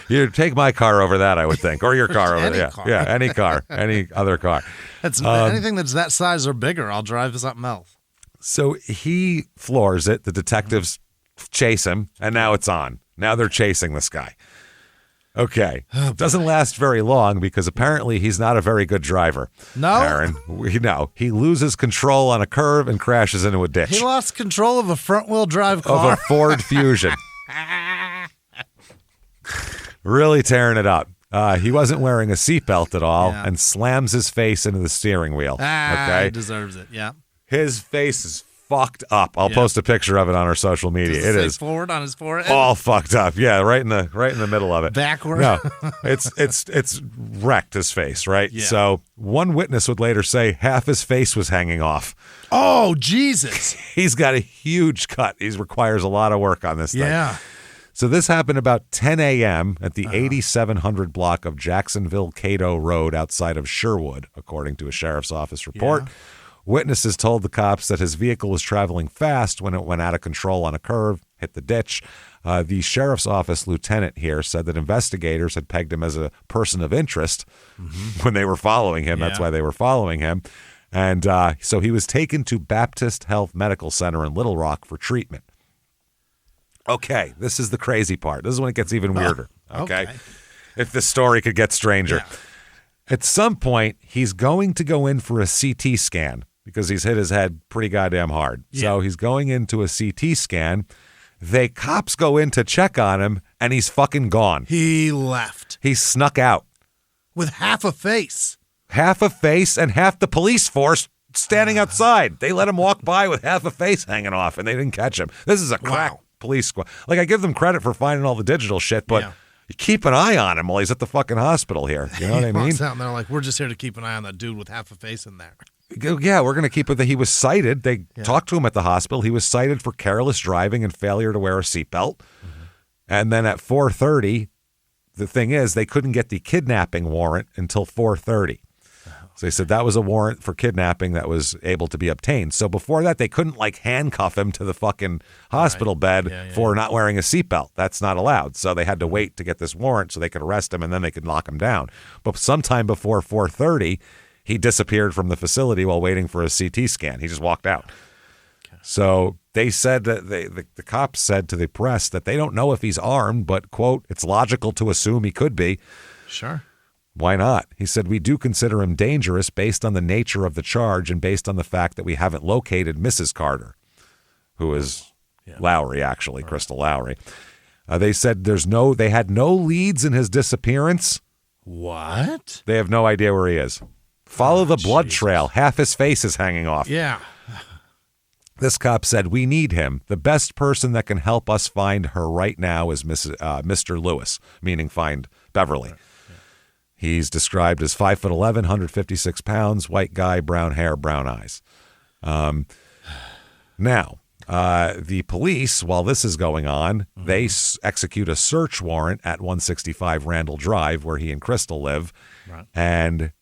You take my car over that, I would think, or your car over there. Car. Yeah, any car, any other car. Anything that's that size or bigger, I'll drive something else. So he floors it. The detectives chase him, and now it's on. Now they're chasing this guy. Okay. Doesn't last very long because apparently he's not a very good driver. No? Aaron. No. He loses control on a curve and crashes into a ditch. He lost control of a front-wheel drive car? Of a Ford Fusion. Really tearing it up. He wasn't wearing a seatbelt at all and slams his face into the steering wheel. Okay? He deserves it, yeah. His face is fucked up. I'll post a picture of it on our social media. Does it is forward on his forehead. All fucked up. Yeah, right in the middle of it. Backward. No, it's wrecked his face. Right. Yeah. So one witness would later say half his face was hanging off. Oh Jesus! He's got a huge cut. He requires a lot of work on this thing. Yeah. So this happened about 10 a.m. at the 8700 block of Jacksonville-Cato Road outside of Sherwood, according to a sheriff's office report. Yeah. Witnesses told the cops that his vehicle was traveling fast when it went out of control on a curve, hit the ditch. The sheriff's office lieutenant here said that investigators had pegged him as a person of interest when they were following him. Yeah. That's why they were following him. And so he was taken to Baptist Health Medical Center in Little Rock for treatment. Okay, this is the crazy part. This is when it gets even weirder. Okay. If this story could get stranger. Yeah. At some point, he's going to go in for a CT scan because he's hit his head pretty goddamn hard. Yeah. So he's going into a CT scan. Cops go in to check on him, and he's fucking gone. He left. He snuck out. With half a face. Half a face and half the police force standing outside. They let him walk by with half a face hanging off, and they didn't catch him. This is a crack police squad. Like, I give them credit for finding all the digital shit, but... Yeah. You keep an eye on him while he's at the fucking hospital here. You know what I mean? Out and they're like, we're just here to keep an eye on that dude with half a face in there. Yeah, we're going to keep it. He was cited. They talked to him at the hospital. He was cited for careless driving and failure to wear a seatbelt. Mm-hmm. And then at 4:30, the thing is, they couldn't get the kidnapping warrant until 4:30. So they said that was a warrant for kidnapping that was able to be obtained. So before that, they couldn't handcuff him to the fucking hospital bed for not wearing a seatbelt. That's not allowed. So they had to wait to get this warrant so they could arrest him and then they could lock him down. But sometime before 4:30, he disappeared from the facility while waiting for a CT scan. He just walked out. Okay. So they said that the cops said to the press that they don't know if he's armed, but, quote, it's logical to assume he could be. Sure. Why not? He said, we do consider him dangerous based on the nature of the charge and based on the fact that we haven't located Mrs. Carter, who is Lowry, actually, right. Crystal Lowry. They said they had no leads in his disappearance. What? They have no idea where he is. Follow the blood trail. Half his face is hanging off. Yeah. This cop said, we need him. The best person that can help us find her right now is Mr. Lewis, meaning find Beverly. Right. He's described as 5'11", 156 pounds, white guy, brown hair, brown eyes. Now, the police, while this is going on, they execute a search warrant at 165 Randall Drive, where he and Crystal live. Right. And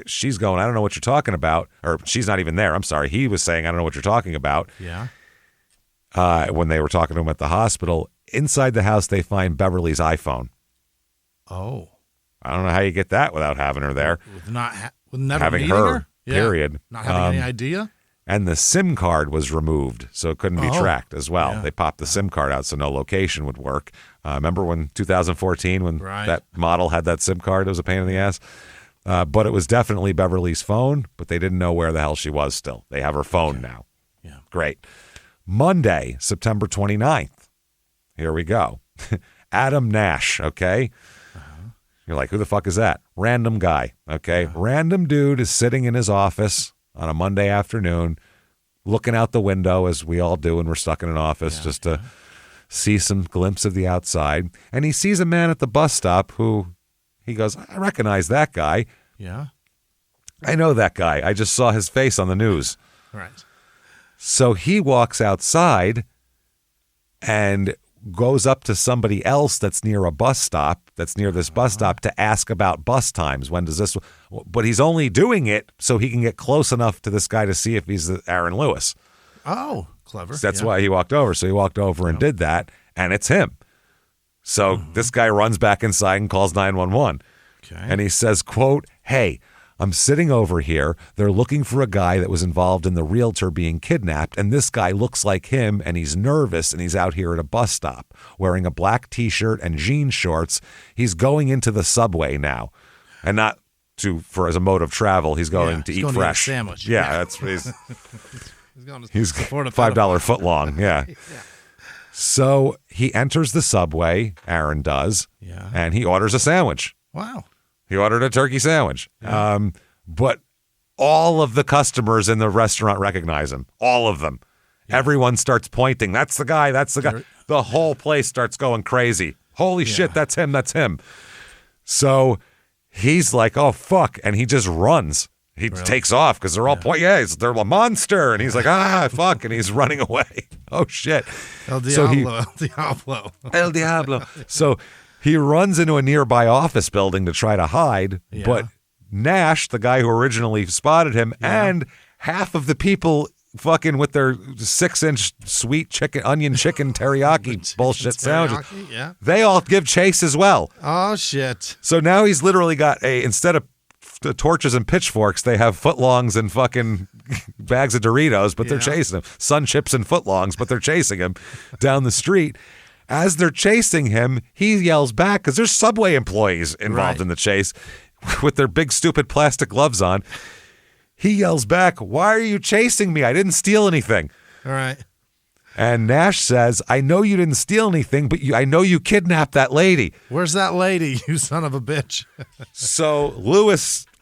she's going, I don't know what you're talking about. Or she's not even there. I'm sorry. He was saying, I don't know what you're talking about. Yeah. When they were talking to him at the hospital. Inside the house, they find Beverly's iPhone. Oh. I don't know how you get that without having her there. With never having meeting her, period. Not having any idea. And the SIM card was removed, so it couldn't be tracked as well. Yeah. They popped the SIM card out so no location would work. Remember when 2014, when that model had that SIM card? It was a pain in the ass. But it was definitely Beverly's phone, but they didn't know where the hell she was still. They have her phone now. Yeah. Great. Monday, September 29th. Here we go. Adam Nash, okay? You're like, who the fuck is that? Random guy, okay? Random dude is sitting in his office on a Monday afternoon, looking out the window, as we all do when we're stuck in an office, just to see some glimpse of the outside. And he sees a man at the bus stop who, he goes, I recognize that guy. Yeah. I know that guy. I just saw his face on the news. Right. So he walks outside and goes up to somebody else that's near a bus stop, that's near this bus stop, to ask about bus times. When does this? But he's only doing it so he can get close enough to this guy to see if he's Aaron Lewis. Oh, clever. That's why he walked over. So he walked over and did that, and it's him. So this guy runs back inside and calls 911. Okay. And he says, quote, hey, I'm sitting over here. They're looking for a guy that was involved in the realtor being kidnapped, and this guy looks like him, and he's nervous, and he's out here at a bus stop wearing a black T-shirt and jean shorts. He's going into the subway now, and not for as a mode of travel. He's going to eat fresh. To eat a sandwich. Yeah, that's he's going to he's $5 foot long. Yeah. So he enters the subway. Aaron does. Yeah. And he orders a sandwich. Wow. He ordered a turkey sandwich. Yeah. But all of the customers in the restaurant recognize him. All of them. Yeah. Everyone starts pointing. That's the guy. That's the guy. The whole place starts going crazy. Holy shit, that's him. That's him. So he's like, oh, fuck. And he just runs. He takes off because they're all they're a monster. And he's like, fuck. And he's running away. Oh, shit. El Diablo. El Diablo. So he runs into a nearby office building to try to hide, but Nash, the guy who originally spotted him, and half of the people fucking with their 6-inch sweet onion chicken teriyaki bullshit sandwiches, they all give chase as well. Oh, shit. So now he's literally got instead of torches and pitchforks, they have footlongs and fucking bags of Doritos, but they're chasing him. Sun chips and footlongs, but they're chasing him down the street. As they're chasing him, he yells back, because there's subway employees involved in the chase with their big, stupid plastic gloves on. He yells back, why are you chasing me? I didn't steal anything. All right. And Nash says, I know you didn't steal anything, but I know you kidnapped that lady. Where's that lady, you son of a bitch? So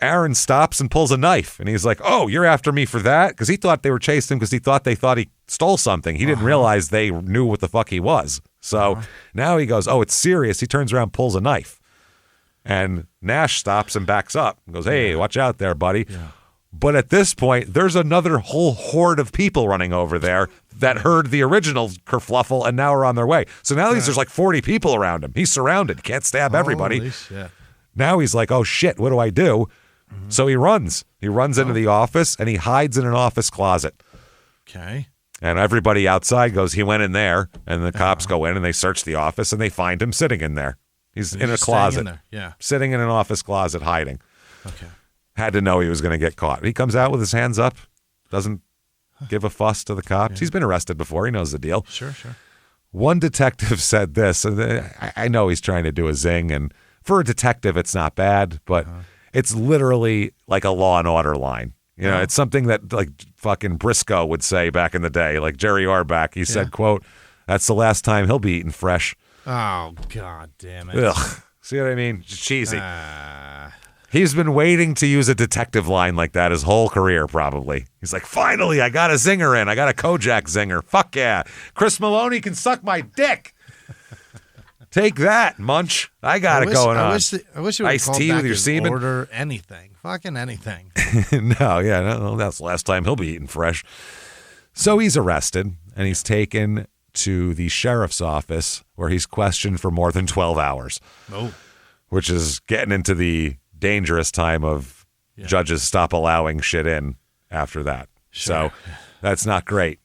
Aaron stops and pulls a knife, and he's like, oh, you're after me for that? Because he thought they were chasing him because they thought he stole something. He didn't realize they knew what the fuck he was. So now he goes, oh, it's serious. He turns around, pulls a knife. And Nash stops and backs up and goes, hey, watch out there, buddy. Yeah. But at this point, there's another whole horde of people running over there that heard the original kerfluffle and now are on their way. So now there's like 40 people around him. He's surrounded. Can't stab everybody. Holy shit. Now he's like, oh, shit, what do I do? Mm-hmm. So he runs. He runs into the office, and he hides in an office closet. Okay. And everybody outside goes, he went in there, and the cops go in, and they search the office, and they find him sitting in there. He's in a closet, sitting in an office closet, hiding. Okay. Had to know he was going to get caught. He comes out with his hands up, doesn't give a fuss to the cops. He's been arrested before. He knows the deal. Sure. One detective said this. I know he's trying to do a zing, and for a detective, it's not bad, but it's literally like a Law and Order line. You know, it's something that like fucking Briscoe would say back in the day, like Jerry Orbach. He said, quote, that's the last time he'll be eating fresh. Oh, God damn it. Ugh. See what I mean? Cheesy. He's been waiting to use a detective line like that his whole career, probably. He's like, finally, I got a zinger in. I got a Kojak zinger. Fuck yeah. Chris Maloney can suck my dick. Take that, Munch. I got it going on. I wish it would Iced tea with your semen. Order anything. Fucking anything. No, that's the last time he'll be eating fresh. So he's arrested, and he's taken to the sheriff's office where he's questioned for more than 12 hours. Oh. Which is getting into the dangerous time of judges stop allowing shit in after that. Sure. So that's not great.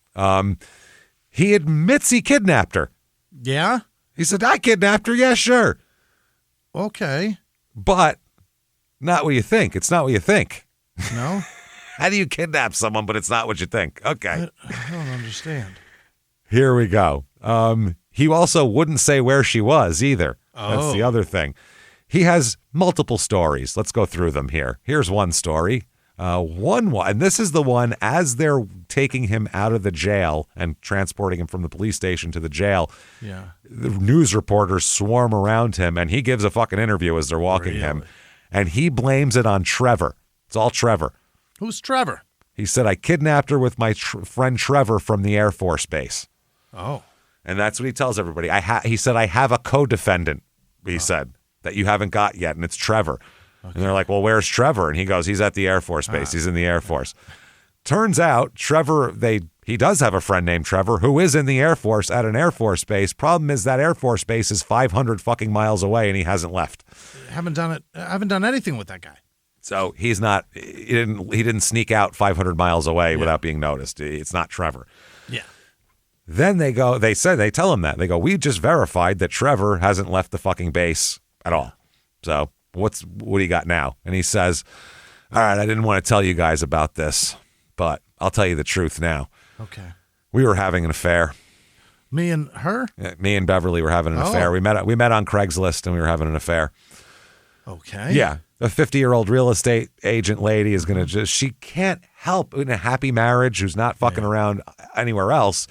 He admits he kidnapped her. Yeah? He said, I kidnapped her. Yeah, sure. Okay. But not what you think. It's not what you think. No? How do you kidnap someone, but it's not what you think? Okay. I don't understand. Here we go. He also wouldn't say where she was either. That's the other thing. He has multiple stories. Let's go through them here. Here's one story. And this is the one, as they're taking him out of the jail and transporting him from the police station to the jail, the news reporters swarm around him, and he gives a fucking interview as they're walking him, and he blames it on Trevor. It's all Trevor. Who's Trevor? He said, I kidnapped her with my friend Trevor from the Air Force Base. Oh. And that's what he tells everybody. He said, I have a co-defendant, he said, that you haven't got yet, and it's Trevor. Okay. And they're like, well, where's Trevor? And he goes, he's at the Air Force Base. He's in the Air Force. Turns out Trevor, he does have a friend named Trevor who is in the Air Force at an Air Force Base. Problem is that Air Force Base is 500 fucking miles away, and he hasn't left. I haven't done anything with that guy. So he's not, he didn't sneak out 500 miles away without being noticed. It's not Trevor. Yeah. Then they tell him that. They go, we just verified that Trevor hasn't left the fucking base at all. So what do you got now? And he says, all right, I didn't want to tell you guys about this, but I'll tell you the truth now. Okay. We were having an affair. Me and her? Me and Beverly were having an affair. We met on Craigslist, and we were having an affair. Okay. Yeah. A 50-year-old real estate agent lady is going to she can't help in a happy marriage who's not fucking around anywhere else.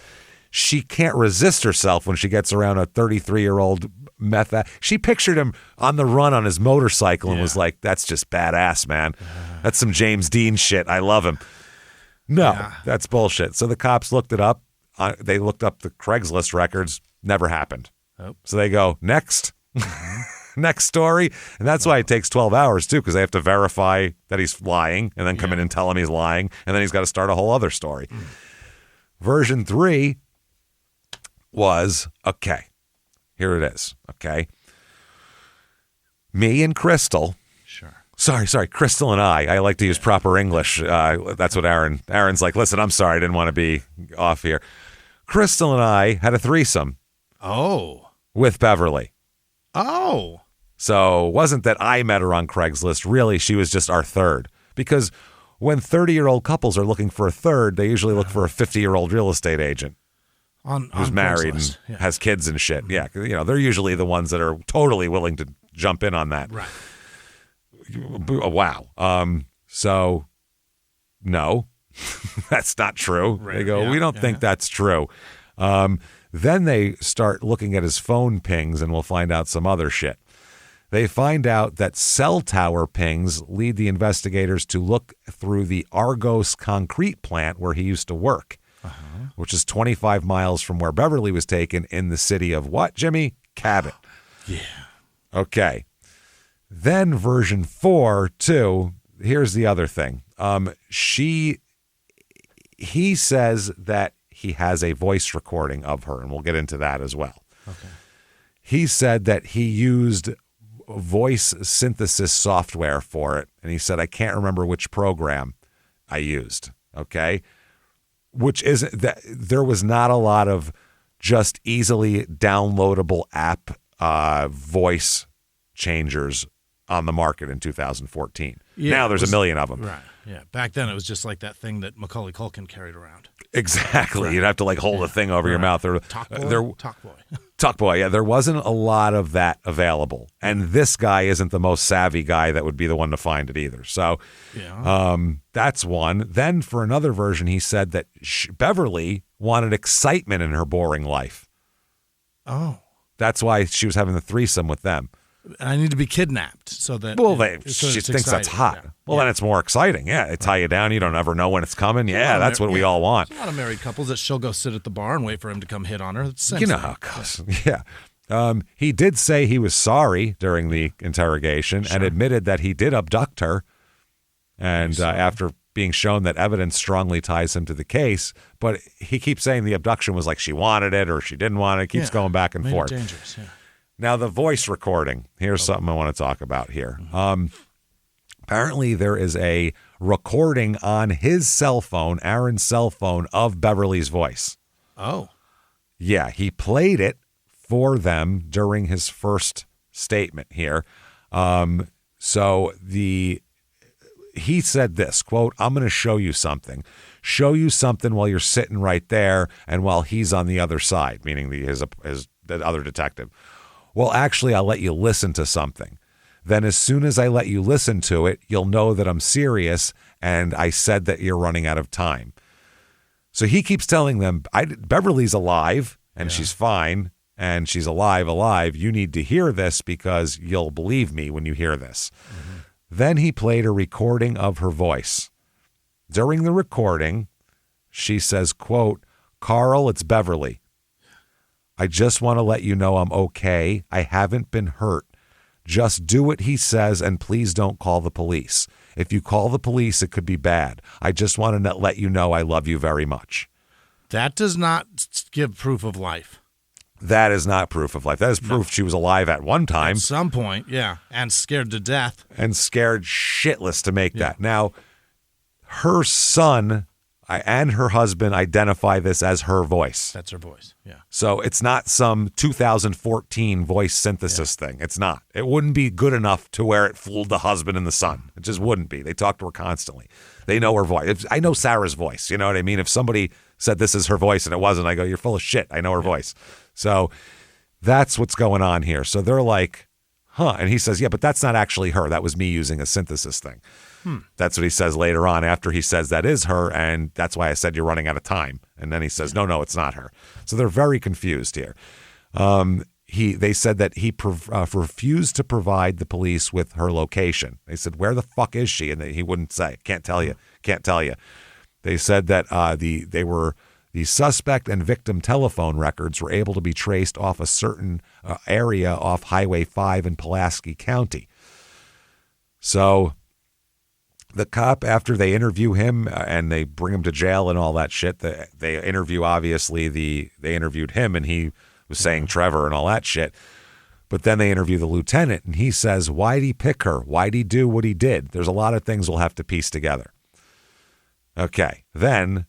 She can't resist herself when she gets around a 33-year-old meth. She pictured him on the run on his motorcycle and was like, that's just badass, man. That's some James Dean shit. I love him. No, that's bullshit. So the cops looked it up. They looked up the Craigslist records. Never happened. Oh. So they go, next. Next story. And that's why it takes 12 hours, too, because they have to verify that he's lying and then come in and tell him he's lying. And then he's got to start a whole other story. Version 3 was, okay, here it is, okay? Me and Crystal. Sure. Sorry, Crystal and I like to use proper English. That's what Aaron's like, listen, I'm sorry, I didn't want to be off here. Crystal and I had a threesome. Oh. With Beverly. Oh. So it wasn't that I met her on Craigslist. Really, she was just our third. Because when 30-year-old couples are looking for a third, they usually look for a 50-year-old real estate agent who's married and has kids and shit. Yeah, they're usually the ones that are totally willing to jump in on that. Right. Wow. So, no, that's not true. Right. They go, we don't think that's true. Then they start looking at his phone pings, and we'll find out some other shit. They find out that cell tower pings lead the investigators to look through the Argos concrete plant where he used to work, which is 25 miles from where Beverly was taken in the city of what, Jimmie? Cabot. Yeah. Okay. Then version 4, too, here's the other thing. He says that he has a voice recording of her, and we'll get into that as well. Okay. He said that he used voice synthesis software for it, and he said, I can't remember which program I used, okay? Which isn't that there was not a lot of just easily downloadable app voice changers on the market in 2014. Yeah, now there's a million of them. Right. Yeah. Back then it was just like that thing that Macaulay Culkin carried around. Exactly. Right. You'd have to like hold a thing over your mouth. Talk boy. Yeah, there wasn't a lot of that available. And this guy isn't the most savvy guy that would be the one to find it either. So that's one. Then for another version, he said that Beverly wanted excitement in her boring life. Oh. That's why she was having the threesome with them. I need to be kidnapped so that she thinks that's hot. Yeah. Well, then it's more exciting. Yeah, they tie you down. You don't ever know when it's coming. Yeah, that's what we all want. There's a lot of married couples that she'll go sit at the bar and wait for him to come hit on her. You know how it goes. Yeah. He did say he was sorry during the interrogation and admitted that he did abduct her. And after being shown that evidence strongly ties him to the case, but he keeps saying the abduction was like she wanted it or she didn't want it. It keeps going back and forth. Dangerous, yeah. Now, the voice recording, here's something I want to talk about here. Apparently, there is a recording on his cell phone, Aaron's cell phone, of Beverly's voice. Oh. Yeah, he played it for them during his first statement here. He said this, quote, I'm going to show you something. Show you something while you're sitting right there and while he's on the other side, meaning the other detective. Well, actually, I'll let you listen to something. Then as soon as I let you listen to it, you'll know that I'm serious, and I said that you're running out of time. So he keeps telling them, Beverly's alive, and she's fine, and she's alive. You need to hear this because you'll believe me when you hear this. Mm-hmm. Then he played a recording of her voice. During the recording, she says, quote, "Carl, it's Beverly. I just want to let you know I'm okay. I haven't been hurt. Just do what he says and please don't call the police. If you call the police, it could be bad. I just want to let you know I love you very much." That does not give proof of life. That is not proof of life. That is proof she was alive at one time. At some point, yeah. And scared to death. And scared shitless to make that. Now, her son and her husband identify this as her voice. That's her voice, yeah. So it's not some 2014 voice synthesis thing. It's not. It wouldn't be good enough to where it fooled the husband and the son. It just wouldn't be. They talk to her constantly. They know her voice. I know Sarah's voice. You know what I mean? If somebody said this is her voice and it wasn't, I go, you're full of shit. I know her voice. So that's what's going on here. So they're like, huh. And he says, yeah, but that's not actually her. That was me using a synthesis thing. That's what he says later on after he says that is her, and that's why I said you're running out of time. And then he says, no, it's not her. So they're very confused here. They said that he refused to provide the police with her location. They said, where the fuck is she? And he wouldn't say. Can't tell you. They said that the suspect and victim telephone records were able to be traced off a certain area off Highway 5 in Pulaski County. So the cop, after they interview him and they bring him to jail and all that shit, they interview, obviously, they interviewed him and he was saying Trevor and all that shit. But then they interview the lieutenant and he says, why'd he pick her? Why'd he do what he did? There's a lot of things we'll have to piece together. Okay. Then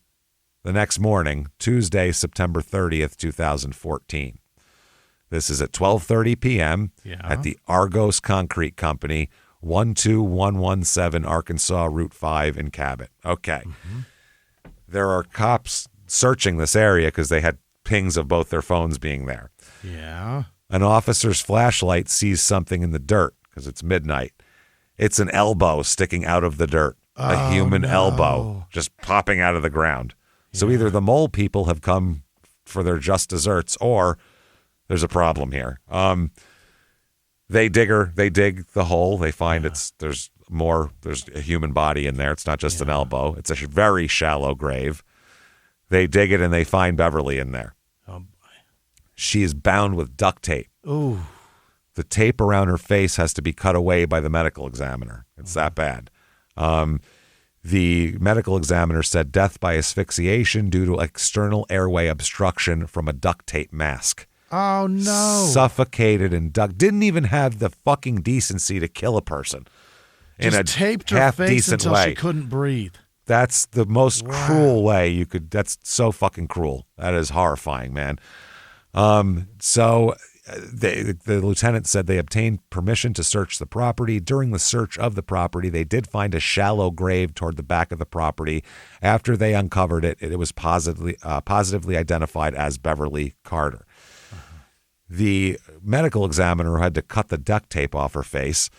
the next morning, Tuesday, September 30th, 2014. This is at 12:30 p.m. At the Argos Concrete Company, 12117 Arkansas Route 5 in Cabot. Okay. Mm-hmm. There are cops searching this area because they had pings of both their phones being there. Yeah. An officer's flashlight sees something in the dirt because it's midnight. It's an elbow sticking out of the dirt, a human elbow just popping out of the ground. Yeah. So either the mole people have come for their just desserts or there's a problem here. They dig the hole. They find there's a human body in there. It's not just an elbow. It's a very shallow grave. They dig it and they find Beverly in there. Oh, boy. She is bound with duct tape. Ooh. The tape around her face has to be cut away by the medical examiner. It's that bad. The medical examiner said death by asphyxiation due to external airway obstruction from a duct tape mask. Oh, no. Suffocated and didn't even have the fucking decency to kill a person in a taped her half face decent until way. She couldn't breathe. That's the most cruel way you could. That's so fucking cruel. That is horrifying, man. So the lieutenant said they obtained permission to search the property. During the search of the property, they did find a shallow grave toward the back of the property. After they uncovered it, it was positively identified as Beverly Carter. The medical examiner who had to cut the duct tape off her face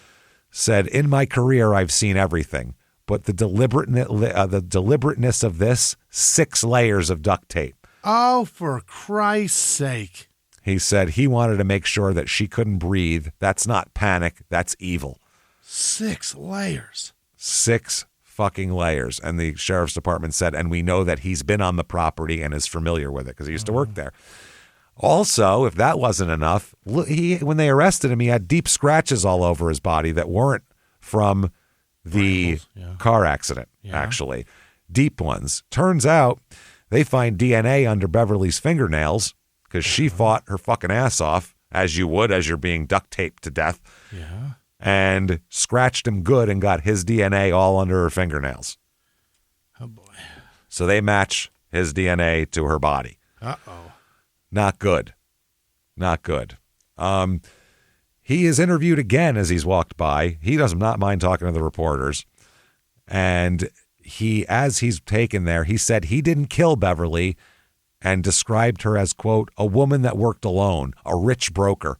said, in my career, I've seen everything, but the deliberateness of this, 6 layers of duct tape. Oh, for Christ's sake. He said he wanted to make sure that she couldn't breathe. That's not panic. That's evil. 6 layers. 6 fucking layers. And the sheriff's department said, and we know that he's been on the property and is familiar with it because he used to work there. Also, if that wasn't enough, when they arrested him, he had deep scratches all over his body that weren't from the car accident, actually. Deep ones. Turns out they find DNA under Beverly's fingernails because she fought her fucking ass off, as you would as you're being duct taped to death, and scratched him good and got his DNA all under her fingernails. Oh, boy. So they match his DNA to her body. Uh-oh. Not good. Not good. He is interviewed again as he's walked by. He does not mind talking to the reporters. And as he's taken there, he said he didn't kill Beverly and described her as, quote, a woman that worked alone, a rich broker.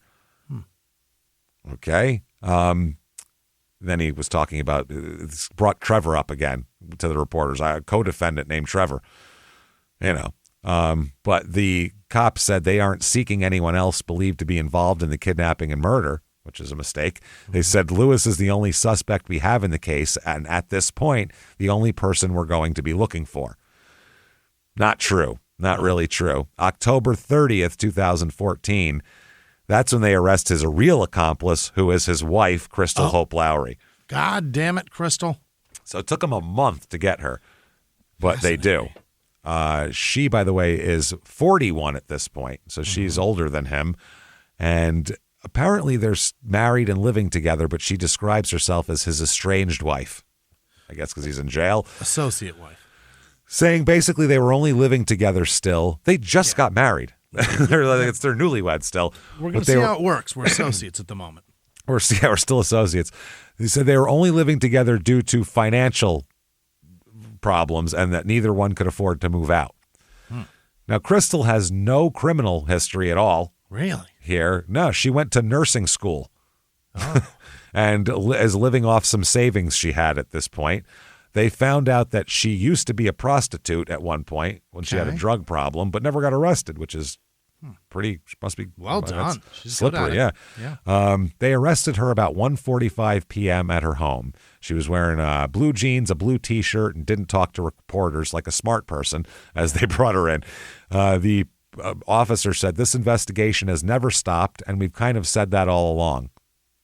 Okay. then he was talking about, it's brought Trevor up again to the reporters, a co-defendant named Trevor, but the cops said they aren't seeking anyone else believed to be involved in the kidnapping and murder, which is a mistake. They said Lewis is the only suspect we have in the case, and at this point, the only person we're going to be looking for. Not true. Not really true. October 30th, 2014, that's when they arrest his real accomplice, who is his wife, Crystal Hope Lowry. God damn it, Crystal. So it took them a month to get her, but they do. She, by the way, is 41 at this point, so she's older than him, and apparently they're married and living together, but she describes herself as his estranged wife, I guess because he's in jail. Associate wife. Saying basically they were only living together still. They just got married. It's their newlyweds still. We're going to see how it works. We're associates at the moment. We're still associates. They said they were only living together due to financial problems and that neither one could afford to move out. Now, Crystal has no criminal history at all. Really? Here. No, she went to nursing school and is living off some savings she had at this point. They found out that she used to be a prostitute at one point when she had a drug problem, but never got arrested, which is pretty, must be well done. She's slippery, yeah. They arrested her about 1:45 p.m. at her home. She was wearing blue jeans, a blue T-shirt, and didn't talk to reporters like a smart person as they brought her in. The officer said, "This investigation has never stopped, and we've kind of said that all along."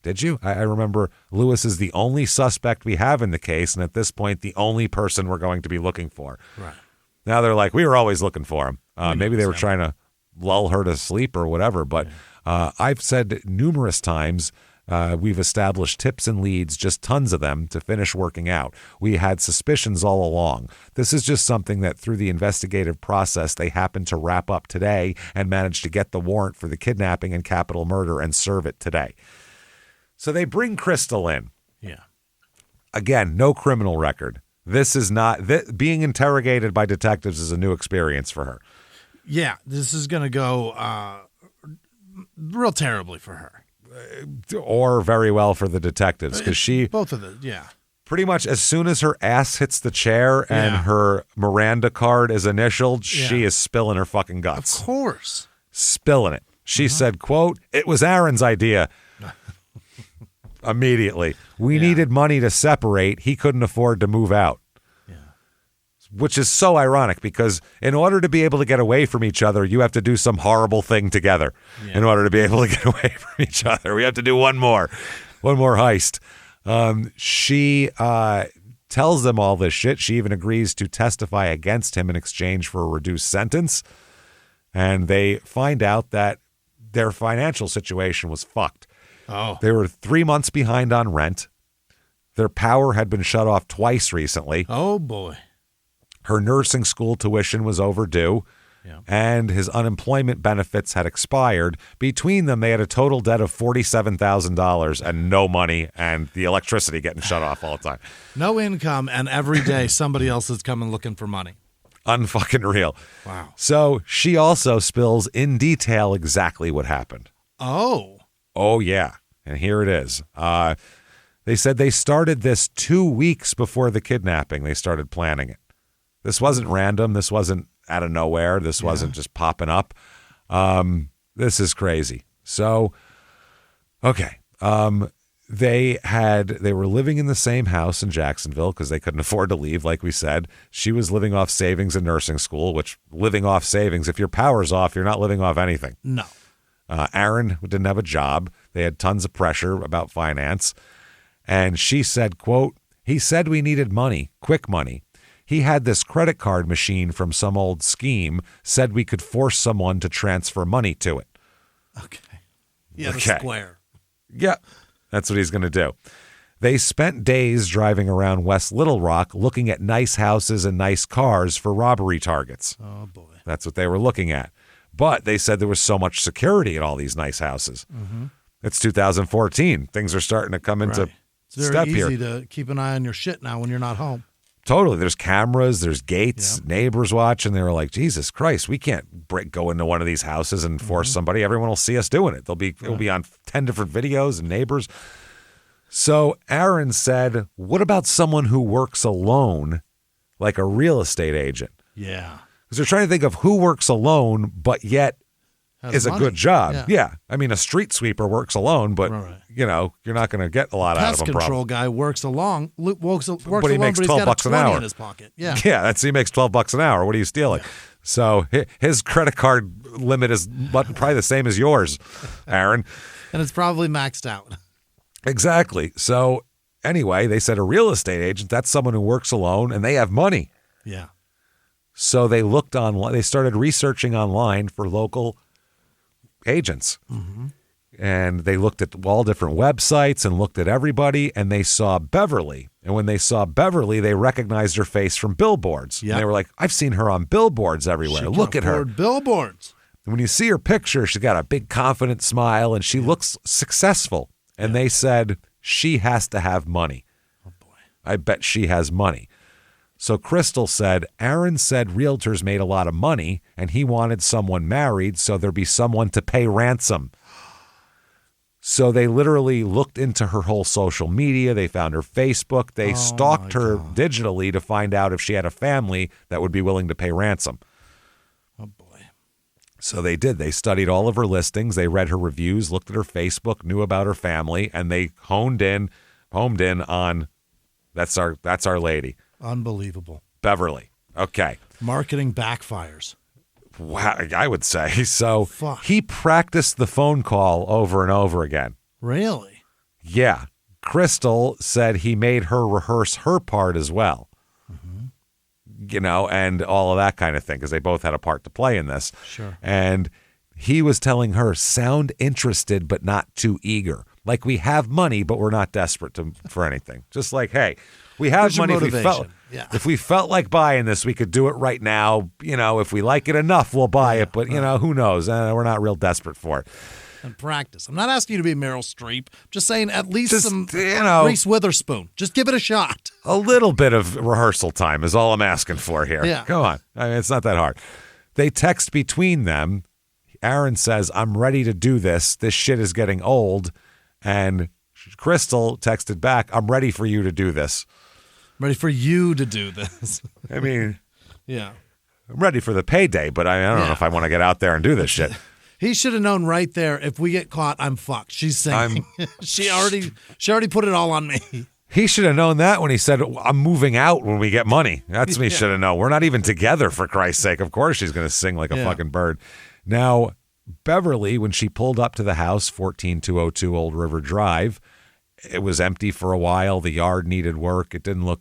Did you? I remember Lewis is the only suspect we have in the case, and at this point, the only person we're going to be looking for. Right. Now they're like, we were always looking for him. Maybe they were trying to lull her to sleep or whatever, but I've said numerous times we've established tips and leads, just tons of them, to finish working out. We had suspicions all along. This is just something that through the investigative process, they happened to wrap up today and managed to get the warrant for the kidnapping and capital murder and serve it today. So they bring Crystal in. Yeah. Again, no criminal record. This is not, being interrogated by detectives is a new experience for her. Yeah, this is going to go real terribly for her. Or very well for the detectives, because she... Both of them, yeah. Pretty much as soon as her ass hits the chair and her Miranda card is initialed, she is spilling her fucking guts. Of course. Spilling it. She said, quote, "It was Aaron's idea." Immediately. We needed money to separate. He couldn't afford to move out. Yeah. Which is so ironic because in order to be able to get away from each other, you have to do some horrible thing together in order to be able to get away from each other. We have to do one more heist. She tells them all this shit. She even agrees to testify against him in exchange for a reduced sentence. And they find out that their financial situation was fucked. Oh. They were 3 months behind on rent. Their power had been shut off twice recently. Oh, boy. Her nursing school tuition was overdue, and his unemployment benefits had expired. Between them, they had a total debt of $47,000 and no money, and the electricity getting shut off all the time. No income, and every day somebody else is coming looking for money. Unfucking real. Wow. So she also spills in detail exactly what happened. Oh, yeah. And here it is. They said they started this 2 weeks before the kidnapping. They started planning it. This wasn't random. This wasn't out of nowhere. This wasn't just popping up. This is crazy. So, okay. They were living in the same house in Jacksonville because they couldn't afford to leave, like we said. She was living off savings in nursing school, which living off savings, if your power's off, you're not living off anything. No. Aaron didn't have a job. They had tons of pressure about finance. And she said, quote, "He said we needed money, quick money. He had this credit card machine from some old scheme, said we could force someone to transfer money to it." Okay. Yeah, the square. Yeah, that's what he's going to do. They spent days driving around West Little Rock looking at nice houses and nice cars for robbery targets. Oh, boy. That's what they were looking at. But they said there was so much security in all these nice houses. Mm-hmm. It's 2014. Things are starting to come into step here. It's very easy to keep an eye on your shit now when you're not home. Totally. There's cameras, there's gates, neighbors watching. They were like, Jesus Christ, we can't go into one of these houses and force somebody. Everyone will see us doing it. It'll be on 10 different videos and neighbors. So Aaron said, what about someone who works alone, like a real estate agent? Yeah. Because they're trying to think of who works alone, but yet is a good job. Yeah. I mean, a street sweeper works alone, but, you're not going to get a lot out of him. Pest control guy works alone, but he makes alone, but he's $12 got a an hour in his pocket. Yeah. Yeah, he makes $12 an hour. What are you stealing? Yeah. So his credit card limit is probably the same as yours, Aaron. And it's probably maxed out. Exactly. So anyway, they said a real estate agent, that's someone who works alone and they have money. Yeah. So they looked online, they started researching online for local agents. Mm-hmm. And they looked at all different websites and looked at everybody, and they saw Beverly. And when they saw Beverly, they recognized her face from billboards. Yep. And they were like, I've seen her on billboards everywhere. Look at her. Billboards. And when you see her picture, she's got a big confident smile and she looks successful. And they said, she has to have money. Oh, boy. I bet she has money. So Crystal said, Aaron said realtors made a lot of money and he wanted someone married so there'd be someone to pay ransom. So they literally looked into her whole social media. They found her Facebook. They stalked her digitally to find out if she had a family that would be willing to pay ransom. Oh, boy. So they did. They studied all of her listings. They read her reviews, looked at her Facebook, knew about her family, and they homed in on that's our lady. Unbelievable. Beverly. Okay. Marketing backfires. Wow, I would say. So he practiced the phone call over and over again. Really? Yeah. Crystal said he made her rehearse her part as well. Mm-hmm. And all of that kind of thing, because they both had a part to play in this. Sure. And he was telling her, sound interested but not too eager. Like, we have money, but we're not desperate for anything. Just like, hey, we have money. If we felt like buying this, we could do it right now. If we like it enough, we'll buy it. But, who knows? We're not real desperate for it. And practice. I'm not asking you to be Meryl Streep. Just saying at least some Reese Witherspoon. Just give it a shot. A little bit of rehearsal time is all I'm asking for here. Yeah. Come on. I mean, it's not that hard. They text between them. Aaron says, I'm ready to do this. This shit is getting old. And Crystal texted back, I'm ready for you to do this. Ready for you to do this. I mean, yeah. I'm ready for the payday, but I don't know if I want to get out there and do this shit. He should have known right there, if we get caught, I'm fucked. She's singing. She already put it all on me. He should have known that when he said, I'm moving out when we get money. That's me should have known. We're not even together, for Christ's sake. Of course she's going to sing like a fucking bird. Now, Beverly, when she pulled up to the house, 14202 Old River Drive, it was empty for a while. The yard needed work. It didn't look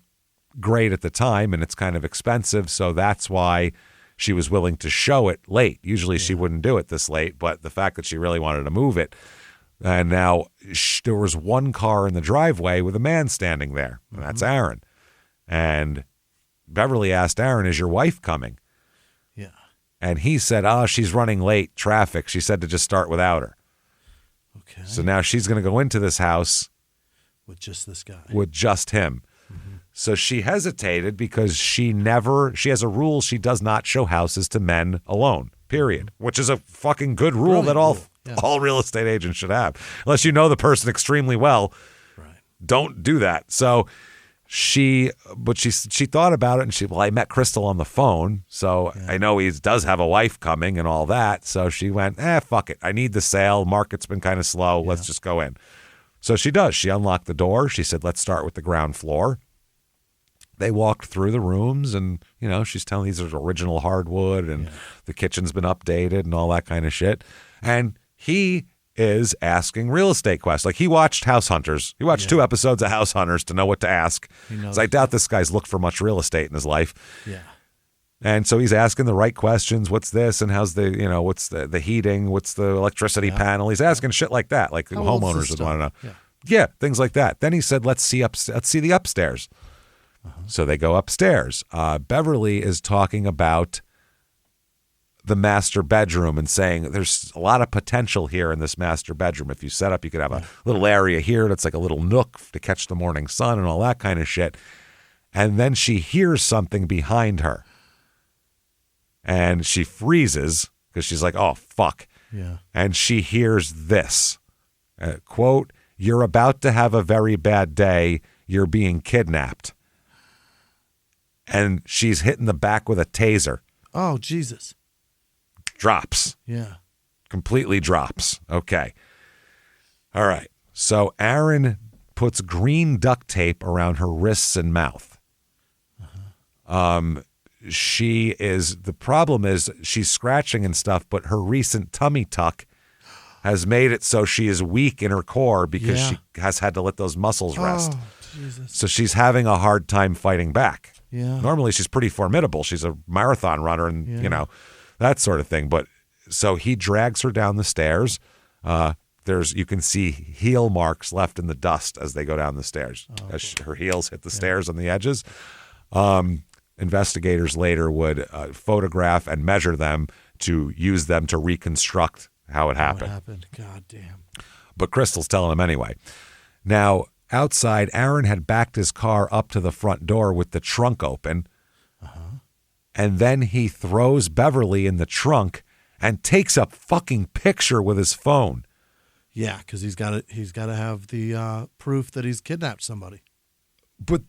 great at the time, and it's kind of expensive, so that's why she was willing to show it late. Usually she wouldn't do it this late, but the fact that she really wanted to move it. And now there was one car in the driveway with a man standing there, and that's Aaron. And Beverly asked Aaron, is your wife coming? Yeah. And he said, she's running late, traffic. She said to just start without her. Okay. So now she's going to go into this house with just this guy. With just him. Mm-hmm. So she hesitated because she has a rule, she does not show houses to men alone, period, which is a fucking good rule that all real estate agents should have. Unless you know the person extremely well, don't do that. So she thought about it and I met Crystal on the phone, so I know he does have a wife coming and all that. So she went, fuck it. I need the sale. Market's been kind of slow. Yeah. Let's just go in. So she does. She unlocked the door. She said, let's start with the ground floor. They walked through the rooms and, she's telling these are original hardwood and the kitchen's been updated and all that kind of shit. And he is asking real estate questions. Like, he watched House Hunters. He watched 2 episodes of House Hunters to know what to ask. So I doubt this guy's looked for much real estate in his life. Yeah. And so he's asking the right questions. What's this? And how's what's the heating? What's the electricity panel? He's asking shit like that, like the homeowners would want to know. Yeah, things like that. Then he said, let's see the upstairs. So they go upstairs. Beverly is talking about the master bedroom and saying there's a lot of potential here in this master bedroom. If you set up, you could have a little area here that's like a little nook to catch the morning sun and all that kind of shit. And then she hears something behind her. And she freezes because she's like, oh, fuck. Yeah. And she hears this, quote, You're about to have a very bad day. You're being kidnapped. And she's hit in the back with a taser. Oh, Jesus. Drops. Yeah. Completely drops. Okay. All right. So Aaron puts green duct tape around her wrists and mouth. The problem is she's scratching and stuff, but her recent tummy tuck has made it so she is weak in her core because she has had to let those muscles rest. Oh, Jesus. So she's having a hard time fighting back. Yeah. Normally she's pretty formidable. She's a marathon runner and, that sort of thing. But so he drags her down the stairs. You can see heel marks left in the dust as they go down the stairs. As her heels hit the stairs on the edges. Investigators later would photograph and measure them to use them to reconstruct how it happened. What happened? God damn. But Crystal's telling him anyway. Now, outside, Aaron had backed his car up to the front door with the trunk open. And then he throws Beverly in the trunk and takes a fucking picture with his phone. Yeah, because he's got to have the proof that he's kidnapped somebody. But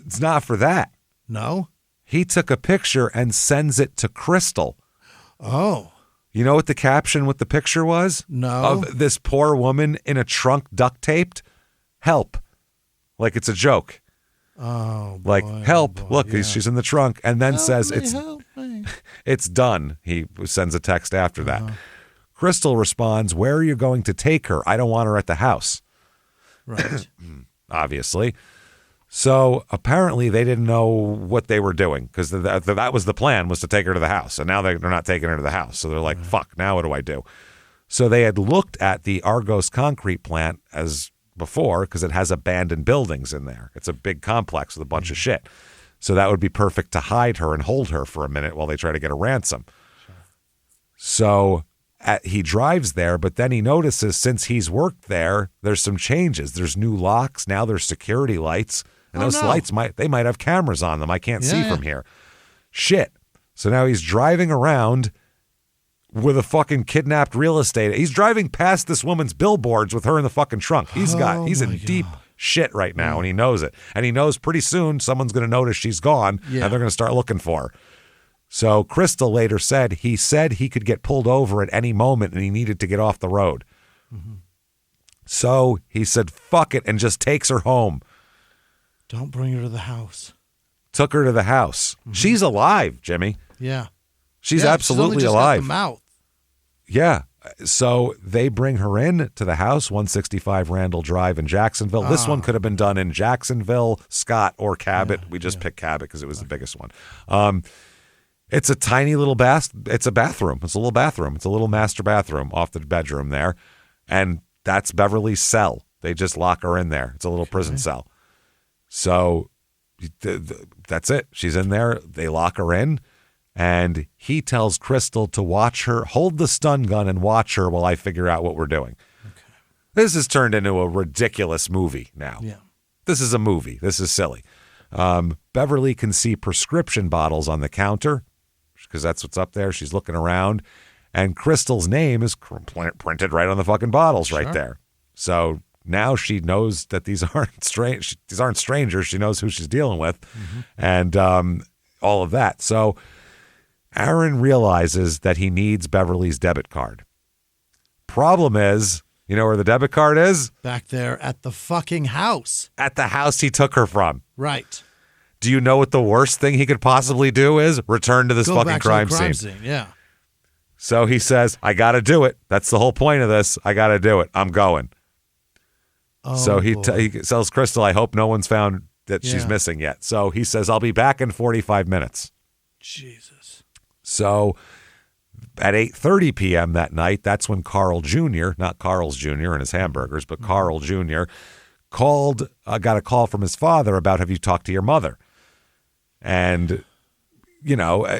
it's not for that. No? He took a picture and sends it to Crystal. Oh. You know what the caption with the picture was? No. Of this poor woman in a trunk duct taped? Help. Like it's a joke. Oh, boy, like, help, boy, look, she's in the trunk. And then says, help me. it's done. He sends a text after that. Crystal responds, where are you going to take her? I don't want her at the house. Right. Obviously. So apparently they didn't know what they were doing because that was the plan, was to take her to the house. And now they're not taking her to the house. So they're like, fuck, now what do I do? So they had looked at the Argos concrete plant as before because it has abandoned buildings in there. It's a big complex with a bunch of shit. So that would be perfect to hide her and hold her for a minute while they try to get a ransom. Sure. So he drives there, but then he notices since he's worked there, there's some changes. There's new locks. Now there's security lights. And those lights might have cameras on them. I can't see from here. Shit. So now he's driving around with a fucking kidnapped real estate. He's driving past this woman's billboards with her in the fucking trunk. He's in deep shit right now, and he knows it. And he knows pretty soon someone's going to notice she's gone, and they're going to start looking for her. So Crystal later said he could get pulled over at any moment, and he needed to get off the road. So he said, fuck it, and just takes her home. Don't bring her to the house. Took her to the house. She's alive, Jimmy. Yeah. She's absolutely alive. Got the mouth. Yeah. So they bring her in to the house, 165 Randall Drive in Jacksonville. This one could have been done in Jacksonville, Scott, or Cabot. We just picked Cabot because it was the biggest one. It's a tiny little it's a bathroom. It's a little bathroom. It's a little master bathroom off the bedroom there. And that's Beverly's cell. They just lock her in there. It's a little prison cell. So that's it. She's in there. They lock her in. And he tells Crystal to watch her, hold the stun gun and watch her while I figure out what we're doing. Okay. This has turned into a ridiculous movie now. Yeah. This is a movie. This is silly. Beverly can see prescription bottles on the counter because that's what's up there. She's looking around. And Crystal's name is printed right on the fucking bottles right there. So now she knows that these aren't strangers. She knows who she's dealing with and all of that. So Aaron realizes that he needs Beverly's debit card. Problem is, you know where the debit card is? Back there at the fucking house. At the house he took her from. Right. Do you know what the worst thing he could possibly do is? Return to this fucking crime scene. Yeah. So he says, I got to do it. That's the whole point of this. I got to do it. I'm going. So he tells Crystal, I hope no one's found that she's missing yet. So he says, I'll be back in 45 minutes. Jesus. So at 8:30 p.m. that night, that's when Carl Jr., not Carl's Jr. and his hamburgers, but Carl Jr. got a call from his father about, have you talked to your mother? And,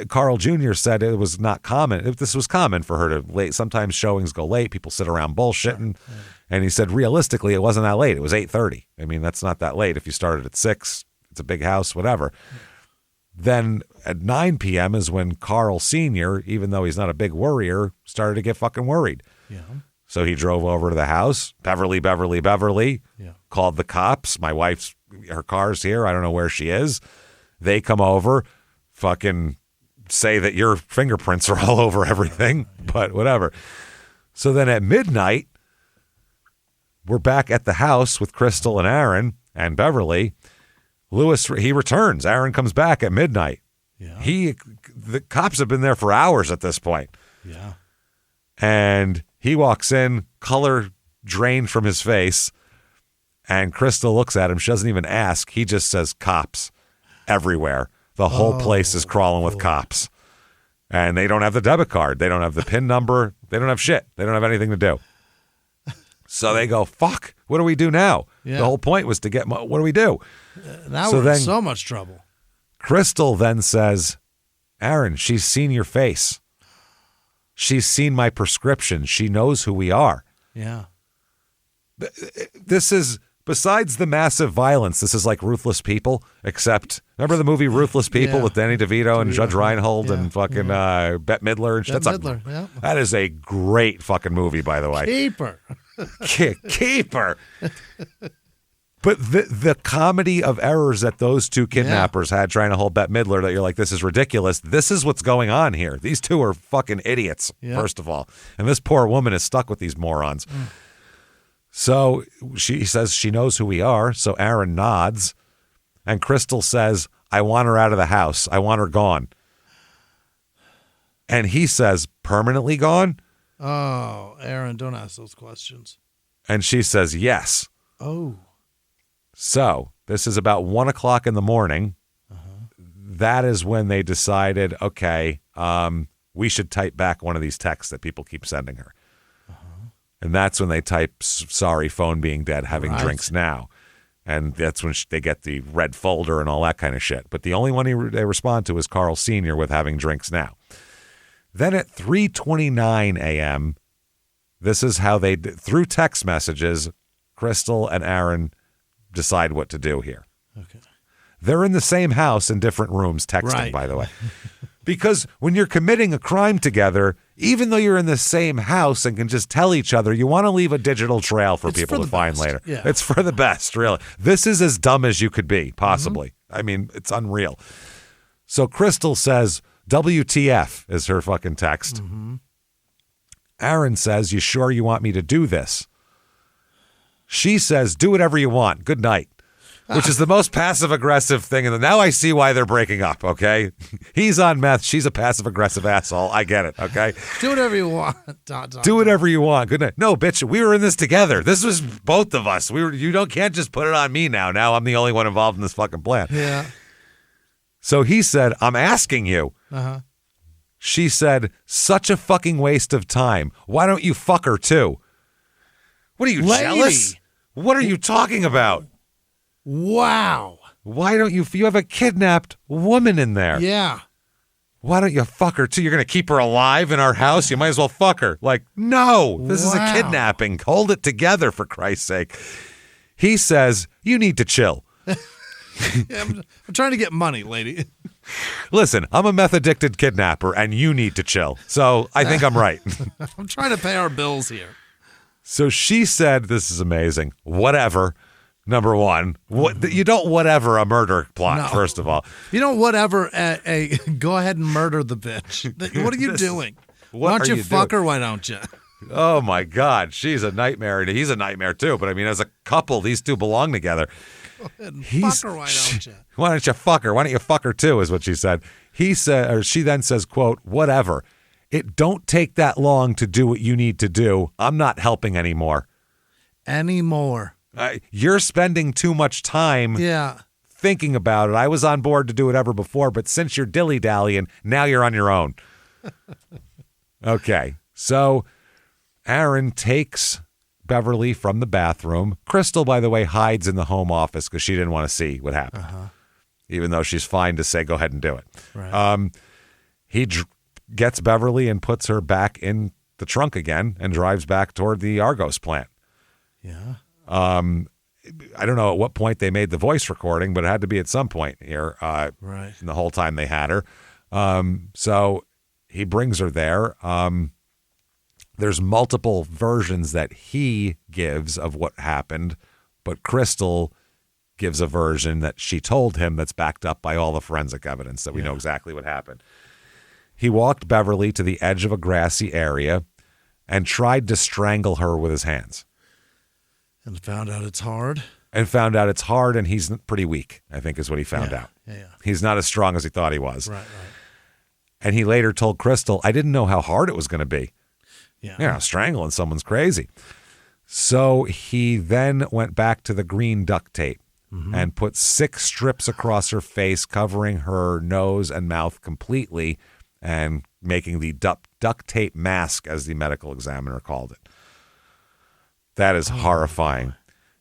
Carl Jr. said it was not common. This was common for her to late. Sometimes showings go late. People sit around bullshitting. Sure. And he said, realistically, it wasn't that late. It was 8:30. I mean, that's not that late. If you started at 6, it's a big house, whatever. Then at 9 p.m. is when Carl Sr., even though he's not a big worrier, started to get fucking worried. Yeah. So he drove over to the house. Beverly. Yeah. Called the cops. My her car's here. I don't know where she is. They come over, fucking say that your fingerprints are all over everything, but whatever. So then at midnight, we're back at the house with Crystal and Aaron and Beverly. Lewis, he returns. Aaron comes back at midnight. Yeah. The cops have been there for hours at this point. Yeah. And he walks in, color drained from his face, and Crystal looks at him. She doesn't even ask. He just says cops everywhere. The whole place is crawling with cops. And they don't have the debit card. They don't have the PIN number. They don't have shit. They don't have anything to do. So they go, fuck, what do we do now? Yeah. The whole point was to get, what do we do? Now we're in so much trouble. Crystal then says, Aaron, she's seen your face. She's seen my prescription. She knows who we are. Yeah. This is, besides the massive violence, this is like Ruthless People, except, remember the movie Ruthless People with Danny DeVito and Judge Reinhold and fucking Bette Midler? That is a great fucking movie, by the way. Keeper. But the comedy of errors that those two kidnappers had trying to hold Bette Midler, that you're like, this is ridiculous. This is what's going on here. These two are fucking idiots, first of all. And this poor woman is stuck with these morons. So she says she knows who we are. So Aaron nods. And Crystal says, I want her out of the house. I want her gone. And he says, permanently gone? Oh, Aaron, don't ask those questions. And she says, yes. Oh. So this is about 1 o'clock in the morning. That is when they decided, okay, we should type back one of these texts that people keep sending her. And that's when they type, sorry, phone being dead, having drinks now. And that's when they get the red folder and all that kind of shit. But the only one they respond to is Carl Sr. with having drinks now. Then at 3:29 a.m., this is how they, through text messages, Crystal and Aaron decide what to do here. Okay. They're in the same house in different rooms texting, by the way. Because when you're committing a crime together, even though you're in the same house and can just tell each other, you want to leave a digital trail for people to find later. Yeah. It's for the best, really. This is as dumb as you could be, possibly. I mean, it's unreal. So Crystal says, WTF is her fucking text. Aaron says, you sure you want me to do this? She says, do whatever you want. Good night. Which is the most passive-aggressive thing. And now I see why they're breaking up, okay? He's on meth. She's a passive-aggressive asshole. I get it, okay? Do whatever you want. Do whatever you want. Good night. No, bitch, we were in this together. This was both of us. Can't just put it on me now. Now I'm the only one involved in this fucking plan. Yeah. So he said, I'm asking you. She said, such a fucking waste of time. Why don't you fuck her too? What are you, jealous? What are you talking about? Wow. Why don't you have a kidnapped woman in there? Yeah. Why don't you fuck her too? You're going to keep her alive in our house? You might as well fuck her. Like, no, this is a kidnapping. Hold it together, for Christ's sake. He says, you need to chill. I'm trying to get money, lady. Listen, I'm a meth-addicted kidnapper, and you need to chill. So I think I'm right. I'm trying to pay our bills here. So she said, this is amazing, whatever. Number one, you don't whatever a murder plot, first of all. You don't whatever go ahead and murder the bitch. What are you doing? Why don't you fuck her? Why don't you? Oh, my God. She's a nightmare. And he's a nightmare, too. But, I mean, as a couple, these two belong together. Go ahead and fuck her, why don't you? Why don't you fuck her? Why don't you fuck her, too, is what she said. She then says, quote, whatever. It don't take that long to do what you need to do. I'm not helping anymore. You're spending too much time thinking about it. I was on board to do whatever before, but since you're dilly-dallying, now you're on your own. Okay, so Aaron takes Beverly from the bathroom. Crystal, by the way, hides in the home office because she didn't want to see what happened, even though she's fine to say, go ahead and do it. Right. He gets Beverly and puts her back in the trunk again and drives back toward the Argos plant. Yeah. I don't know at what point they made the voice recording, but it had to be at some point here. Right. The whole time they had her. So he brings her there. There's multiple versions that he gives of what happened, but Crystal gives a version that she told him that's backed up by all the forensic evidence that we know exactly what happened. He walked Beverly to the edge of a grassy area and tried to strangle her with his hands. And found out it's hard. And he's pretty weak, I think is what he found out. Yeah. He's not as strong as he thought he was. Right. And he later told Crystal, I didn't know how hard it was going to be. Yeah. Strangling someone's crazy. So he then went back to the green duct tape and put 6 strips across her face, covering her nose and mouth completely and making the duct tape mask, as the medical examiner called it. That is horrifying.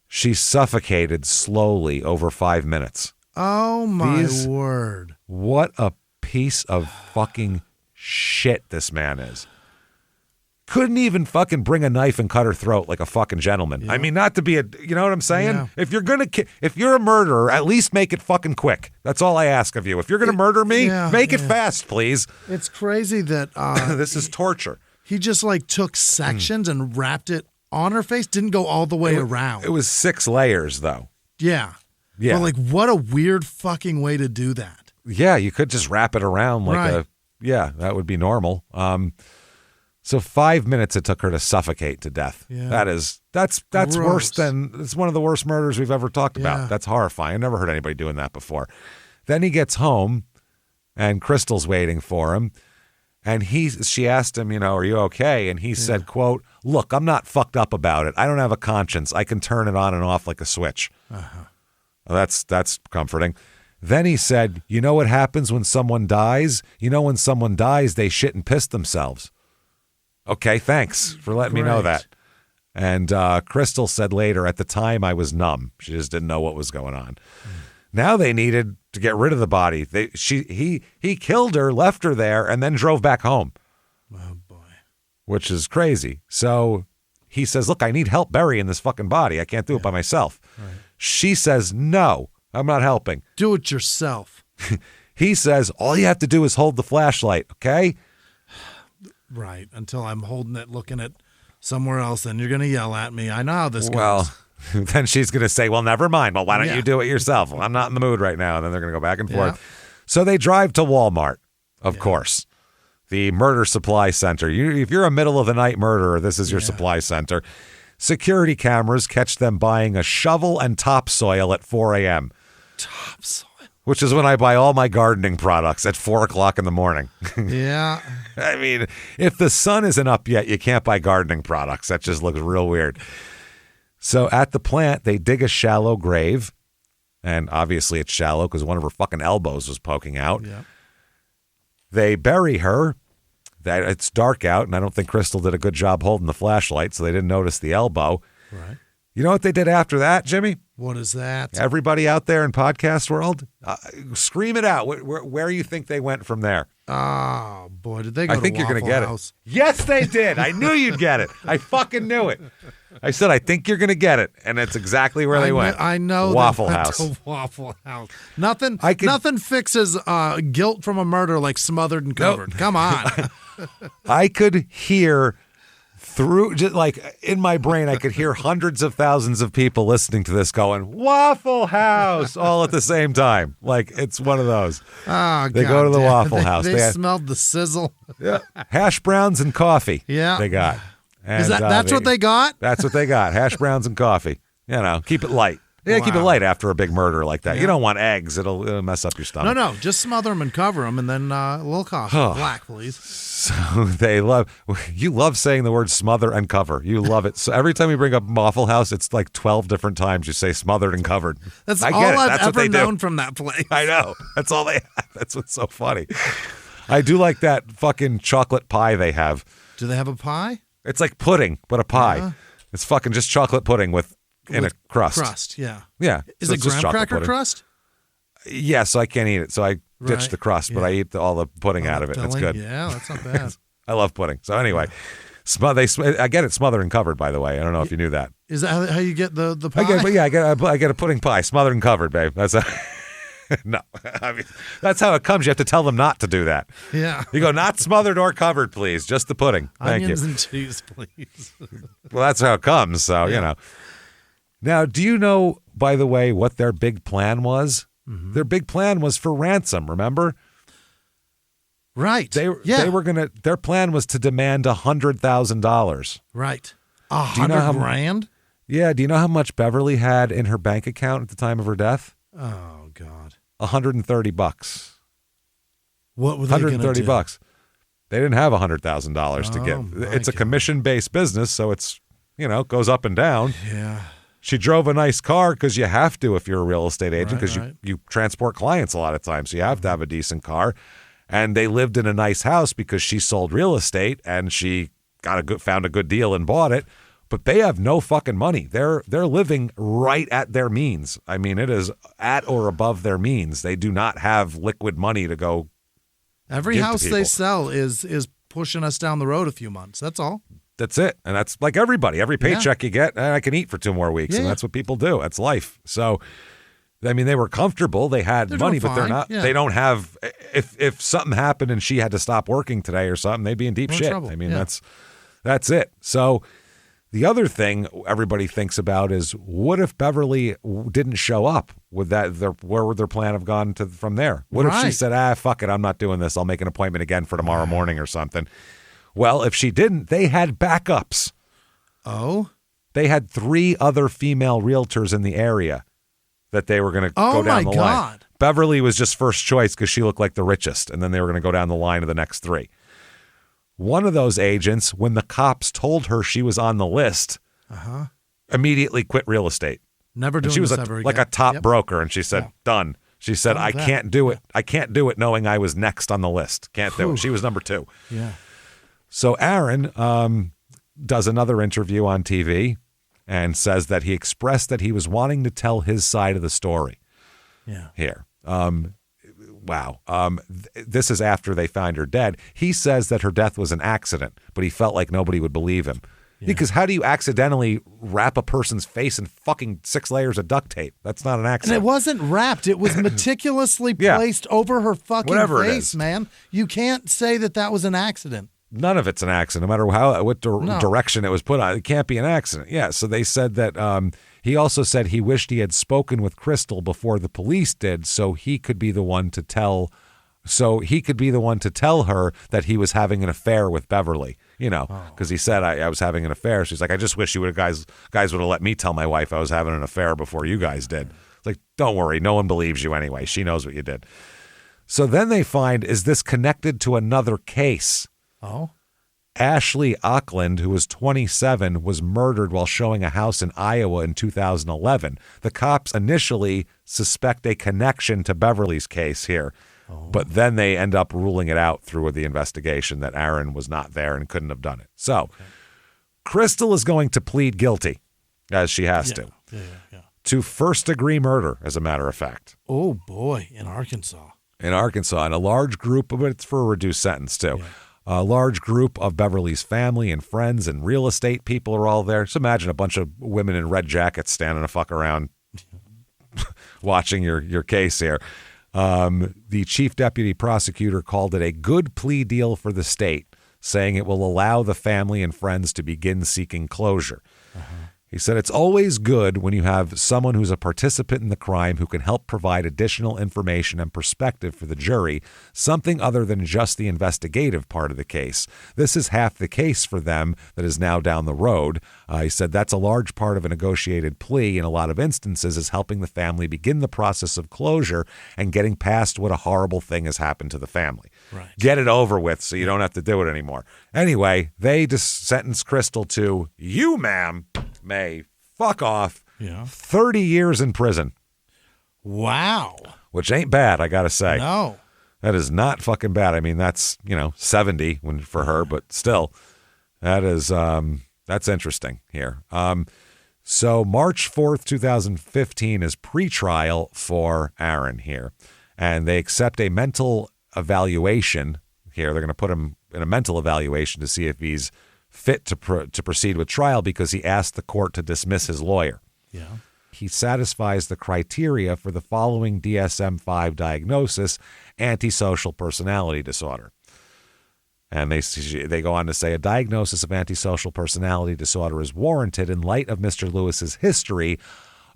She suffocated slowly over 5 minutes. Oh, my word. What a piece of fucking shit this man is. Couldn't even fucking bring a knife and cut her throat like a fucking gentleman. Yeah. I mean, not to be you know what I'm saying? Yeah. If you're a murderer, at least make it fucking quick. That's all I ask of you. If you're going to murder me, make it fast, please. It's crazy that this is torture. He just like took sections and wrapped it on her face. Didn't go all the way around. It was 6 layers though. Yeah. But like, what a weird fucking way to do that. Yeah, you could just wrap it around like that would be normal. So 5 minutes it took her to suffocate to death. Yeah. That's worse than, it's one of the worst murders we've ever talked about. That's horrifying. I never heard anybody doing that before. Then he gets home and Crystal's waiting for him. And she asked him, are you okay? And he said, quote, look, I'm not fucked up about it. I don't have a conscience. I can turn it on and off like a switch. Uh-huh. Well, that's comforting. Then he said, you know what happens when someone dies? When someone dies, they shit and piss themselves. Okay, thanks for letting me know that. And Crystal said later, at the time I was numb. She just didn't know what was going on. Now they needed to get rid of the body. He killed her, left her there, and then drove back home. Oh, boy. Which is crazy. So he says, look, I need help burying this fucking body. I can't do it by myself. Right. She says, no, I'm not helping. Do it yourself. He says, all you have to do is hold the flashlight, okay? Right, until I'm holding it, looking at somewhere else, then you're going to yell at me. I know how this goes. Well, then she's going to say, well, never mind. Well, why don't you do it yourself? Well, I'm not in the mood right now. And then they're going to go back and forth. So they drive to Walmart, of course, the murder supply center. If you're a middle-of-the-night murderer, this is your supply center. Security cameras catch them buying a shovel and topsoil at 4 a.m. Topsoil? Which is when I buy all my gardening products at 4 o'clock in the morning. Yeah. I mean, if the sun isn't up yet, you can't buy gardening products. That just looks real weird. So at the plant, they dig a shallow grave. And obviously it's shallow because one of her fucking elbows was poking out. Yeah. They bury her. It's dark out, and I don't think Crystal did a good job holding the flashlight, so they didn't notice the elbow. Right. You know what they did after that, Jimmy? What is that? Everybody out there in podcast world, scream it out. Where you think they went from there? Oh, boy, did they go to Waffle Waffle you're going to get House? it. Yes, they did. I knew you'd get it. I fucking knew it. I said, I think you're going to get it, and it's exactly where they went. I know. Waffle House. To Waffle House. Nothing fixes guilt from a murder like smothered and covered. Nope. Come on. I could hear through, just like in my brain, I could hear hundreds of thousands of people listening to this going, Waffle House, all at the same time. Like, it's one of those. Oh, they go to the Waffle House. They smelled the sizzle. Yeah. Hash browns and coffee. Yeah. They got. And, that's what they got? That's what they got. Hash browns and coffee. Keep it light. Yeah, keep it light after a big murder like that. Yeah. You don't want eggs. It'll mess up your stomach. No. Just smother them and cover them, and then a little coffee. Black, please. So you love saying the word smother and cover. You love it. So every time we bring up Waffle House, it's like 12 different times you say smothered and covered. That's all I've ever known from that place. I know. That's all they have. That's what's so funny. I do like that fucking chocolate pie they have. Do they have a pie? It's like pudding, but a pie. Yeah. It's fucking just chocolate pudding with a crust. Crust, yeah. Yeah. Is it graham cracker crust? Yeah, so I can't eat it. So I ditched the crust, but I eat all the pudding out of it. That's good. Yeah, that's not bad. I love pudding. So anyway, I get it smothered and covered, by the way. I don't know if you knew that. Is that how you get the pie? I get a pudding pie, smothered and covered, babe. That's No, I mean, that's how it comes. You have to tell them not to do that. Yeah. You go, not smothered or covered, please. Just the pudding. Thank Onions you. and cheese, please. Well, that's how it comes. So, you know. Now, do you know, by the way, what their big plan was? Mm-hmm. Their big plan was for ransom, remember? Right. They were going to, their plan was to demand $100,000. Right. $100,000? Yeah. Do you know how much Beverly had in her bank account at the time of her death? Oh, God. $130. What were they going to do? $130. They didn't have $100,000 to give. It's a commission-based business, so it's, goes up and down. Yeah. She drove a nice car because you have to if you're a real estate agent, because right. you transport clients a lot of times, so you have to have a decent car. And they lived in a nice house because she sold real estate and she found a good deal and bought it. But they have no fucking money. They're living right at their means. I mean, it is at or above their means. They do not have liquid money to go. Every house they sell is pushing us down the road a few months. That's all. That's it. And that's like everybody. Every paycheck you get, I can eat for 2 more weeks. And that's what people do. That's life. So, I mean, they were comfortable. They had money, but they're not. Yeah. They don't have. If something happened and she had to stop working today or something, they'd be in deep shit. Trouble. I mean, that's it. So the other thing everybody thinks about is, what if Beverly didn't show up? Where would their plan have gone from there? What if she said, fuck it, I'm not doing this. I'll make an appointment again for tomorrow morning or something. Well, if she didn't, they had backups. Oh? They had 3 other female realtors in the area that they were going to go down the line. God. Beverly was just first choice because she looked like the richest, and then they were going to go down the line of the next 3. One of those agents, when the cops told her she was on the list, immediately quit real estate. Never doing this ever again. Like a top broker, and she said, done. She said, I can't do it. I can't do it knowing I was next on the list. Can't do it. She was number 2. Yeah. So Aaron does another interview on TV and says that he expressed that he was wanting to tell his side of the story. Yeah. Here. Wow. This is after they find her dead. He says that her death was an accident, but he felt like nobody would believe him. Yeah. Because how do you accidentally wrap a person's face in fucking 6 layers of duct tape? That's not an accident. And it wasn't wrapped. It was meticulously placed over her fucking face, man. You can't say that was an accident. None of it's an accident, no matter what direction it was put on. It can't be an accident. Yeah, so they said that he also said he wished he had spoken with Crystal before the police did, so he could be the one to tell her that he was having an affair with Beverly, because he said, I was having an affair. She's like, I just wish you guys would have let me tell my wife I was having an affair before you guys did. It's like, don't worry, no one believes you anyway. She knows what you did. So then they find, is this connected to another case? Oh. Ashley Auckland, who was 27, was murdered while showing a house in Iowa in 2011. The cops initially suspect a connection to Beverly's case here, but then they end up ruling it out through the investigation that Aaron was not there and couldn't have done it. So Crystal is going to plead guilty, as she has to first-degree murder, as a matter of fact. Oh, boy, in Arkansas. And a large group, but it's for a reduced sentence, too. Yeah. A large group of Beverly's family and friends and real estate people are all there. Just imagine a bunch of women in red jackets standing the fuck around watching your case here. The chief deputy prosecutor called it a good plea deal for the state, saying it will allow the family and friends to begin seeking closure. He said, it's always good when you have someone who's a participant in the crime who can help provide additional information and perspective for the jury, something other than just the investigative part of the case. This is half the case for them that is now down the road. He said that's a large part of a negotiated plea in a lot of instances, is helping the family begin the process of closure and getting past what a horrible thing has happened to the family. Right. Get it over with so you don't have to do it anymore. Anyway, they just sentenced Crystal to, you, ma'am, may fuck off, 30 years in prison. Wow. Which ain't bad, I got to say. No. That is not fucking bad. I mean, that's, 70 for her, but still, that is, that's interesting here. So March 4th, 2015 is pretrial for Aaron here, and they accept a mental evaluation here. They're going to put him in a mental evaluation to see if he's fit to proceed with trial, because he asked the court to dismiss his lawyer. Yeah. he satisfies the criteria for the following DSM-5 diagnosis, antisocial personality disorder. And they go on to say a diagnosis of antisocial personality disorder is warranted in light of Mr. Lewis's history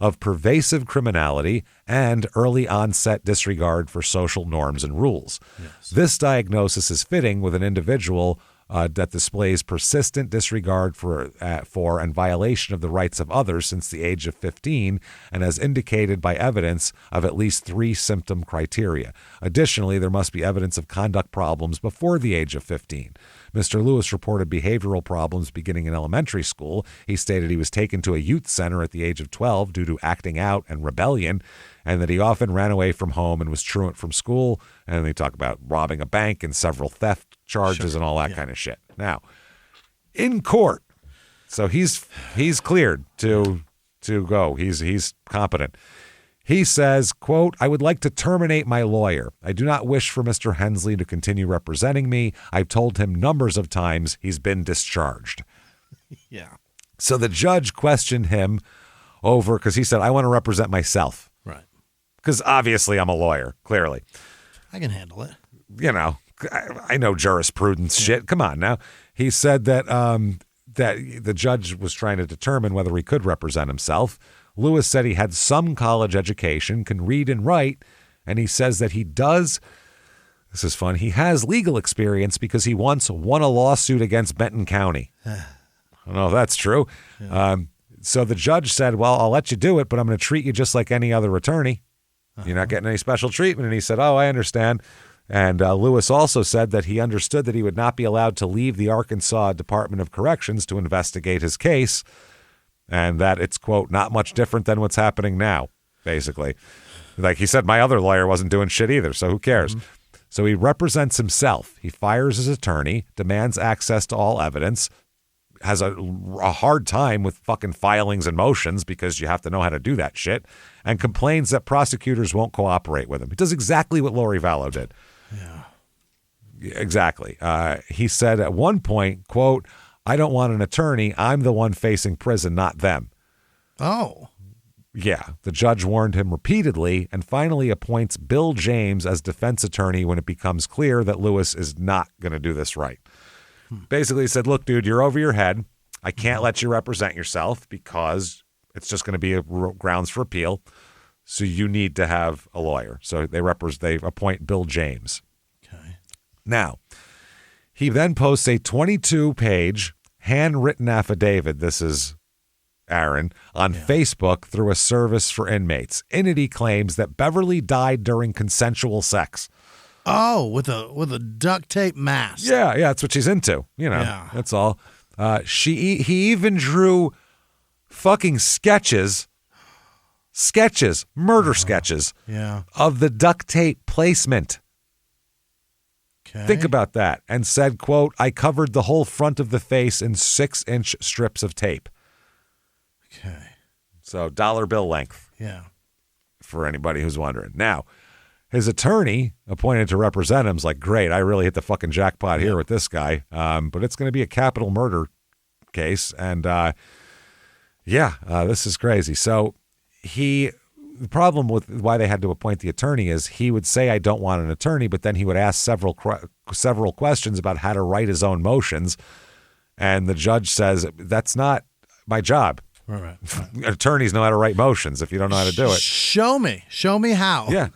of pervasive criminality and early onset disregard for social norms and rules. Yes. This diagnosis is fitting with an individual that displays persistent disregard for and violation of the rights of others since the age of 15 and as indicated by evidence of at least 3 symptom criteria. Additionally, there must be evidence of conduct problems before the age of 15. Mr. Lewis reported behavioral problems beginning in elementary school. He stated he was taken to a youth center at the age of 12 due to acting out and rebellion, and that he often ran away from home and was truant from school. And they talk about robbing a bank and several theft charges and all that kind of shit. Now, in court, so he's cleared to go. He's competent. He says, quote, "I would like to terminate my lawyer. I do not wish for Mr. Hensley to continue representing me. I've told him numbers of times he's been discharged." Yeah. So the judge questioned him over, because he said, "I want to represent myself." Right. Because obviously I'm a lawyer, clearly. I can handle it. You know, I know jurisprudence shit. Come on now. He said that that the judge was trying to determine whether he could represent himself. Lewis said he had some college education, can read and write, and he says that he does, this is fun, he has legal experience because he once won a lawsuit against Benton County. I don't know if that's true. Yeah. So the judge said, well, I'll let you do it, but I'm going to treat you just like any other attorney. You're not getting any special treatment. And he said, oh, I understand. And Lewis also said that he understood that he would not be allowed to leave the Arkansas Department of Corrections to investigate his case, and that it's, quote, not much different than what's happening now, basically. Like he said, my other lawyer wasn't doing shit either, so who cares? Mm-hmm. So he represents himself. He fires his attorney, demands access to all evidence, has a hard time with fucking filings and motions because you have to know how to do that shit, and complains that prosecutors won't cooperate with him. He does exactly what Lori Vallow did. Yeah. Exactly. He said at one point, quote, I don't want an attorney. I'm the one facing prison, not them. Oh. Yeah. The judge warned him repeatedly and finally appoints Bill James as defense attorney when it becomes clear that Lewis is not going to do this right. Basically said, look, dude, you're over your head. I can't let you represent yourself because it's just going to be a grounds for appeal. So you need to have a lawyer. So they appoint Bill James. Okay. Now, he then posts a 22-page handwritten affidavit. This is Aaron on Facebook through a service for inmates. In it, he claims that Beverly died during consensual sex. Oh, with a duct tape mask. Yeah, that's what she's into. You know, that's all. He even drew fucking sketches, murder sketches of the duct tape placement. Okay. Think about that. And said, quote, I covered the whole front of the face in 6-inch strips of tape. Okay. So dollar bill length. Yeah. For anybody who's wondering. Now, his attorney appointed to represent him is like, great, I really hit the fucking jackpot here with this guy. But it's going to be a capital murder case. And this is crazy. So the problem with why they had to appoint the attorney is he would say, I don't want an attorney, but then he would ask several questions about how to write his own motions. And the judge says, that's not my job. Right. Attorneys know how to write motions if you don't know how to do it. Show me how. Yeah.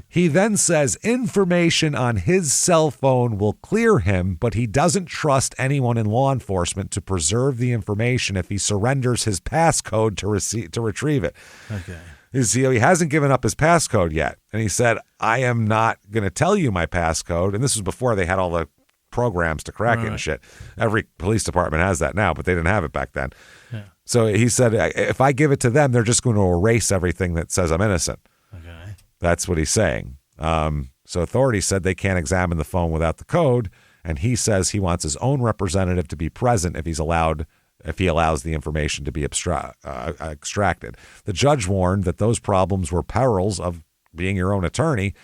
He then says information on his cell phone will clear him, but he doesn't trust anyone in law enforcement to preserve the information if he surrenders his passcode to retrieve it. Okay. He hasn't given up his passcode yet. And he said, I am not going to tell you my passcode. And this was before they had all the programs to crack it and shit. Every police department has that now, but they didn't have it back then. Yeah. So he said, if I give it to them, they're just going to erase everything that says I'm innocent. Okay. That's what he's saying. So authorities said they can't examine the phone without the code, and he says he wants his own representative to be present if he allows the information to be extracted. The judge warned that those problems were perils of being your own attorney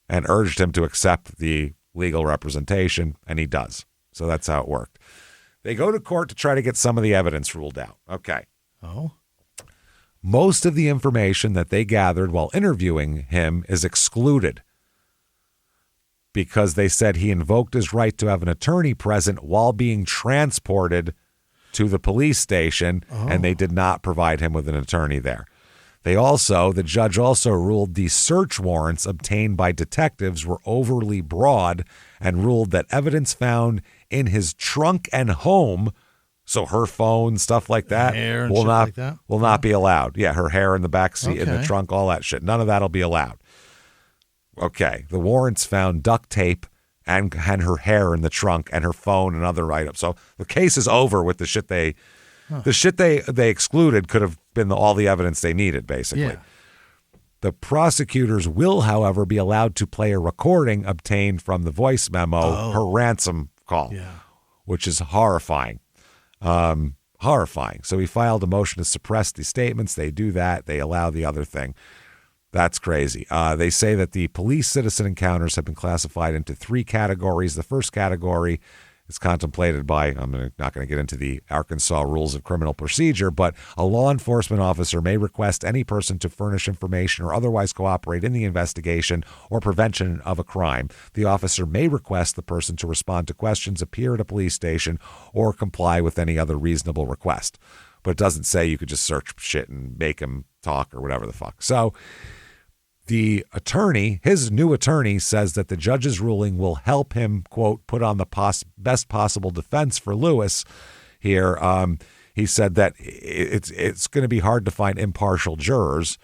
and urged him to accept the legal representation, and he does. So that's how it worked. They go to court to try to get some of the evidence ruled out. Okay. Oh. Most of the information that they gathered while interviewing him is excluded because they said he invoked his right to have an attorney present while being transported to the police station, and they did not provide him with an attorney there. The judge also ruled the search warrants obtained by detectives were overly broad and ruled that evidence found in his trunk and home, so her phone, stuff like that, will not be allowed. Yeah, her hair in the back seat, in the trunk, all that shit. None of that will be allowed. Okay, the warrants found duct tape and her hair in the trunk and her phone and other items. So the case is over with the shit they excluded could have been all the evidence they needed, basically. Yeah. The prosecutors will, however, be allowed to play a recording obtained from the voice memo, her ransom call, which is horrifying. Horrifying. So he filed a motion to suppress the statements. They do that. They allow the other thing. That's crazy. They say that the police-citizen encounters have been classified into 3 categories. The first category is contemplated by, I'm not going to get into the Arkansas rules of criminal procedure, but a law enforcement officer may request any person to furnish information or otherwise cooperate in the investigation or prevention of a crime. The officer may request the person to respond to questions, appear at a police station, or comply with any other reasonable request. But it doesn't say you could just search shit and make him talk or whatever the fuck. So the attorney, his new attorney, says that the judge's ruling will help him, quote, put on the best possible defense for Lewis here. He said that it's going to be hard to find impartial jurors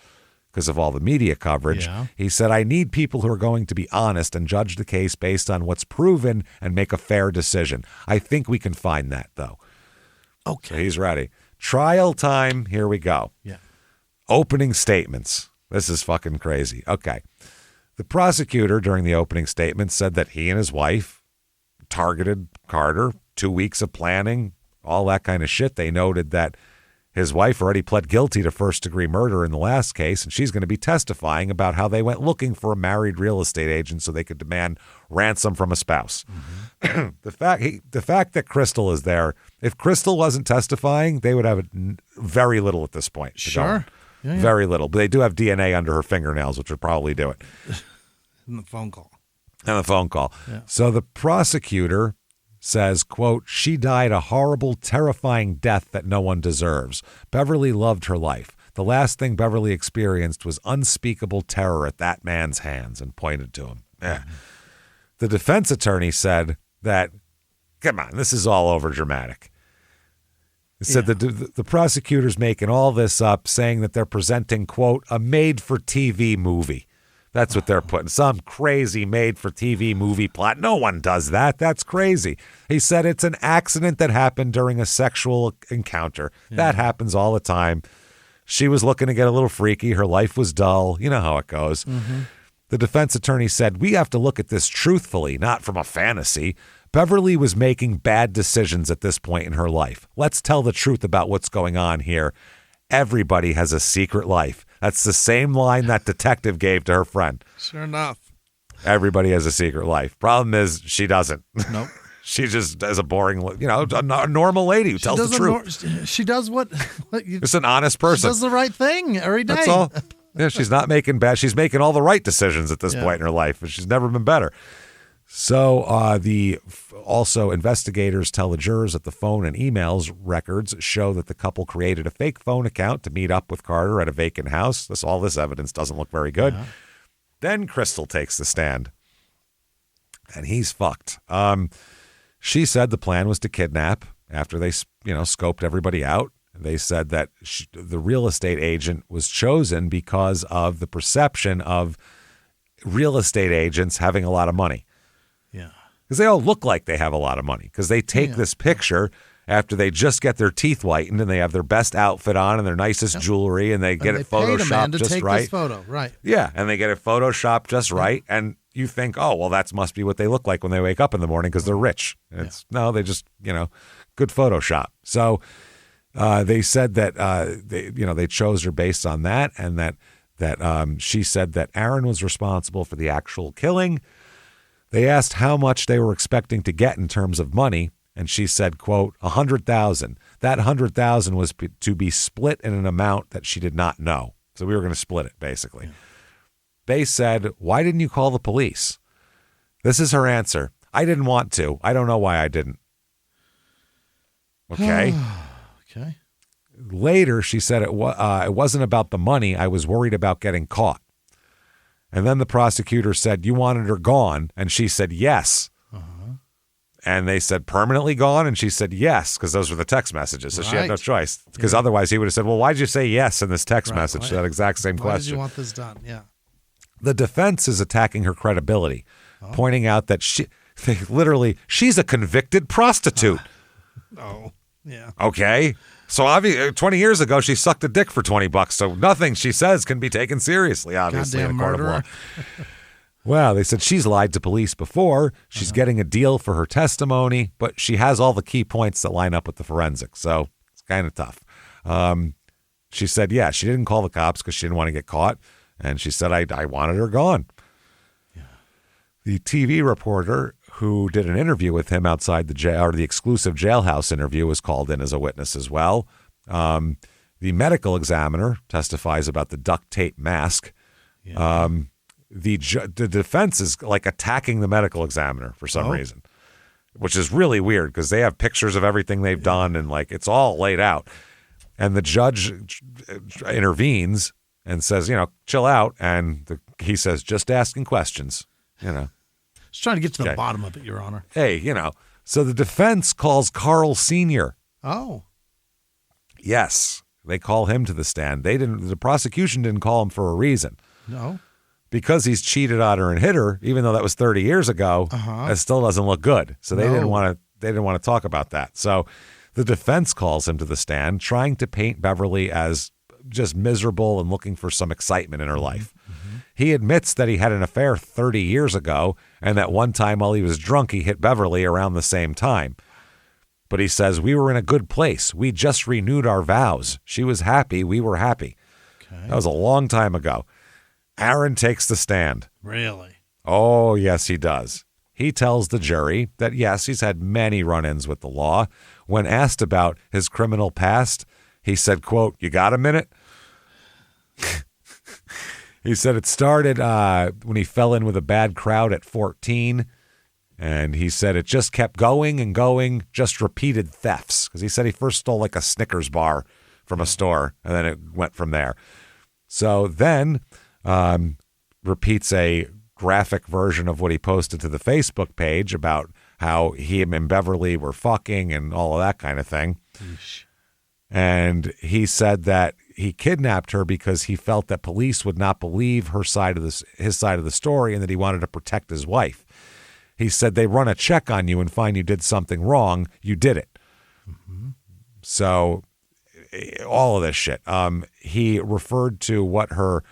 because of all the media coverage. Yeah. He said, I need people who are going to be honest and judge the case based on what's proven and make a fair decision. I think we can find that, though. Okay. So he's ready. Trial time. Here we go. Yeah. Opening statements. This is fucking crazy. Okay. The prosecutor during the opening statement said that he and his wife targeted Carter, 2 weeks of planning, all that kind of shit. They noted that his wife already pled guilty to first-degree murder in the last case, and she's going to be testifying about how they went looking for a married real estate agent so they could demand ransom from a spouse. Mm-hmm. The fact that Crystal is there, if Crystal wasn't testifying, they would have very little at this point. Sure. Yeah. Very little. But they do have DNA under her fingernails, which would probably do it. And the phone call. Yeah. So the prosecutor says, quote, she died a horrible, terrifying death that no one deserves. Beverly loved her life. The last thing Beverly experienced was unspeakable terror at that man's hands, and pointed to him. Mm-hmm. The defense attorney said that, come on, this is all over dramatic. He said that the prosecutor's making all this up, saying that they're presenting, quote, a made-for-TV movie. That's what they're putting. Some crazy made-for-TV movie plot. No one does that. That's crazy. He said it's an accident that happened during a sexual encounter. Yeah. That happens all the time. She was looking to get a little freaky. Her life was dull. You know how it goes. Mm-hmm. The defense attorney said, we have to look at this truthfully, not from a fantasy. Beverly was making bad decisions at this point in her life. Let's tell the truth about what's going on here. Everybody has a secret life. That's the same line that detective gave to her friend. Sure enough. Everybody has a secret life. Problem is, she doesn't. Nope. She just is a boring, a normal lady who tells the truth. She does what It's an honest person. She does the right thing every day. That's all. Yeah, she's not making bad. She's making all the right decisions at this point in her life, but she's never been better. So also investigators tell the jurors that the phone and emails records show that the couple created a fake phone account to meet up with Carter at a vacant house. All this evidence doesn't look very good. Yeah. Then Crystal takes the stand, and he's fucked. She said the plan was to kidnap after they, scoped everybody out. They said that the real estate agent was chosen because of the perception of real estate agents having a lot of money. Yeah. Because they all look like they have a lot of money. Because they take this picture after they just get their teeth whitened and they have their best outfit on and their nicest jewelry and they get it photoshopped just take right. This photo, right? Yeah, and they get it photoshopped just right, and you think, oh, well, that must be what they look like when they wake up in the morning because they're rich. No, they just good Photoshop. So they said that they chose her based on that, and that she said that Aaron was responsible for the actual killing. They asked how much they were expecting to get in terms of money, And she said, quote, 100,000. That 100,000 was to be split in an amount that she did not know. So we were going to split it, basically. Yeah. They said, why didn't you call the police? This is her answer. I didn't want to. I don't know why I didn't. Okay. Okay. Later, she said it wasn't about the money. I was worried about getting caught. And then the prosecutor said, you wanted her gone? And she said, yes. And they said, permanently gone? And she said, yes, because those were the text messages. So she had no choice. Because otherwise he would have said, well, why'd you say yes in this text message? That exact same question. Why did you want this done? Yeah. The defense is attacking her credibility, pointing out that she's a convicted prostitute. Yeah. Okay. So obviously, 20 years ago, she sucked a dick for $20. So nothing she says can be taken seriously, obviously, in a court of law. Well, they said she's lied to police before. She's getting a deal for her testimony, but she has all the key points that line up with the forensics. So it's kind of tough. She said, yeah, she didn't call the cops because she didn't want to get caught. And she said, I wanted her gone. Yeah. The TV reporter who did an interview with him outside the jail, or the exclusive jailhouse interview, was called in as a witness as well. The medical examiner testifies about the duct tape mask. Yeah. The defense is like attacking the medical examiner for some reason, which is really weird because they have pictures of everything they've done and like it's all laid out. And the judge intervenes and says, chill out. And he says, just asking questions, Just trying to get to the bottom of it, Your Honor. Hey, so the defense calls Carl Sr. Oh. Yes. They call him to the stand. The prosecution didn't call him for a reason. No. Because he's cheated on her and hit her, even though that was 30 years ago, it still doesn't look good. So they didn't want to talk about that. So the defense calls him to the stand, trying to paint Beverly as just miserable and looking for some excitement in her life. Mm-hmm. He admits that he had an affair 30 years ago and that one time while he was drunk, he hit Beverly around the same time. But he says, we were in a good place. We just renewed our vows. She was happy. We were happy. Okay. That was a long time ago. Aaron takes the stand. Really? Oh, yes, he does. He tells the jury that, yes, he's had many run-ins with the law. When asked about his criminal past, he said, quote, you got a minute? He said it started when he fell in with a bad crowd at 14. And he said it just kept going and going, just repeated thefts. Because he said he first stole like a Snickers bar from a store, and then it went from there. So then repeats a graphic version of what he posted to the Facebook page about how he and Beverly were fucking and all of that kind of thing. Eesh. And he said that he kidnapped her because he felt that police would not believe his side of the story and that he wanted to protect his wife. He said they run a check on you and find you did something wrong. You did it. Mm-hmm. So all of this shit. He referred to what her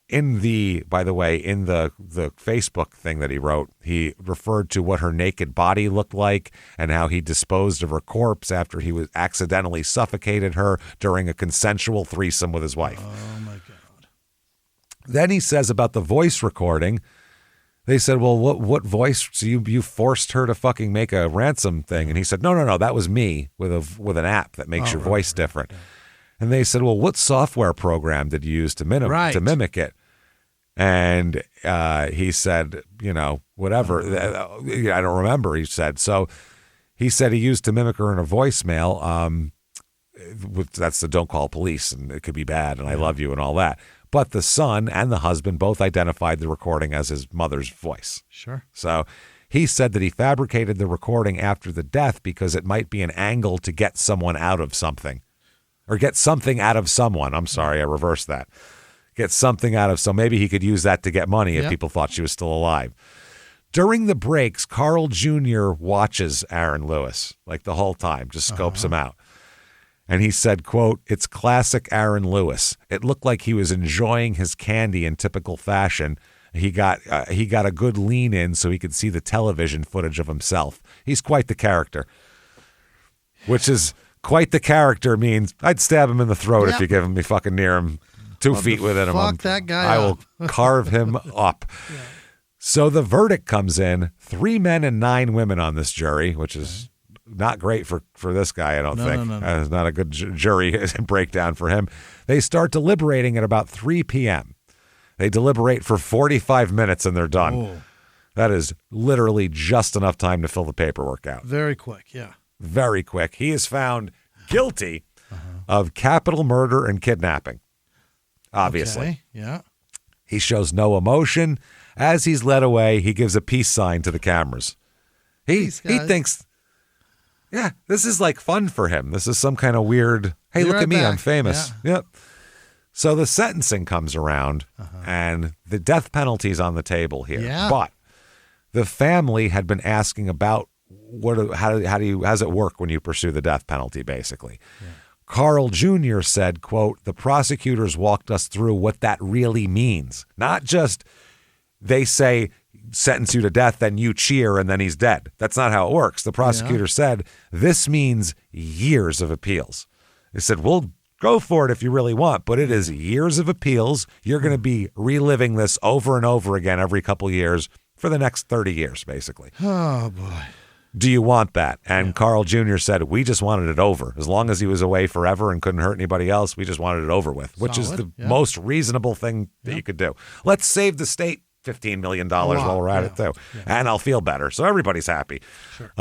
in the Facebook thing that he wrote, he referred to what her naked body looked like and how he disposed of her corpse after he was accidentally suffocated her during a consensual threesome with his wife. Oh my God. Then he says about the voice recording. They said, well, what voice? So you forced her to fucking make a ransom thing. And he said, no, that was me with an app that makes your voice different. Yeah. And they said, well, what software program did you use to mimic it? And he said, whatever. I don't remember, he said. So he said he used to mimic her in a voicemail. That's the don't call police and it could be bad and I love you and all that. But the son and the husband both identified the recording as his mother's voice. Sure. So he said that he fabricated the recording after the death because it might be an angle to get someone out of something. Or get something out of someone. I'm sorry, I reversed that. Get something out of, so maybe he could use that to get money if people thought she was still alive. During the breaks, Carl Jr. watches Aaron Lewis, like the whole time, just scopes him out. And he said, quote, it's classic Aaron Lewis. It looked like he was enjoying his candy in typical fashion. He got a good lean in so he could see the television footage of himself. He's quite the character, which is quite the character means I'd stab him in the throat if you give me fucking near him. 2 feet within him. Fuck that guy I will carve him up. Yeah. So the verdict comes in, 3 men and 9 women on this jury, which is not great for this guy, I don't think. No. It's not a good jury breakdown for him. They start deliberating at about 3 p.m. They deliberate for 45 minutes and they're done. Oh. That is literally just enough time to fill the paperwork out. Very quick, yeah. Very quick. He is found guilty of capital murder and kidnapping, obviously. Okay, yeah. He shows no emotion. As he's led away, he gives a peace sign to the cameras. He thinks, yeah, this is like fun for him. This is some kind of weird, hey, look at me, I'm famous. Yeah. Yep. So the sentencing comes around, and the death penalty's on the table here. Yeah. But the family had been asking about how does it work when you pursue the death penalty, basically. Yeah. Carl Jr. said, quote, the prosecutors walked us through what that really means. Not just they say, sentence you to death, then you cheer, and then he's dead. That's not how it works. The prosecutor said, this means years of appeals. They said, we'll go for it if you really want, but it is years of appeals. You're going to be reliving this over and over again every couple years for the next 30 years, basically. Oh, boy. Do you want that? And Carl Jr. said, we just wanted it over. As long as he was away forever and couldn't hurt anybody else, we just wanted it over with, which is the most reasonable thing that you could do. Let's save the state $15 million while we're at it, too. Yeah. And I'll feel better. So everybody's happy. Sure.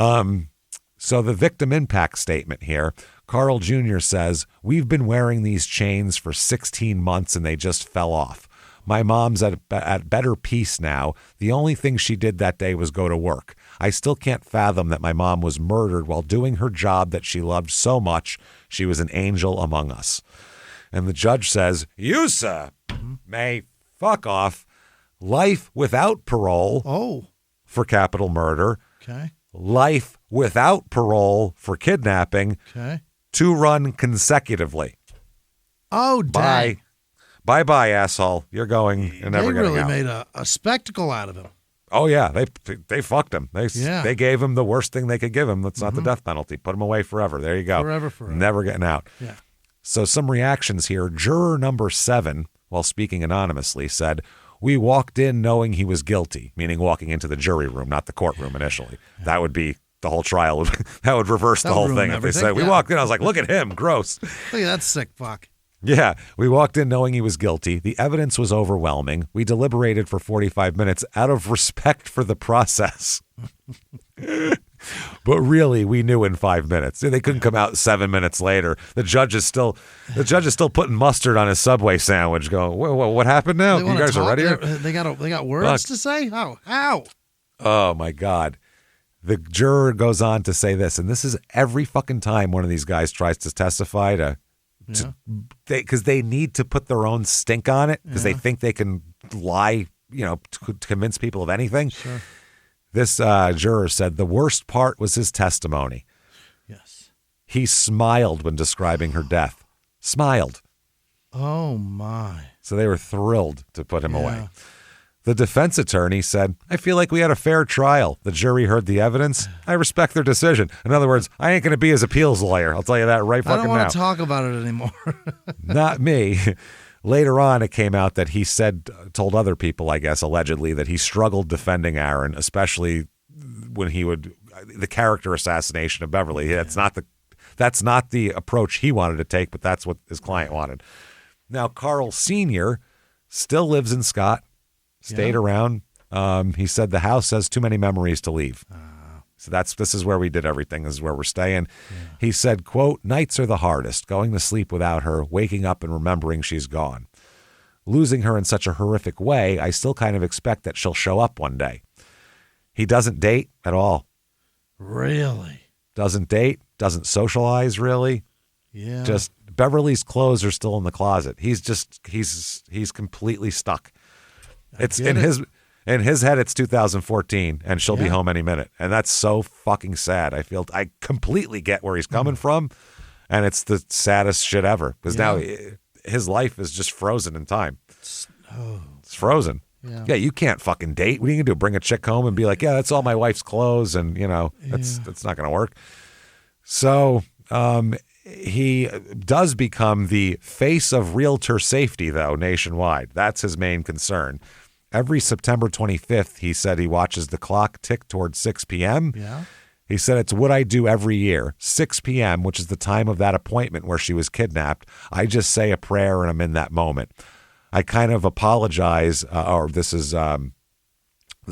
So the victim impact statement here, Carl Jr. says, we've been wearing these chains for 16 months and they just fell off. My mom's at better peace now. The only thing she did that day was go to work. I still can't fathom that my mom was murdered while doing her job that she loved so much. She was an angel among us. And the judge says, you, sir, may fuck off. Life without parole for capital murder. Okay. Life without parole for kidnapping. Okay. To run consecutively. Oh, dang. Bye, asshole. You're going. You're never going to go. They really made a spectacle out of him. Oh, yeah. They fucked him. They gave him the worst thing they could give him. That's not the death penalty. Put him away forever. There you go. Forever. Never getting out. Yeah. So some reactions here. Juror number 7, while speaking anonymously, said, we walked in knowing he was guilty, meaning walking into the jury room, not the courtroom initially. Yeah. That would be the whole trial. That would reverse the whole thing if they said, we walked in. I was like, look at him. Gross. Look at that sick fuck. Yeah, we walked in knowing he was guilty. The evidence was overwhelming. We deliberated for 45 minutes out of respect for the process. But really, we knew in 5 minutes. They couldn't come out 7 minutes later. The judge is still putting mustard on his Subway sandwich going, what happened now? You guys are ready? They got words to say? How? Oh, my God. The juror goes on to say this, and this is every fucking time one of these guys tries to testify because they need to put their own stink on it because they think they can lie, to convince people of anything. Sure. This juror said the worst part was his testimony. Yes. He smiled when describing her death. Smiled. Oh, my. So they were thrilled to put him away. The defense attorney said, I feel like we had a fair trial. The jury heard the evidence. I respect their decision. In other words, I ain't going to be his appeals lawyer. I'll tell you that right fucking now. I don't want to talk about it anymore. Not me. Later on, it came out that he told other people, I guess, allegedly, that he struggled defending Aaron, especially when the character assassination of Beverly. That's not the approach he wanted to take, but that's what his client wanted. Now, Carl Sr. still lives in Scott. Stayed around. He said the house has too many memories to leave. So this is where we did everything. This is where we're staying. Yeah. He said, quote, nights are the hardest, going to sleep without her, waking up and remembering she's gone. Losing her in such a horrific way, I still kind of expect that she'll show up one day. He doesn't date at all. Really? Doesn't date, doesn't socialize really. Yeah. Just Beverly's clothes are still in the closet. He's completely stuck. It's in his head, it's 2014, and she'll be home any minute. And that's so fucking sad. I completely get where he's coming from, and it's the saddest shit ever. Because now his life is just frozen in time. It's frozen. Yeah, you can't fucking date. What are you going to do, bring a chick home and be like, yeah, that's all my wife's clothes, and, that's not going to work. So he does become the face of realtor safety, though, nationwide. That's his main concern. Every September 25th, he said he watches the clock tick towards 6 p.m. Yeah. He said, it's what I do every year, 6 p.m., which is the time of that appointment where she was kidnapped. I just say a prayer and I'm in that moment. I kind of apologize, or this is the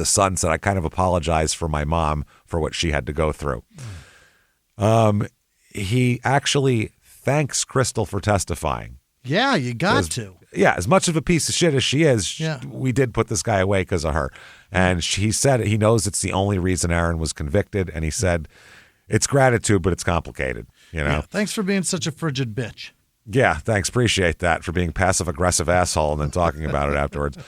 son said, I kind of apologize for my mom for what she had to go through. He actually thanks Crystal for testifying. Yeah, you got to. Yeah, as much of a piece of shit as she is, we did put this guy away because of her. And he said he knows it's the only reason Aaron was convicted. And he said, it's gratitude, but it's complicated. You know. Yeah, thanks for being such a frigid bitch. Yeah, thanks. Appreciate that, for being passive-aggressive asshole and then talking about it afterwards.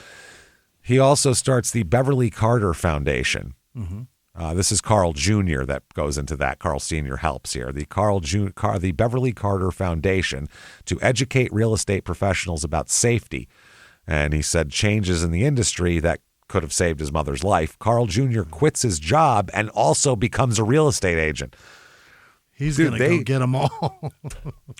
He also starts the Beverly Carter Foundation. This is Carl Jr. that goes into that. Carl Sr. helps here. The Beverly Carter Foundation to educate real estate professionals about safety. And he said changes in the industry that could have saved his mother's life. Carl Jr. quits his job and also becomes a real estate agent. He's going to go get them all.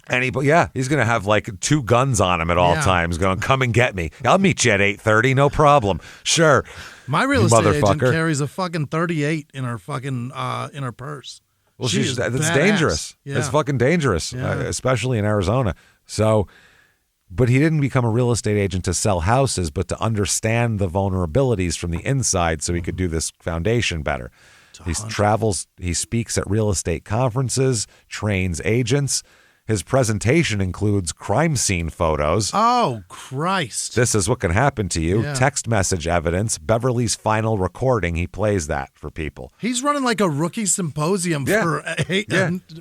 And he's going to have like 2 guns on him at all times going, come and get me. I'll meet you at 8:30. No problem. Sure. My real estate agent carries a fucking 38 in her fucking in her purse. Well, that's dangerous. Yeah. It's fucking dangerous, especially in Arizona. So, but he didn't become a real estate agent to sell houses, but to understand the vulnerabilities from the inside so he could do this foundation better. He travels, he speaks at real estate conferences, trains agents. His presentation includes crime scene photos. Oh, Christ. This is what can happen to you. Yeah. Text message evidence. Beverly's final recording. He plays that for people. He's running like a rookie symposium for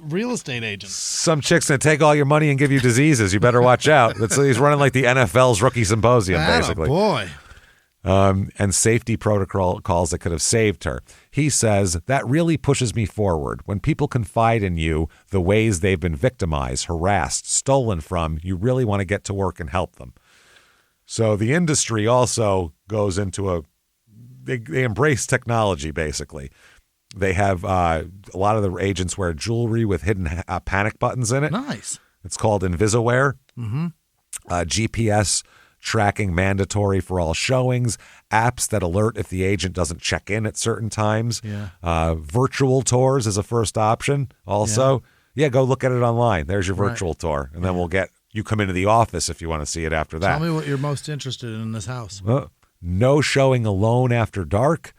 real estate agents. Some chick's going to take all your money and give you diseases. You better watch out. He's running like the NFL's rookie symposium, basically. Boy. And safety protocols that could have saved her. He says, that really pushes me forward. When people confide in you the ways they've been victimized, harassed, stolen from, you really want to get to work and help them. So the industry also goes into they embrace technology, basically. They have a lot of the agents wear jewelry with hidden panic buttons in it. Nice. It's called InvisiWare. GPS tracking mandatory for all showings, apps that alert if the agent doesn't check in at certain times. Virtual tours is a first option also. Go look at it online. There's your virtual tour. And then we'll get you come into the office if you want to see it after that. Tell me what you're most interested in this house. No showing alone after dark.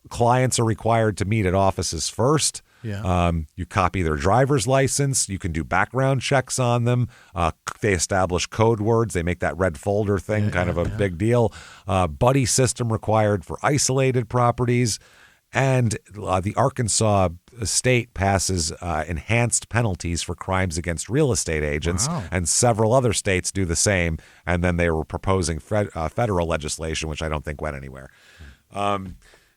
Clients are required to meet at offices first. You copy their driver's license. You can do background checks on them. They establish code words. They make that red folder thing kind of a big deal. Buddy system required for isolated properties. And the Arkansas state passes enhanced penalties for crimes against real estate agents. Wow. And several other states do the same. And then they were proposing federal legislation, which I don't think went anywhere.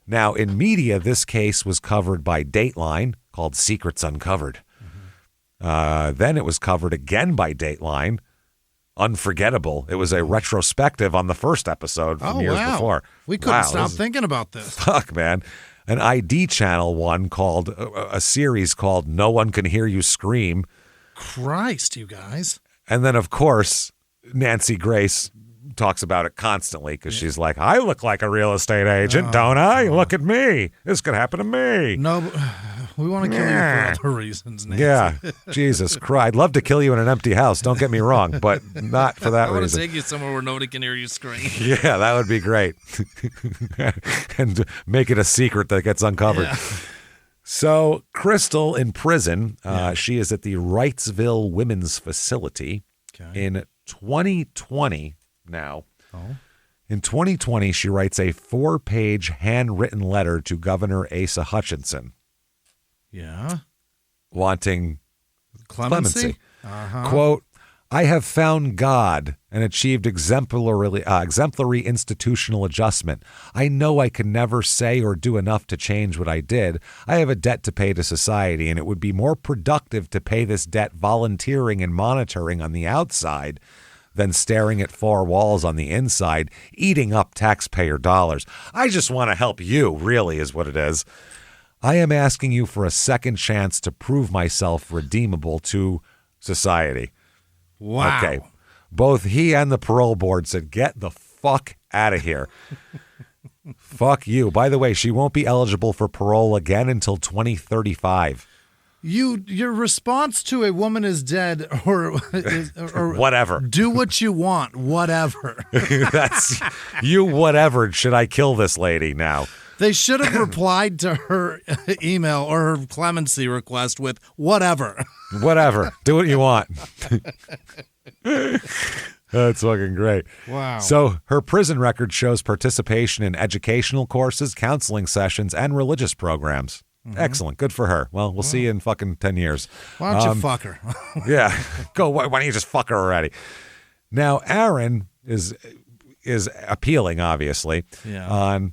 Now, in media, this case was covered by Dateline, called Secrets Uncovered. Then it was covered again by Dateline, Unforgettable. It was a retrospective on the first episode from years before. We couldn't stop thinking about this. Fuck, man. An ID channel one called, a series called No One Can Hear You Scream. Christ, you guys. And then, of course, Nancy Grace talks about it constantly because she's like, I look like a real estate agent, don't I? Look at me. This could happen to me. No, we want to kill you for other reasons, Nancy. Yeah, Jesus Christ. I'd love to kill you in an empty house. Don't get me wrong, but not for that reason. I want to take you somewhere where nobody can hear you scream. Yeah, that would be great. And make it a secret that gets uncovered. Yeah. So Crystal in prison, she is at the Wrightsville Women's Facility in 2020. Now, in 2020, she writes a 4-page handwritten letter to Governor Asa Hutchinson. Wanting clemency. Quote, I have found God and achieved exemplary institutional adjustment. I know I can never say or do enough to change what I did. I have a debt to pay to society, and it would be more productive to pay this debt volunteering and monitoring on the outside than staring at 4 walls on the inside, eating up taxpayer dollars. I just want to help you, really, is what it is. I am asking you for a second chance to prove myself redeemable to society. Wow. Okay. Both he and the parole board said, get the fuck out of here. Fuck you. By the way, she won't be eligible for parole again until 2035. Your response to a woman is dead or Whatever. Do what you want, whatever. That's you. Whatever. Should I kill this lady now? They should have replied to her email or her clemency request with whatever. Whatever. Do what you want. That's fucking great. Wow. So her prison record shows participation in educational courses, counseling sessions, and religious programs. Excellent. Good for her. Well, we'll see you in fucking 10 years. Why don't you fuck her? Yeah. Go. Why don't you just fuck her already? Now, Aaron is appealing, obviously, on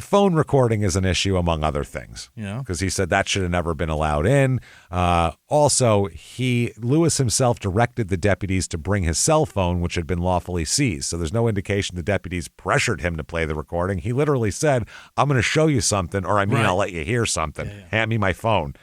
phone recording is an issue, among other things. Yeah. Because he said that should have never been allowed in. Also, Lewis himself directed the deputies to bring his cell phone, which had been lawfully seized. So there's no indication the deputies pressured him to play the recording. He literally said, I'm going to show you something, or I'll let you hear something. Yeah. Hand me my phone.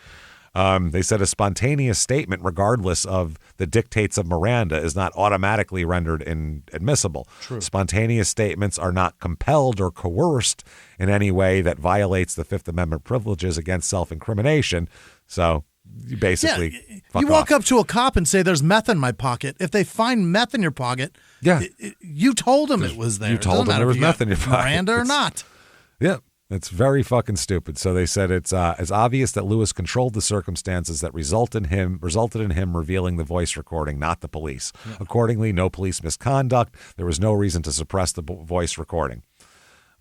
They said a spontaneous statement, regardless of the dictates of Miranda, is not automatically rendered inadmissible. True. Spontaneous statements are not compelled or coerced in any way that violates the Fifth Amendment privileges against self-incrimination. So you basically fuck you walk off. up to a cop and say, there's meth in my pocket. If they find meth in your pocket, you told them it was there. You told them there was meth in your pocket. Miranda or not. Yeah. It's very fucking stupid. So they said it's obvious that Lewis controlled the circumstances that resulted in him revealing the voice recording, not the police. Yeah. Accordingly, no police misconduct. There was no reason to suppress the voice recording.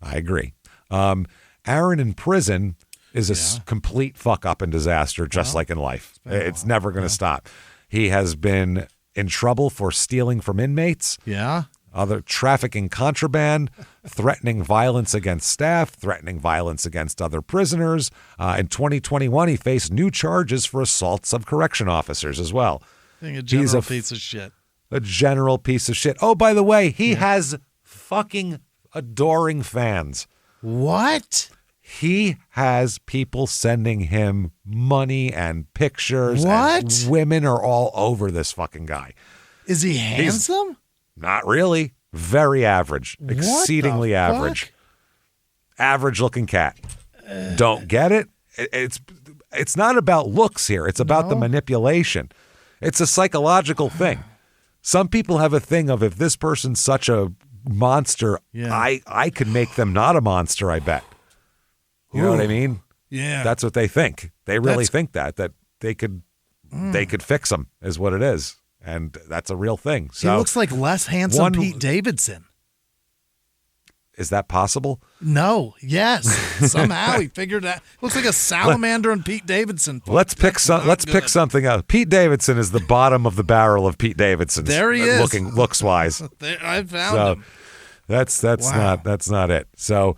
I agree. Aaron in prison is a complete fuck up and disaster, just like in life. It's never going to stop. He has been in trouble for stealing from inmates. Yeah. Other trafficking contraband, threatening violence against staff, threatening violence against other prisoners. In 2021, he faced new charges for assaults of correction officers as well. He's a piece of shit. A general piece of shit. Oh, by the way, he has fucking adoring fans. What? He has people sending him money and pictures. What? And women are all over this fucking guy. Is he handsome? Not really. Very average. Exceedingly fuck? Average. Average looking cat. Don't get it? It's not about looks here. It's about the manipulation. It's a psychological thing. Some people have a thing of, if this person's such a monster, I could make them not a monster, I bet. You know what I mean? Yeah. That's what they think. They really think that they could fix them is what it is. And that's a real thing. So he looks like less handsome Pete Davidson. Is that possible? No. Yes. Somehow he figured that. Looks like a salamander and Pete Davidson. Let's pick something out. Pete Davidson is the bottom of the barrel of Pete Davidson's. There he is. Looks wise. I found him. That's not it. So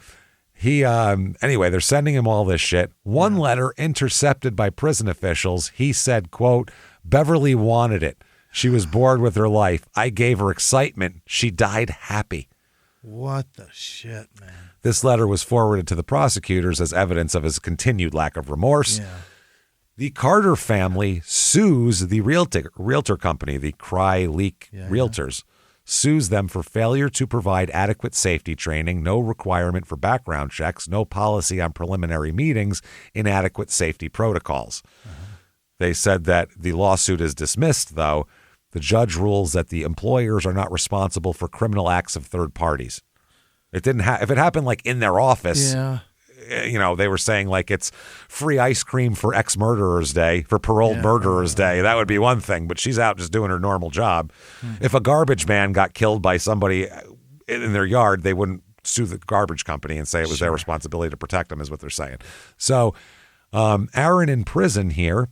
he anyway, they're sending him all this shit. One letter intercepted by prison officials. He said, quote, Beverly wanted it. She was bored with her life. I gave her excitement. She died happy. What the shit, man? This letter was forwarded to the prosecutors as evidence of his continued lack of remorse. Yeah. The Carter family sues the realtor company, the Cry Leak Realtors, sues them for failure to provide adequate safety training, no requirement for background checks, no policy on preliminary meetings, inadequate safety protocols. They said that the lawsuit is dismissed, though. The judge rules that the employers are not responsible for criminal acts of third parties. It didn't if it happened like in their office, they were saying like it's free ice cream for ex-murderers day, for paroled murderers day. That would be one thing, but she's out just doing her normal job. If a garbage man got killed by somebody in their yard, they wouldn't sue the garbage company and say it was their responsibility to protect them, is what they're saying. So Aaron in prison here,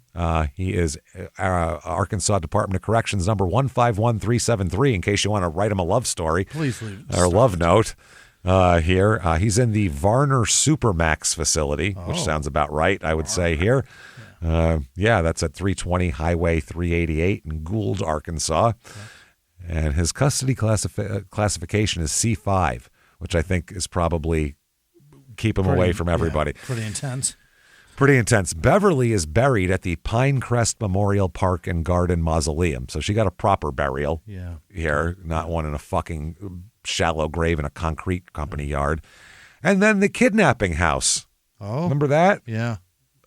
he is Arkansas Department of Corrections number 151373, in case you want to write him a love story. Please leave. Or love note here. He's in the Varner Supermax facility, which sounds about right, I would say here. That's at 320 Highway 388 in Gould, Arkansas. And his custody classification is C5, which I think is probably keep him away from everybody. Pretty intense. Pretty intense. Beverly is buried at the Pinecrest Memorial Park and Garden Mausoleum. So she got a proper burial here, not one in a fucking shallow grave in a concrete company yard. And then the kidnapping house. Oh. Remember that? Yeah.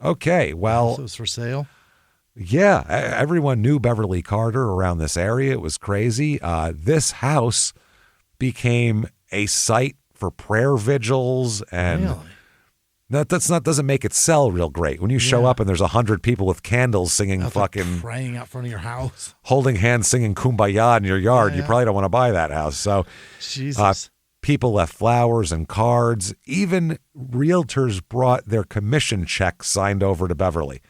Okay, well. So it was for sale? Yeah, everyone knew Beverly Carter around this area. It was crazy. This house became a site for prayer vigils, and Really? doesn't make it sell real great. When you show up and there's 100 people with candles singing fucking praying out front of your house, holding hands singing Kumbaya in your yard, you probably don't want to buy that house. So Jesus. People left flowers and cards. Even realtors brought their commission checks signed over to Beverly.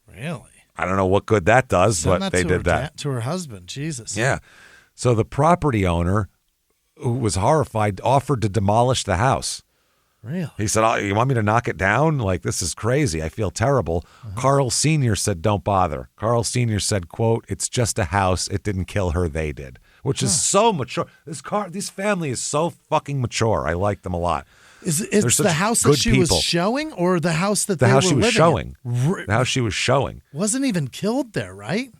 Really? I don't know what good that does, Send but they did that. To her husband. Jesus. Yeah. So the property owner, who was horrified, offered to demolish the house. Really? He said, "Oh, you want me to knock it down? Like, this is crazy. I feel terrible." Carl Sr. said, "Don't bother." Carl Sr. said, quote, "It's just a house. It didn't kill her. They did." Which is so mature. This family is so fucking mature. I like them a lot. Is the house that she was showing, or the house that they were living in? The house she was showing. Wasn't even killed there, right?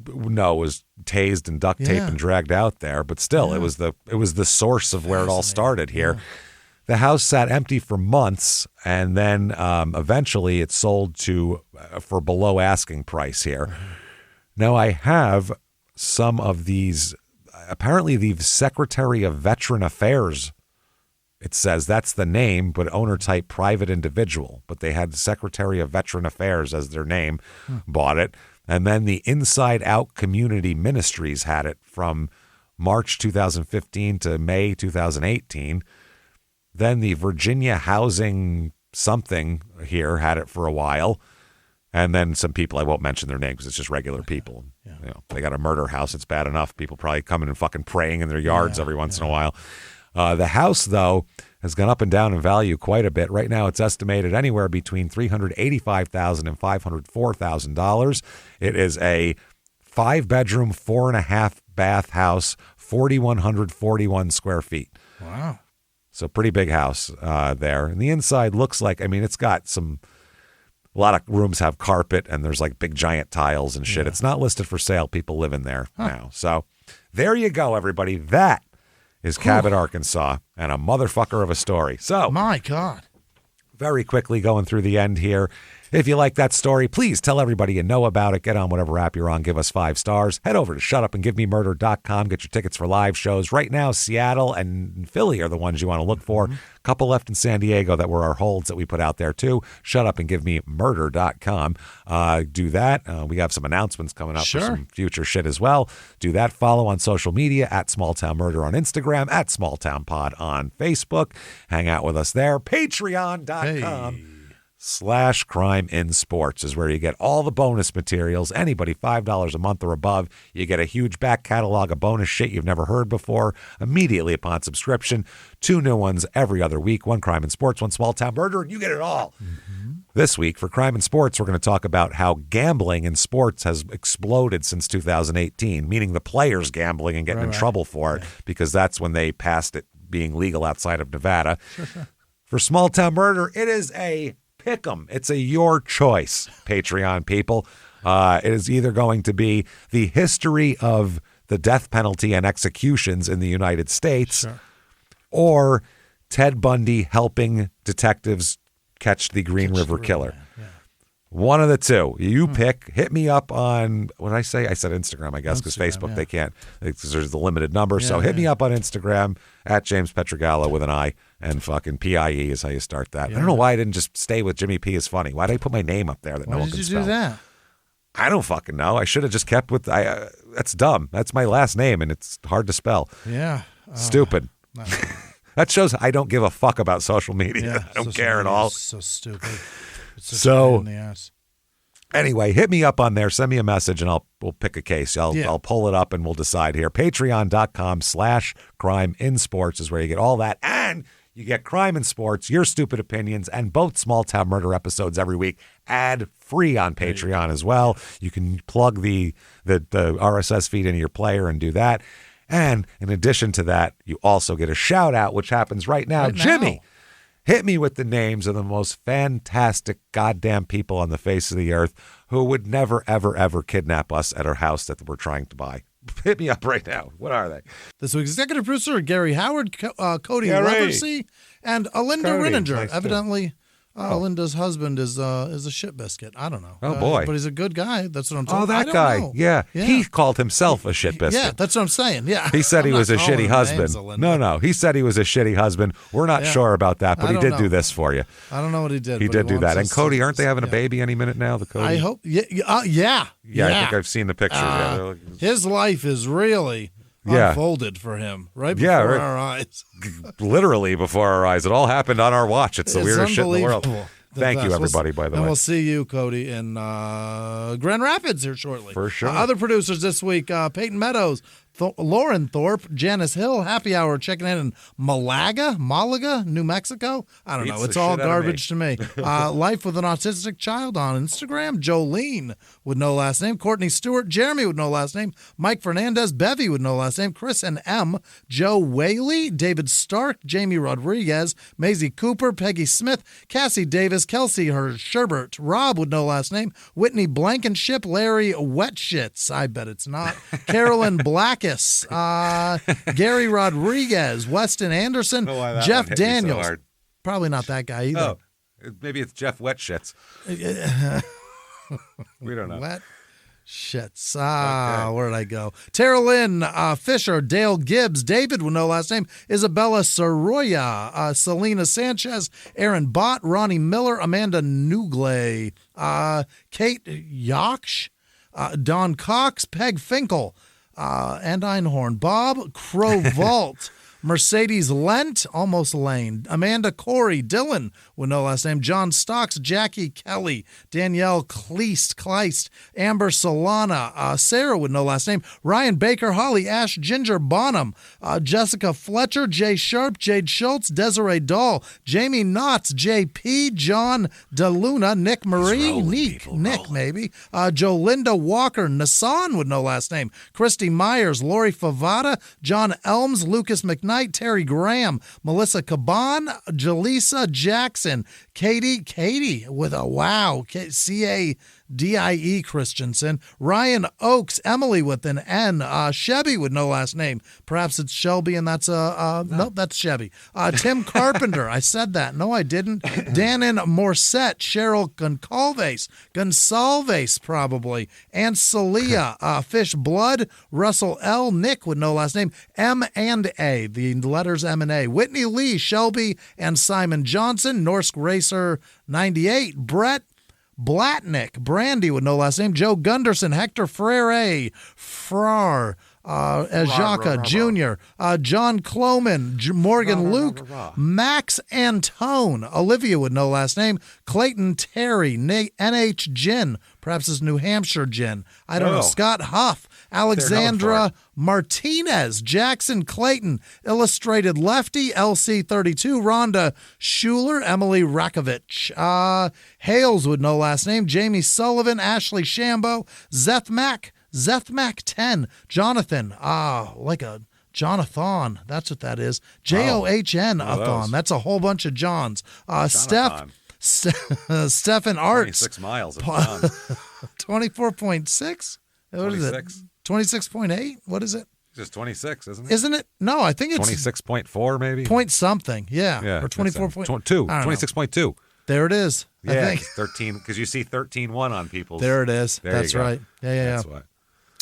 No, it was tased and duct taped and dragged out there. But still, it was the source of where it all started here. Yeah. The house sat empty for months, and then eventually it sold for below asking price here. Now I have some of these. Apparently, the Secretary of Veteran Affairs, it says that's the name, but owner type private individual. But they had the Secretary of Veteran Affairs as their name, bought it. And then the Inside Out Community Ministries had it from March 2015 to May 2018. Then the Virginia Housing something here had it for a while. And then some people, I won't mention their names because it's just regular people. Yeah. You know, they got a murder house. It's bad enough. People probably coming and fucking praying in their yards every once in a while. The house, though, has gone up and down in value quite a bit. Right now, it's estimated anywhere between $385,000 and $504,000. It is a 5-bedroom, 4.5-bath house, 4,141 square feet. Wow. So pretty big house there. And the inside looks like, it's got a lot of rooms have carpet and there's like big giant tiles and shit. It's not listed for sale. People live in there now. So there you go, everybody. That is Cabot, Arkansas, and a motherfucker of a story. So my God. Very quickly going through the end here. If you like that story, please tell everybody you know about it. Get on whatever app you're on. Give us 5 stars. Head over to shutupandgivememurder.com. Get your tickets for live shows. Right now, Seattle and Philly are the ones you want to look for. A couple left in San Diego that were our holds that we put out there, too. Shutupandgivememurder.com. Do that. We have some announcements coming up for some future shit as well. Do that. Follow on social media at Smalltown Murder on Instagram, at Smalltown Pod on Facebook. Hang out with us there. Patreon.com. /Crime in Sports is where you get all the bonus materials. Anybody $5 a month or above, you get a huge back catalog of bonus shit you've never heard before immediately upon subscription. 2 new ones every other week. 1 Crime in Sports, 1 Small Town Murder, and you get it all. This week for Crime in Sports, we're going to talk about how gambling in sports has exploded since 2018, meaning the players gambling and getting in trouble for it because that's when they passed it being legal outside of Nevada. For Small Town Murder, it is a pick 'em. It's a your choice, Patreon people. It is either going to be the history of the death penalty and executions in the United States or Ted Bundy helping detectives catch the Green River Killer. One of the two. You pick. Hit me up on, what did I say? I said Instagram, I guess, because Facebook, they can't. There's a limited number. So hit me up on Instagram at James Petrogallo with an I, and fucking PIE is how you start that. I don't know why I didn't just stay with Jimmie P is funny. Why did I put my name up there that no one can spell? Why did you do that? I don't fucking know. I should have just kept with, that's dumb. That's my last name, and it's hard to spell. Yeah. Stupid. No. That shows I don't give a fuck about social media. I don't care at all. So stupid. So anyway, hit me up on there. Send me a message and we'll pick a case. I'll pull it up and we'll decide here. Patreon.com/Crime in Sports is where you get all that. And you get Crime in Sports, your stupid opinions, and both Small Town Murder episodes every week, ad free on Patreon as well. You can plug the RSS feed into your player and do that. And in addition to that, you also get a shout out, which happens right now. Jimmie. Hit me with the names of the most fantastic goddamn people on the face of the earth who would never, ever, ever kidnap us at our house that we're trying to buy. Hit me up right now. What are they? This week's executive producer, Gary Howard, Cody Gary. Leversey, and Linda Cody, Renninger. nice Evidently, Linda's husband is a shit biscuit. I don't know. Oh, boy. But he's a good guy. That's what I'm told. Oh, that I don't guy. know. Yeah. He called himself a shit biscuit. Yeah, that's what I'm saying. Yeah. He said he I'm was not a calling shitty him husband. names, Linda. No. He said he was a shitty husband. We're not sure about that, but I he don't did know. do this for you. I don't know what he did. He but did do wants that. And us Cody, to- aren't they having a baby any minute now? The Cody. I hope. Yeah. Yeah, I think I've seen the pictures. Yeah, they're like- His life is really unfolded for him right before our eyes. literally before our eyes. It all happened on our watch. It's the weirdest shit in the world. unbelievable. The Thank you, best. everybody, by the and way. we'll see you, Cody, in Grand Rapids here shortly. For sure. Other producers this week, Peyton Meadows, Lauren Thorpe, Janice Hill, Happy Hour checking in Malaga, New Mexico. I don't know. Beats It's the all shit out of garbage to me. Life with an Autistic Child on Instagram. Jolene with no last name. Courtney Stewart. Jeremy with no last name. Mike Fernandez. Bevy with no last name. Chris and M. Joe Whaley. David Stark. Jamie Rodriguez. Maisie Cooper. Peggy Smith. Cassie Davis. Kelsey Sherbert. Rob with no last name. Whitney Blankenship. Larry Wetshits. I bet it's not. Carolyn Blackus. Gary Rodriguez. Weston Anderson. Jeff Daniels. Probably not that guy either. Oh, maybe it's Jeff Wetshits. We don't know. Wet shits. Where did I go? Tara Lynn Fisher, Dale Gibbs, David with no last name, Isabella Soroya, Selena Sanchez, Aaron Bott, Ronnie Miller, Amanda Nugle, Kate Yaksh, Don Cox, Peg Finkel, and Einhorn, Bob Crowvault, Mercedes Lent, almost Lane, Amanda Corey, Dylan with no last name, John Stocks, Jackie Kelly, Danielle Kleist, Amber Solana, Sarah with no last name, Ryan Baker, Holly Ash, Ginger Bonham, Jessica Fletcher, Jay Sharp, Jade Schultz, Desiree Dahl, Jamie Knotts, JP, John DeLuna, Nick Marie, Nick maybe, Jolinda Walker, Nassan with no last name, Christy Myers, Lori Favada, John Elms, Lucas McKnight, Terry Graham, Melissa Caban, Jaleesa Jackson, Katie with a wow, C-A-D-I-E Christensen, Ryan Oakes, Emily with an N, Chevy with no last name. Perhaps it's Shelby and that's nope, that's Chevy. Tim Carpenter, I said that. No, I didn't. Danon Morset, Cheryl Gonsalves probably, and Celia, Fish Blood, Russell L, Nick with no last name, M and A, the letters M and A, Whitney Lee, Shelby, and Simon Johnson, Norsk Racer 98, Brett Blatnick, Brandy with no last name, Joe Gunderson, Hector Frere, Ajaka Jr., John Cloman, Morgan Luke, Max Antone, Olivia with no last name, Clayton Terry, NH Gin, perhaps it's New Hampshire Gin, I don't know, Scott Huff, Alexandra Martinez, Jackson Clayton, Illustrated Lefty, LC32, Rhonda Schuler, Emily Rakovich, Hales with no last name, Jamie Sullivan, Ashley Shambo, Zethmac 10, Jonathan, like a Jonathan, that's what that is. John-a-thon, that's a whole bunch of Johns. Stephen Art, 26 miles of John. 24.6? What is it? 26.8? What is it? Just 26, isn't it? Isn't it? No, I think it's 26.4 maybe. Point something. Yeah. Or 24.2. 26.2. There it is. Yeah, I think 13 because you see 13.1 on people's. there it is. There That's you go. right. Yeah. That's what.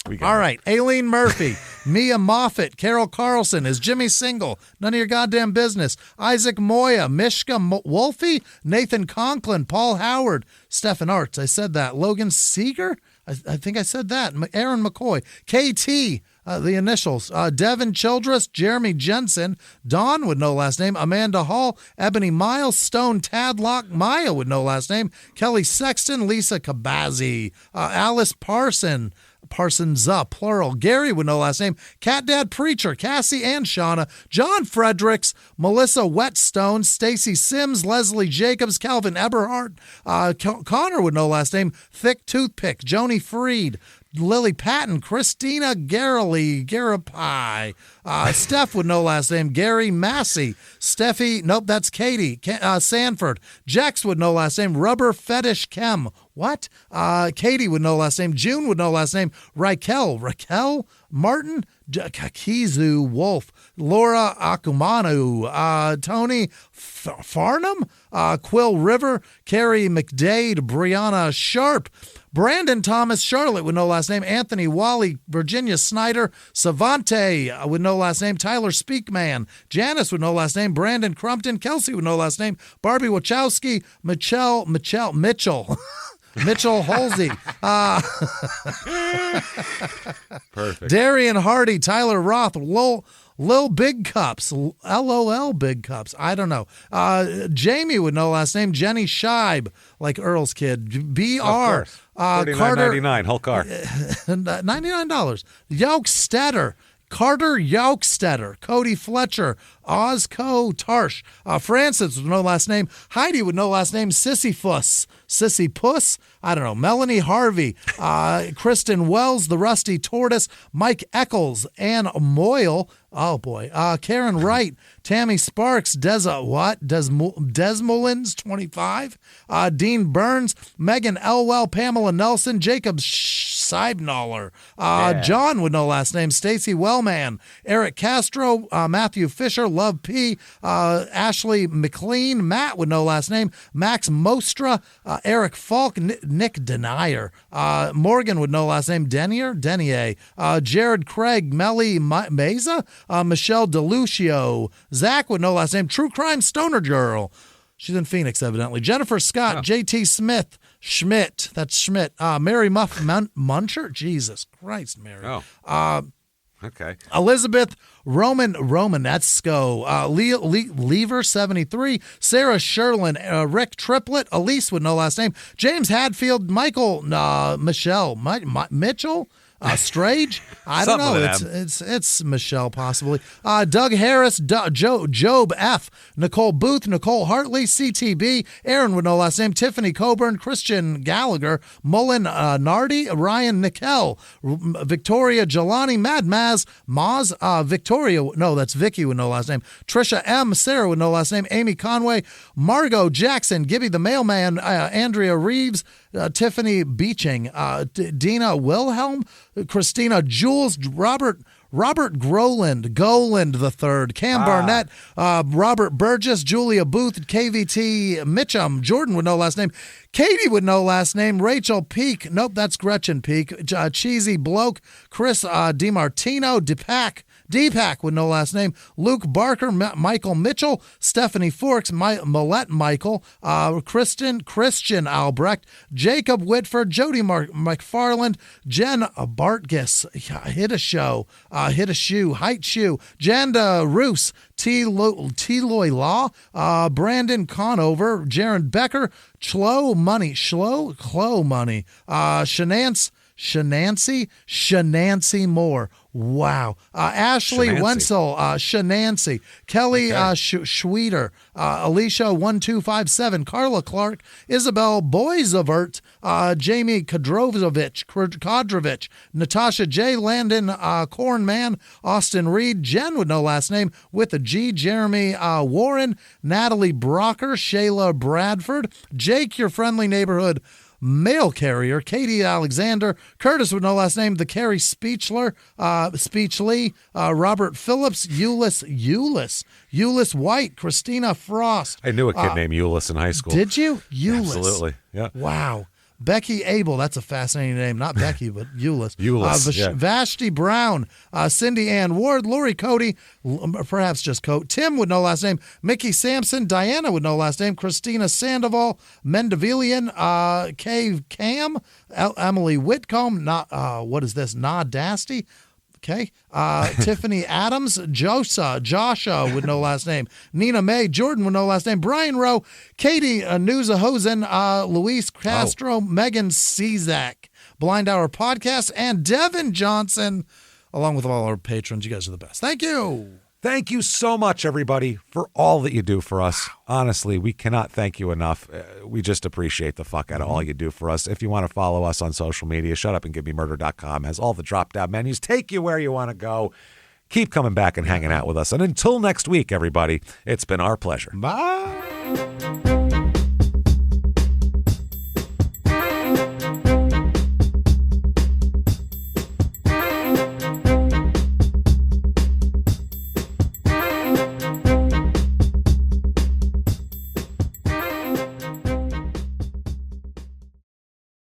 We got All it. right. Aileen Murphy, Mia Moffat, Carol Carlson. Is Jimmie single? None of your goddamn business. Isaac Moya, Mishka Wolfie, Nathan Conklin, Paul Howard, Stephen Arts. I said that. Logan Seeger? I think I said that. Aaron McCoy, KT, the initials, Devin Childress, Jeremy Jensen, Dawn with no last name, Amanda Hall, Ebony Miles, Stone Tadlock, Maya with no last name, Kelly Sexton, Lisa Kabazi, Alice Parsons, plural, Gary with no last name, Cat Dad Preacher, Cassie and Shauna, John Fredericks, Melissa Whetstone, Stacy Sims, Leslie Jacobs, Calvin Eberhardt, Connor with no last name, Thick Toothpick, Joni Freed, Lily Patton, Christina Garapai, Steph with no last name, Gary Massey, Steffi, nope, that's Katie, Sanford, Jax with no last name, Rubber Fetish Chem, What? Katie with no last name. June with no last name. Raquel Martin. Kizu Wolf. Laura Akumanu. Tony Farnham. Quill River. Carrie McDade. Brianna Sharp. Brandon Thomas, Charlotte with no last name, Anthony Wally, Virginia Snyder, Savante with no last name, Tyler Speakman, Janice with no last name, Brandon Crumpton, Kelsey with no last name, Barbie Wachowski, Mitchell, Mitchell Halsey, Perfect. Darian Hardy, Tyler Roth, Lil Big Cups, LOL Big Cups. I don't know. Jamie with no last name. Jenny Scheib, like Earl's kid. BR. $39.99, whole car. $99. Yolkstetter. Carter Yolkstetter, Cody Fletcher, Ozco Tarsh, Francis with no last name, Heidi with no last name, Sissy Puss, I don't know, Melanie Harvey, Kristen Wells, The Rusty Tortoise, Mike Eccles, Ann Moyle, oh boy, Karen Wright, Tammy Sparks, Desmolins 25, Dean Burns, Megan Elwell, Pamela Nelson, Jacob Seibnaller, John with no last name, Stacy Wellman, Eric Castro, Matthew Fisher, Love P, Ashley McLean, Matt with no last name, Max Mostra, Eric Falk, Nick Denier, Morgan with no last name, Denier, Jared Craig, Melly Meza, Michelle DeLucio, Zach with no last name, True Crime Stoner Girl. She's in Phoenix, evidently. Jennifer Scott, JT Smith, Schmidt. That's Schmidt. Mary Muncher. Jesus Christ, Mary. Oh. Okay. Elizabeth Roman. That's Sco. Lever 73. Sarah Sherlin. Rick Triplet. Elise with no last name. James Hadfield. Michael. Michelle. Mitchell. Strage? I don't know. It's Michelle, possibly. Doug Harris, Job F, Nicole Booth, Nicole Hartley, CTB, Aaron with no last name, Tiffany Coburn, Christian Gallagher, Mullen Nardi, Ryan Nickel, Victoria Jelani, Mad Maz, Victoria, no, that's Vicky with no last name, Trisha M, Sarah with no last name, Amy Conway, Margot Jackson, Gibby the Mailman, Andrea Reeves, Tiffany Beeching, Dina Wilhelm, Christina Jules, Robert Goland III, Cam Barnett, Robert Burgess, Julia Booth, KVT Mitchum, Jordan with no last name, Katie with no last name, Rachel Peak, nope, that's Gretchen Peak, Cheesy Bloke, Chris DiMartino, Deepak with no last name, Luke Barker, Michael Mitchell, Stephanie Forks, Millette Michael, Christian Albrecht, Jacob Whitford, Jody McFarland, Jen Bartgis, Hit a Shoe, Height Shoe, Janda Roos, T-Loy Law, Brandon Conover, Jaron Becker, Chloe Money, Shenancy Moore. Wow. Ashley Shenancy. Wenzel, Shenancy, Kelly Schweeder, Alicia 1257, Carla Clark, Isabel Boyzavert, Jamie Kodrovich, Natasha J. Landon, Cornman, Austin Reed, Jen with no last name, with a G, Jeremy Warren, Natalie Brocker, Shayla Bradford, Jake, your friendly neighborhood mail carrier, Katie Alexander, Curtis with no last name, the Carrie Speechler, Speechley, Robert Phillips, Euless White, Christina Frost. I knew a kid named Euless in high school. Did you? Euless. Absolutely. Yeah. Wow. Becky Abel, that's a fascinating name. Not Becky, but Euless. Yeah. Vashti Brown, Cindy Ann Ward, Lori Cody, perhaps just Cote, Tim with no last name, Mickey Sampson, Diana with no last name, Christina Sandoval, Mendevilian, Kay Cam, Emily Whitcomb, what is this, Dasty? Okay. Tiffany Adams, Joshua with no last name, Nina May, Jordan with no last name, Brian Rowe, Katie Nuzahosen, Luis Castro, Megan Czak, Blind Hour Podcast, and Devin Johnson, along with all our patrons. You guys are the best. Thank you. Thank you so much, everybody, for all that you do for us. Honestly, we cannot thank you enough. We just appreciate the fuck out of all you do for us. If you want to follow us on social media, shutupandgivememurder.com has all the drop-down menus. Take you where you want to go. Keep coming back and hanging out with us. And until next week, everybody, it's been our pleasure. Bye.